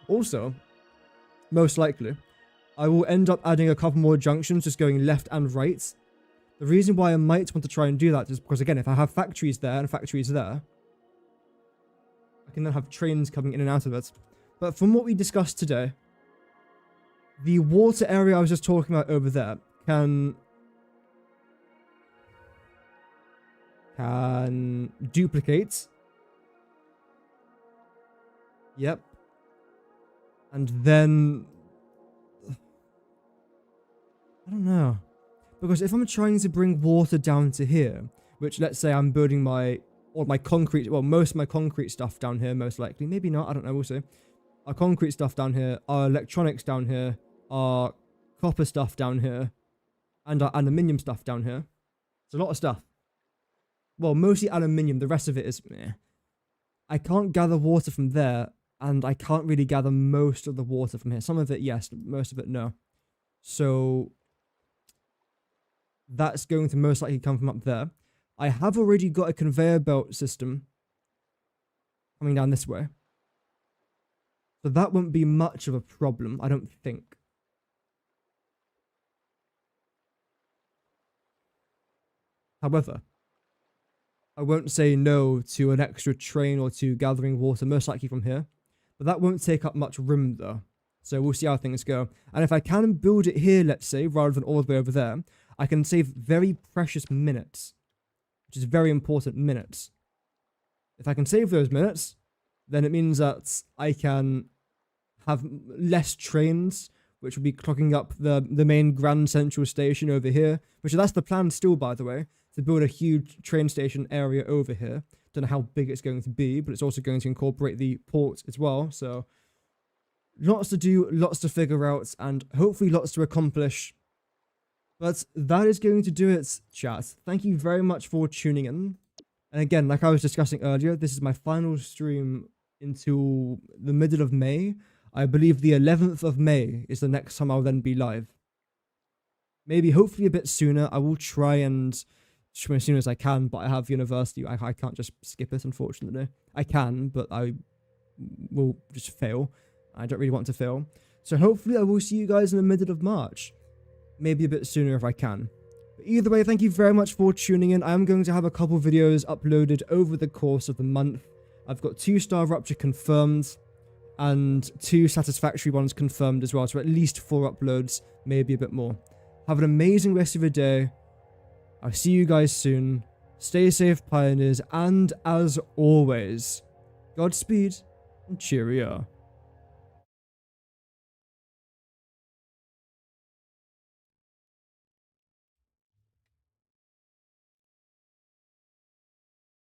Speaker 1: Also, most likely, I will end up adding a couple more junctions just going left and right. The reason why I might want to try and do that is because, again, if I have factories there and factories there, I can then have trains coming in and out of it. But from what we discussed today, the water area I was just talking about over there can duplicate. Yep. And then I don't know. Because if I'm trying to bring water down to here, which let's say I'm building my concrete, well, most of my concrete stuff down here, most likely. Maybe not, I don't know, we'll see. Our concrete stuff down here, our electronics down here, our copper stuff down here, and our aluminium stuff down here. It's a lot of stuff. Well, mostly aluminium, the rest of it is meh. I can't gather water from there, and I can't really gather most of the water from here. Some of it, yes, most of it, no. So that's going to most likely come from up there. I have already got a conveyor belt system coming down this way. So that won't be much of a problem, I don't think. However, I won't say no to an extra train or two gathering water, most likely from here. But that won't take up much room though. So we'll see how things go. And if I can build it here, let's say, rather than all the way over there, I can save very precious minutes. Which is very important minutes. If I can save those minutes, then it means that I can have less trains, which will be clogging up the main Grand Central Station over here. Which that's the plan still, by the way, to build a huge train station area over here. Don't know how big it's going to be, but it's also going to incorporate the port as well. So lots to do, lots to figure out, and hopefully lots to accomplish. But that is going to do it, chat. Thank you very much for tuning in. And again, like I was discussing earlier, this is my final stream until the middle of May. I believe the 11th of May is the next time I'll then be live. Maybe, hopefully a bit sooner. I will try and stream as soon as I can, but I have university. I can't just skip it, unfortunately. I can, but I will just fail. I don't really want to fail. So hopefully I will see you guys in the middle of March. Maybe a bit sooner if I can. Either way, thank you very much for tuning in. I am going to have a couple videos uploaded over the course of the month. I've got 2 Star Rupture confirmed and 2 Satisfactory ones confirmed as well, so at least 4 uploads, maybe a bit more. Have an amazing rest of your day. I'll see you guys soon. Stay safe, pioneers, and as always, Godspeed and cheerio.